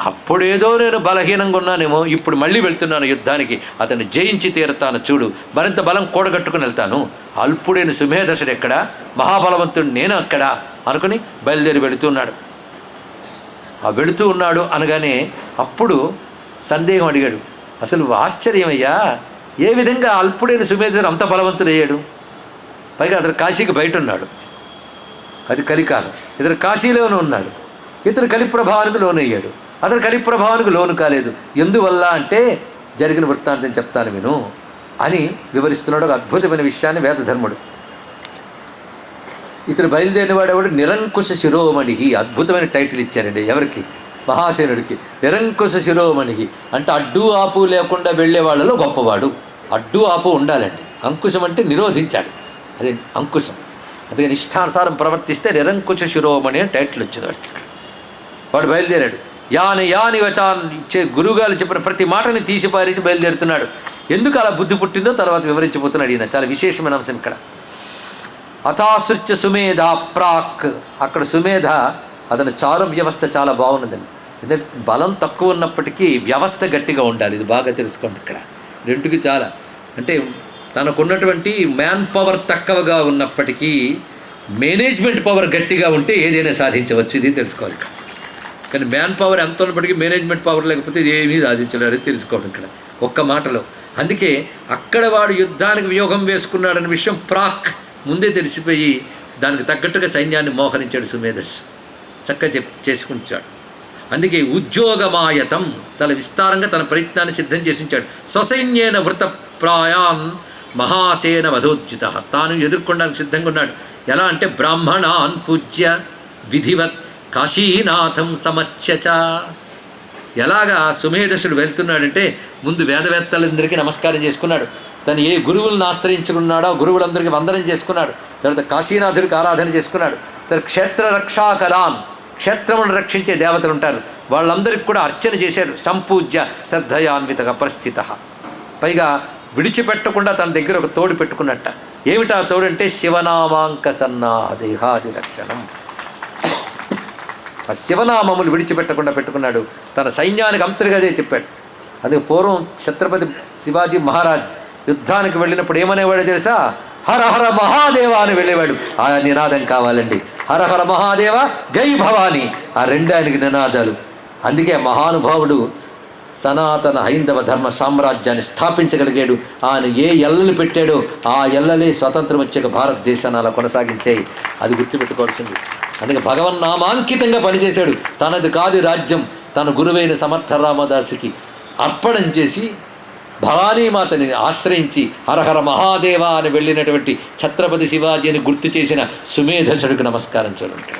అప్పుడేదో నేను బలహీనంగా ఉన్నానేమో, ఇప్పుడు మళ్ళీ వెళ్తున్నాను యుద్ధానికి, అతన్ని జయించి తీరుతాను, చూడు మరింత బలం కూడగట్టుకుని వెళ్తాను. అల్పుడైన సుమేధసుడు ఎక్కడ, మహాబలవంతుడు నేను అక్కడ అనుకుని బయలుదేరి వెళుతున్నాడు. ఆ వెళుతూ ఉన్నాడు అనగానే అప్పుడు సందేహం అడిగాడు. అసలు ఆశ్చర్యమయ్యా, ఏ విధంగా అల్పుడైన సుమేధసుడు అంత బలవంతుడయ్యాడు? పైగా అతను కాశీకి బయట ఉన్నాడు, అది కలికాలం. ఇతను కాశీలోనే ఉన్నాడు, ఇతను కలి ప్రభావానికి లోనయ్యాడు, అతను కలి ప్రభావానికి లోను కాలేదు. ఎందువల్ల అంటే జరిగిన వృత్తాంతం చెప్తాను విను అని వివరిస్తున్నాడు. ఒక అద్భుతమైన విషయాన్ని వేదధర్ముడు. ఇతను బయలుదేరిన వాడేవాడు నిరంకుశ శిరోమణి. అద్భుతమైన టైటిల్ ఇచ్చారండి ఎవరికి? మహాసేనుడికి. నిరంకుశ శిరోమణి అంటే అడ్డు ఆపు లేకుండా వెళ్ళే వాళ్ళలో గొప్పవాడు. అడ్డు ఆపు ఉండాలండి. అంకుశం అంటే నిరోధించాడు, అది అంకుశం. అందుకే నిష్ఠానుసారం ప్రవర్తిస్తే నిరంకుశ శిరోమణి అని టైటిల్ వచ్చింది వాడికి. వాడు బయలుదేరాడు. యాని వచాన్ ఇచ్చే గురువుగారు చెప్పిన ప్రతి మాటని తీసి పారేసి బయలుదేరుతున్నాడు. ఎందుకు అలా బుద్ధి పుట్టిందో తర్వాత వివరించబోతున్నాడు ఈయన. చాలా విశేషమైన అంశం ఇక్కడ. అథాసృత్య సుమేధ ప్రాక్. అక్కడ సుమేధ అతని చారు వ్యవస్థ చాలా బాగున్నదండి. ఎందుకంటే బలం తక్కువ ఉన్నప్పటికీ వ్యవస్థ గట్టిగా ఉండాలి. ఇది బాగా తెలుసుకోండి ఇక్కడ. రెండుకి చాలా అంటే తనకున్నటువంటి మ్యాన్ పవర్ తక్కువగా ఉన్నప్పటికీ మేనేజ్మెంట్ పవర్ గట్టిగా ఉంటే ఏదైనా సాధించవచ్చు. ఇది తెలుసుకోవాలి ఇక్కడ. కానీ మ్యాన్ పవర్ ఎంత ఉన్నప్పటికీ మేనేజ్మెంట్ పవర్ లేకపోతే ఏమీ సాధించలేరు. తెలుసుకోవడం ఇక్కడ ఒక్క మాటలో. అందుకే అక్కడ వాడు యుద్ధానికి వ్యూహం వేసుకున్నాడనే విషయం ప్రాక్ ముందే తెలిసిపోయి దానికి తగ్గట్టుగా సైన్యాన్ని మోహరించాడు సుమేధస్. చక్కగా చేసుకుంటాడు. అందుకే ఉద్యోగమాయతం తన విస్తారంగా తన ప్రయత్నాన్ని సిద్ధం చేసి ఉంచాడు. స్వసైన్యేన వృత ప్రాయాన్ మహాసేన వధోద్యుత. తాను ఎదుర్కొనడానికి సిద్ధంగా ఉన్నాడు. ఎలా అంటే బ్రాహ్మణాన్ పూజ్య విధివత్ కాశీనాథం సమర్చచ. ఎలాగా సుమేధసుడు వెళ్తున్నాడంటే ముందు వేదవేత్తలందరికీ నమస్కారం చేసుకున్నాడు. తను ఏ గురువులను ఆశ్రయించుకున్నాడో గురువులందరికీ వందనం చేసుకున్నాడు. తర్వాత కాశీనాథుడికి ఆరాధన చేసుకున్నాడు. తర్వాత క్షేత్ర రక్షాకలాన్, క్షేత్రములను రక్షించే దేవతలు ఉంటారు, వాళ్ళందరికీ కూడా అర్చన చేశాడు. సంపూజ్య శ్రద్ధయాన్విత పరిస్థిత. పైగా విడిచిపెట్టకుండా తన దగ్గర ఒక తోడు పెట్టుకున్నట్ట. ఏమిటా తోడు అంటే శివనామాంక సన్నాహ దేహాది రక్షణం. ఆ శివనామములు విడిచిపెట్టకుండా పెట్టుకున్నాడు. తన సైన్యానికి అంతటిగా అదే చెప్పాడు. అందుకే పూర్వం ఛత్రపతి శివాజీ మహారాజ్ యుద్ధానికి వెళ్ళినప్పుడు ఏమనేవాడు తెలుసా? హర హర మహాదేవ అని వెళ్ళేవాడు. ఆ నినాదం కావాలండి. హర హర మహాదేవ జై భవానీ, ఆ రెండు ఆయనకి నినాదాలు. అందుకే మహానుభావుడు సనాతన హైందవ ధర్మ సామ్రాజ్యాన్ని స్థాపించగలిగాడు. ఆయన ఏ ఎల్లలు పెట్టాడో ఆ ఎల్లలే స్వతంత్రం వచ్చాక భారతదేశాన్ని అలా కొనసాగించాయి. అది గుర్తుపెట్టుకోవాల్సింది. అందుకే భగవన్నామాంకితంగా పనిచేశాడు. తనది కాదు రాజ్యం, తన గురువైన సమర్థ రామదాసుకి అర్పణం చేసి భవానీమాతని ఆశ్రయించి హరహర మహాదేవ అని వెళ్ళినటువంటి ఛత్రపతి శివాజీని గుర్తు చేసిన సుమేధసుడికి నమస్కారం చూడండి.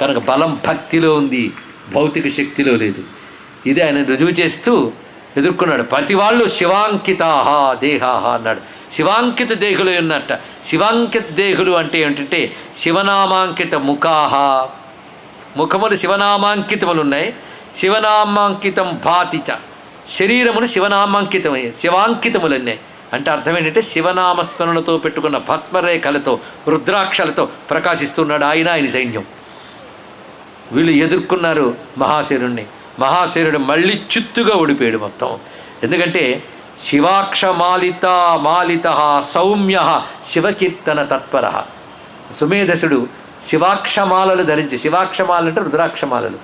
కనుక బలం భక్తిలో ఉంది, భౌతిక శక్తిలో లేదు. ఇది ఆయన రుజువు చేస్తూ ఎదుర్కొన్నాడు. ప్రతి వాళ్ళు శివాంకితాహ దేహాహ అన్నాడు. శివాంకిత దేహులు ఉన్నట్ట. శివాంకిత దేహులు అంటే ఏమిటంటే శివనామాంకిత ముఖాహ, ముఖములు శివనామాంకితములు ఉన్నాయి. శివనామాంకితం భాతిచ, శరీరమును శివనామాంకితమై శివాంకితములన్నాయి. అంటే అర్థం ఏంటంటే శివనామస్మరణతో పెట్టుకున్న భస్మరేఖలతో రుద్రాక్షలతో ప్రకాశిస్తున్నాడు ఆయన సైన్యం. వీళ్ళు ఎదుర్కొన్నారు మహాశేరుణ్ణి. మహాశేరుడు మళ్ళీ చిత్తుగా ఓడిపోయాడు మొత్తం. ఎందుకంటే శివాక్షమాలిత మాలిత సౌమ్య శివకీర్తన తత్పర. సుమేధసుడు శివాక్షమాలలు ధరించి, శివాక్షమాలలు అంటే రుద్రాక్షమాలలు,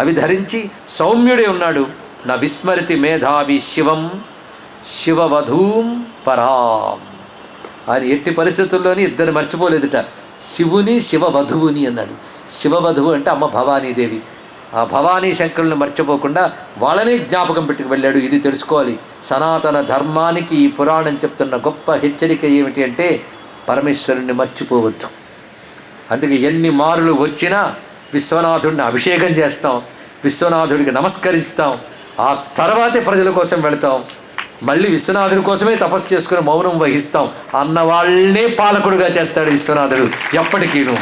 అవి ధరించి సౌమ్యుడే ఉన్నాడు. నా విస్మృతి మేధావి శివం శివవధూం పరాం. ఆయన ఎట్టి పరిస్థితుల్లోని ఇద్దరు మర్చిపోలేదుట, శివుని శివవధువుని అన్నాడు. శివవధువు అంటే అమ్మ భవానీదేవి. ఆ భవానీ శంకరులను మర్చిపోకుండా వాళ్ళని జ్ఞాపకం పెట్టుకు వెళ్ళాడు. ఇది తెలుసుకోవాలి. సనాతన ధర్మానికి ఈ పురాణం చెప్తున్న గొప్ప హెచ్చరిక ఏమిటి అంటే పరమేశ్వరుణ్ణి మర్చిపోవద్దు. అందుకే ఎన్ని మారులు వచ్చినా విశ్వనాథుడిని అభిషేకం చేస్తాం, విశ్వనాథుడికి నమస్కరిస్తాం, ఆ తర్వాతే ప్రజల కోసం వెళతాం. మళ్ళీ విశ్వనాథుడి కోసమే తపస్సు చేసుకుని మౌనం వహిస్తాం. అన్నవాళ్ళనే పాలకుడుగా చేస్తాడు విశ్వనాథుడు ఎప్పటికీను.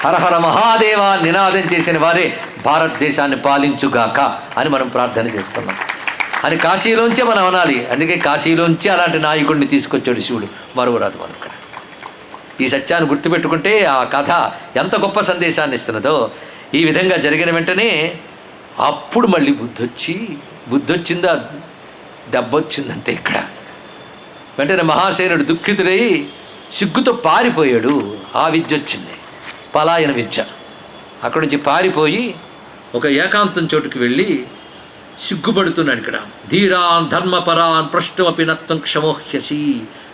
హరహర మహాదేవ నినాదం చేసిన వారే భారతదేశాన్ని పాలించుగాక అని మనం ప్రార్థన చేసుకున్నాం. అని కాశీలోంచే మనం అనాలి. అందుకే కాశీలోంచి అలాంటి నాయకుడిని తీసుకొచ్చాడు శివుడు. మరువరాదు మనం ఇక్కడ. ఈ సత్యాన్ని గుర్తుపెట్టుకుంటే ఆ కథ ఎంత గొప్ప సందేశాన్ని ఇస్తున్నదో. ఈ విధంగా జరిగిన వెంటనే అప్పుడు మళ్ళీ బుద్ధి వచ్చిందా, దెబ్బ వచ్చిందంతే. ఇక్కడ వెంటనే మహాసేనుడు దుఃఖితుడై సిగ్గుతో పారిపోయాడు. ఆ విద్య వచ్చింది, పలాయన విద్య. అక్కడి నుంచి పారిపోయి ఒక ఏకాంతం చోటుకు వెళ్ళి సిగ్గుపడుతున్నాడు. ఇక్కడ ధీరాన్ ధర్మపరాన్ ప్రశ్నమపి నత్వం క్షమోహ్యసి.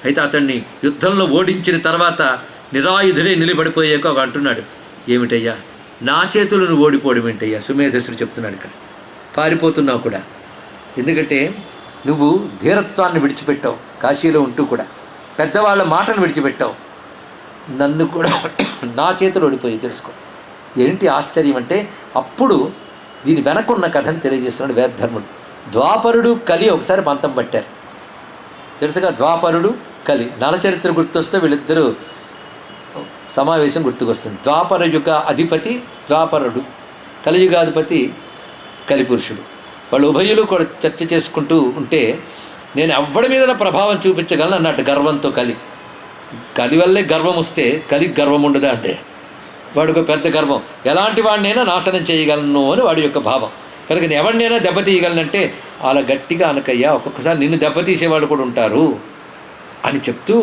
అయితే అతన్ని యుద్ధంలో ఓడించిన తర్వాత నిరాయుధుడే నిలబడిపోయాక ఒక అంటున్నాడు, ఏమిటయ్యా నా చేతులు నువ్వు ఓడిపోవడం ఏంటయ్యా? సుమేధసుడు చెప్తున్నాడు ఇక్కడ. పారిపోతున్నావు కూడా, ఎందుకంటే నువ్వు ధీరత్వాన్ని విడిచిపెట్టావు కాశీలో ఉంటూ కూడా, పెద్దవాళ్ళ మాటను విడిచిపెట్టావు, నన్ను కూడా నా చేతులు ఓడిపోయి తెలుసుకో. ఏంటి ఆశ్చర్యం అంటే అప్పుడు దీని వెనకున్న కథను తెలియజేస్తున్నాడు వేదధర్ముడు. ద్వాపరుడు కలి ఒకసారి పంతం పట్టారు తెలుసుగా. ద్వాపరుడు కలి నలచరిత్ర గుర్తొస్తే వీళ్ళిద్దరూ సమావేశం గుర్తుకొస్తుంది. ద్వాపర యుగ అధిపతి ద్వాపరుడు, కలియుగాధిపతి కలిపురుషుడు. వాళ్ళు ఉభయులు కూడా చర్చ చేసుకుంటూ ఉంటే నేను ఎవ్వడి మీద ప్రభావం చూపించగలను అన్నట్టు గర్వంతో కలి వల్లే గర్వం వస్తే కలికి గర్వం ఉండదా అంటే వాడికి పెద్ద గర్వం. ఎలాంటి వాడినైనా నాశనం చేయగలను అని వాడి యొక్క భావం. కనుక నేను ఎవరినైనా దెబ్బతీయగలనంటే అలా గట్టిగా అనకయ్యా, ఒక్కొక్కసారి నిన్ను దెబ్బతీసేవాళ్ళు కూడా ఉంటారు అని చెప్తూ,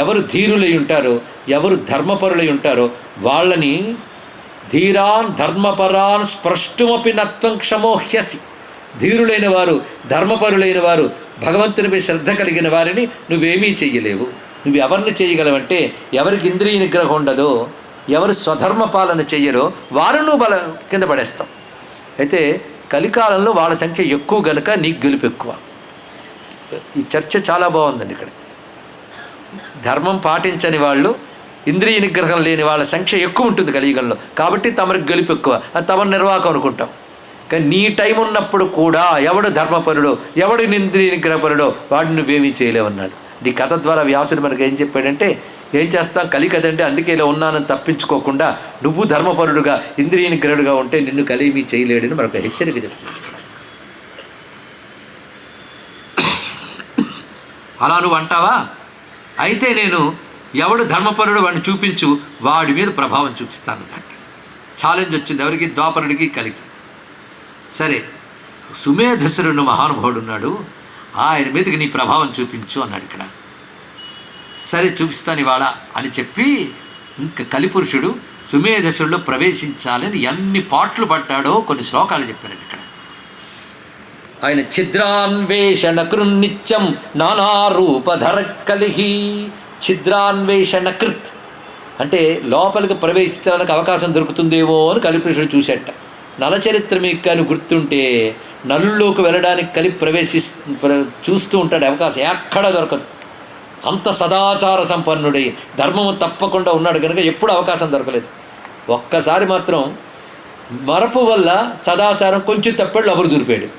ఎవరు ధీరులై ఉంటారో, ఎవరు ధర్మపరులై ఉంటారో వాళ్ళని ధీరాన్ ధర్మపరాన్ స్పృష్టుమపి నత్వం క్షమోహ్యసి. ధీరులైన వారు, ధర్మపరులైన వారు, భగవంతునిపై శ్రద్ధ కలిగిన వారిని నువ్వేమీ చెయ్యలేవు. నువ్వు ఎవరిని చేయగలవంటే ఎవరికి ఇంద్రియ నిగ్రహం ఉండదో, ఎవరు స్వధర్మ పాలన చెయ్యరో వారు నువ్వు కింద పడేస్తావు. అయితే కలికాలంలో వాళ్ళ సంఖ్య ఎక్కువ గనుక నీకు గెలుపు ఎక్కువ. ఈ చర్చ చాలా బాగుందండి. ఇక్కడ ధర్మం పాటించని వాళ్ళు, ఇంద్రియ నిగ్రహం లేని వాళ్ళ సంఖ్య ఎక్కువ ఉంటుంది కలియుగంలో. కాబట్టి తమరికి గెలుపు ఎక్కువ, అది తమ నిర్వాహకం అనుకుంటాం. కానీ నీ టైం ఉన్నప్పుడు కూడా ఎవడు ధర్మపరుడో, ఎవడు ఇంద్రియ నిగ్రహపరుడో వాడు నువ్వేమీ చేయలేవన్నాడు. ఈ కథ ద్వారా వ్యాసుడు మనకు ఏం చెప్పాడంటే, ఏం చేస్తాం కలి కదండి, అందుకే ఇలా ఉన్నానని తప్పించుకోకుండా నువ్వు ధర్మపరుడుగా ఇంద్రియ నిగ్రహుడుగా ఉంటే నిన్ను కలిమి చేయలేడని మనకు హెచ్చరిక చెప్తున్నాడు. అలా నువ్వు అంటావా? అయితే నేను ఎవడు ధర్మపరుడు వాడిని చూపించు, వాడి మీద ప్రభావం చూపిస్తాను అన్నట్టు ఛాలెంజ్ వచ్చింది. ఎవరికి? ద్వాపరుడికి కలికి. సరే, సుమేధసురుడు మహానుభావుడు ఉన్నాడు, ఆయన మీదకి నీ ప్రభావం చూపించు అన్నాడు ఇక్కడ. సరే చూపిస్తాను ఇవాళ అని చెప్పి ఇంకా కలిపురుషుడు సుమేధసుడిలో ప్రవేశించాలని ఎన్ని పాటలు పడ్డాడో కొన్ని శ్లోకాలు చెప్పారండి ఇక్కడ. ఆయన ఛిద్రాన్వేషణ కృన్నిత్యం నానారూపధర కలిహి. ఛిద్రాన్వేషణ కృత్ అంటే లోపలికి ప్రవేశించడానికి అవకాశం దొరుకుతుందేమో అని కలిపురుషుడు చూసేట. నలచరిత్ర మీకు కానీ గుర్తుంటే నలుల్లోకి వెళ్ళడానికి చూస్తూ ఉంటాడు, అవకాశం ఎక్కడా దొరకదు. అంత సదాచార సంపన్నుడై ధర్మము తప్పకుండా ఉన్నాడు కనుక ఎప్పుడు అవకాశం దొరకలేదు. ఒక్కసారి మాత్రం మరపు వల్ల సదాచారం కొంచెం తప్పాడు, అబురు దూరిపోయాడు.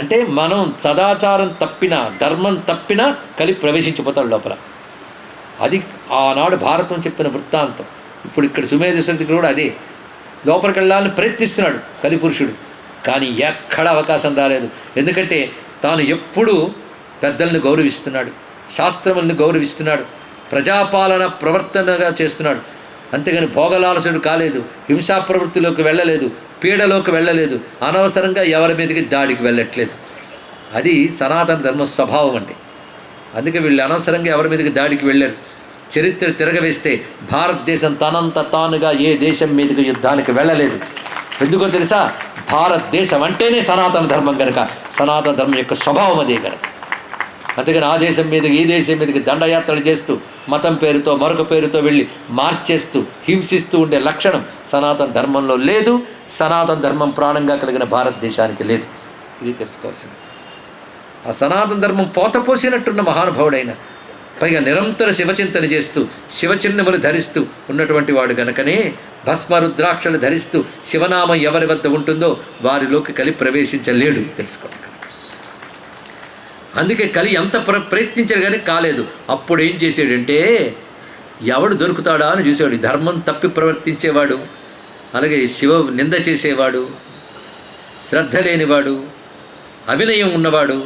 అంటే మనం సదాచారం తప్పినా, ధర్మం తప్పినా కలిపి ప్రవేశించిపోతాడు లోపల. అది ఆనాడు భారతం చెప్పిన వృత్తాంతం. ఇప్పుడు ఇక్కడ సుమేధసుడి దగ్గర కూడా అదే, లోపలికి వెళ్ళాలని ప్రయత్నిస్తున్నాడు కలిపురుషుడు, కానీ ఎక్కడ అవకాశం రాలేదు. ఎందుకంటే తాను ఎప్పుడూ పెద్దలను గౌరవిస్తున్నాడు, శాస్త్రములను గౌరవిస్తున్నాడు, ప్రజాపాలన ప్రవర్తనగా చేస్తున్నాడు. అంతేగాని భోగలాలసుడు కాలేదు, హింసా ప్రవృత్తిలోకి వెళ్ళలేదు, పీడలోకి వెళ్ళలేదు, అనవసరంగా ఎవరి మీదకి దాడికి వెళ్ళట్లేదు. అది సనాతన ధర్మ స్వభావం అండి. అందుకే వీళ్ళు అనవసరంగా ఎవరి మీదకి దాడికి వెళ్ళారు. చరిత్ర తిరగవేస్తే భారతదేశం తనంత తానుగా ఏ దేశం మీదకి యుద్ధానికి వెళ్ళలేదు. ఎందుకో తెలుసా? భారతదేశం అంటేనే సనాతన ధర్మం కనుక, సనాతన ధర్మం యొక్క స్వభావం అదే కనుక. అందుకని ఆ దేశం మీదకి ఈ దేశం మీదకి దండయాత్రలు చేస్తూ మతం పేరుతో మరొక పేరుతో వెళ్ళి మార్చేస్తూ హింసిస్తూ ఉండే లక్షణం సనాతన ధర్మంలో లేదు. సనాతన ధర్మం ప్రాణంగా కలిగిన భారతదేశానికి లేదు. ఇది తెలుసుకోవాల్సింది. ఆ సనాతన ధర్మం పోతపోసినట్టున్న మహానుభావుడైన, పైగా నిరంతర శివచింతన చేస్తూ శివచిహ్నములు ధరిస్తూ ఉన్నటువంటి వాడు గనకనే భస్మరుద్రాక్షలు ధరిస్తూ శివనామం ఎవరి వద్ద ఉంటుందో వారిలోకి కలి ప్రవేశించలేడు. తెలుసుకోండి. అందుకే కలి ఎంత ప్రయత్నించాడు కానీ కాలేదు. అప్పుడు ఏం చేసాడంటే, ఎవడు దొరుకుతాడా అని చూసాడు. ధర్మం తప్పి ప్రవర్తించేవాడు, అలాగే శివ నింద చేసేవాడు, శ్రద్ధ లేనివాడు, అవినయం ఉన్నవాడు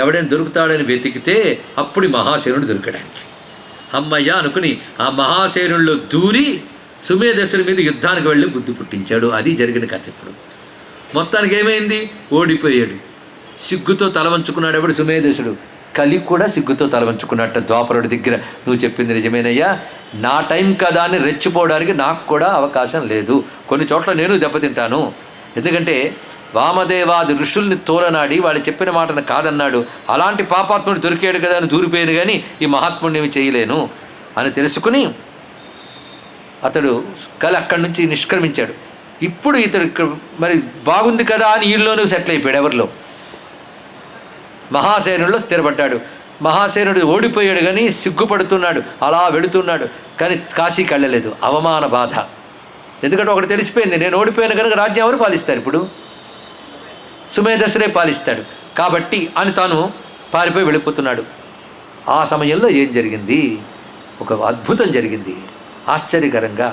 ఎవడైనా దొరుకుతాడని వెతికితే అప్పుడు మహాసేనుడు దొరకడానికి అమ్మయ్య అనుకుని ఆ మహాసేనుల్లో దూరి సుమేధసుడి మీద యుద్ధానికి వెళ్ళి బుద్ధి పుట్టించాడు. అది జరిగిన కథ. ఇప్పుడు మొత్తానికి ఏమైంది? ఓడిపోయాడు. సిగ్గుతో తలవంచుకున్నాడు ఎవడు? సుమేధసుడు. కలి కూడా సిగ్గుతో తలవంచుకున్నట్ట ద్వాపరుడి దగ్గర. నువ్వు చెప్పింది నిజమేనయ్యా, నా టైం కదా అని రెచ్చిపోవడానికి నాకు కూడా అవకాశం లేదు. కొన్ని చోట్ల నేను దెబ్బతింటాను. ఎందుకంటే వామదేవాది ఋషుల్ని తోలనాడి వాళ్ళు చెప్పిన మాటను కాదన్నాడు. అలాంటి పాపాత్ముడు దొరికాడు కదా అని దూరిపోయాను, కానీ ఈ మహాత్ముడిని ఏమి చేయలేను అని తెలుసుకుని అతడు కలి అక్కడి నుంచి నిష్క్రమించాడు. ఇప్పుడు ఇతడు మరి బాగుంది కదా అని వీళ్ళలోనూ సెటిల్ అయిపోయాడు. ఎవరిలో? మహాసేనుల్లో స్థిరపడ్డాడు. మహాసేనుడు ఓడిపోయాడు కానీ సిగ్గుపడుతున్నాడు, అలా వెళుతున్నాడు. కానీ కాశీకి వెళ్ళలేదు. అవమాన బాధ. ఎందుకంటే ఒకటి తెలిసిపోయింది, నేను ఓడిపోయాను కనుక రాజ్యం ఎవరు పాలిస్తారు? ఇప్పుడు సుమేధసుడే పాలిస్తాడు కాబట్టి అని తాను పారిపోయి వెళ్ళిపోతున్నాడు. ఆ సమయంలో ఏం జరిగింది? ఒక అద్భుతం జరిగింది ఆశ్చర్యకరంగా.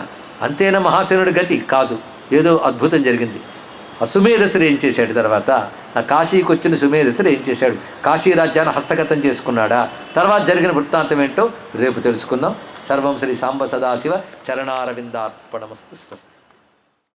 అంతేనా మహాసేనుడి గతి? కాదు, ఏదో అద్భుతం జరిగింది. ఆ సుమేధసుడు ఏం చేశాడు? తర్వాత ఆ కాశీకి వచ్చిన సుమేధసుడు ఏం చేశాడు? కాశీ రాజ్యాన్ని హస్తగతం చేసుకున్నాడా? తర్వాత జరిగిన వృత్తాంతం ఏంటో రేపు తెలుసుకుందాం. సర్వం శ్రీ సాంబ సదాశివ చరణారవిందార్పణమస్తు. స్వస్తి.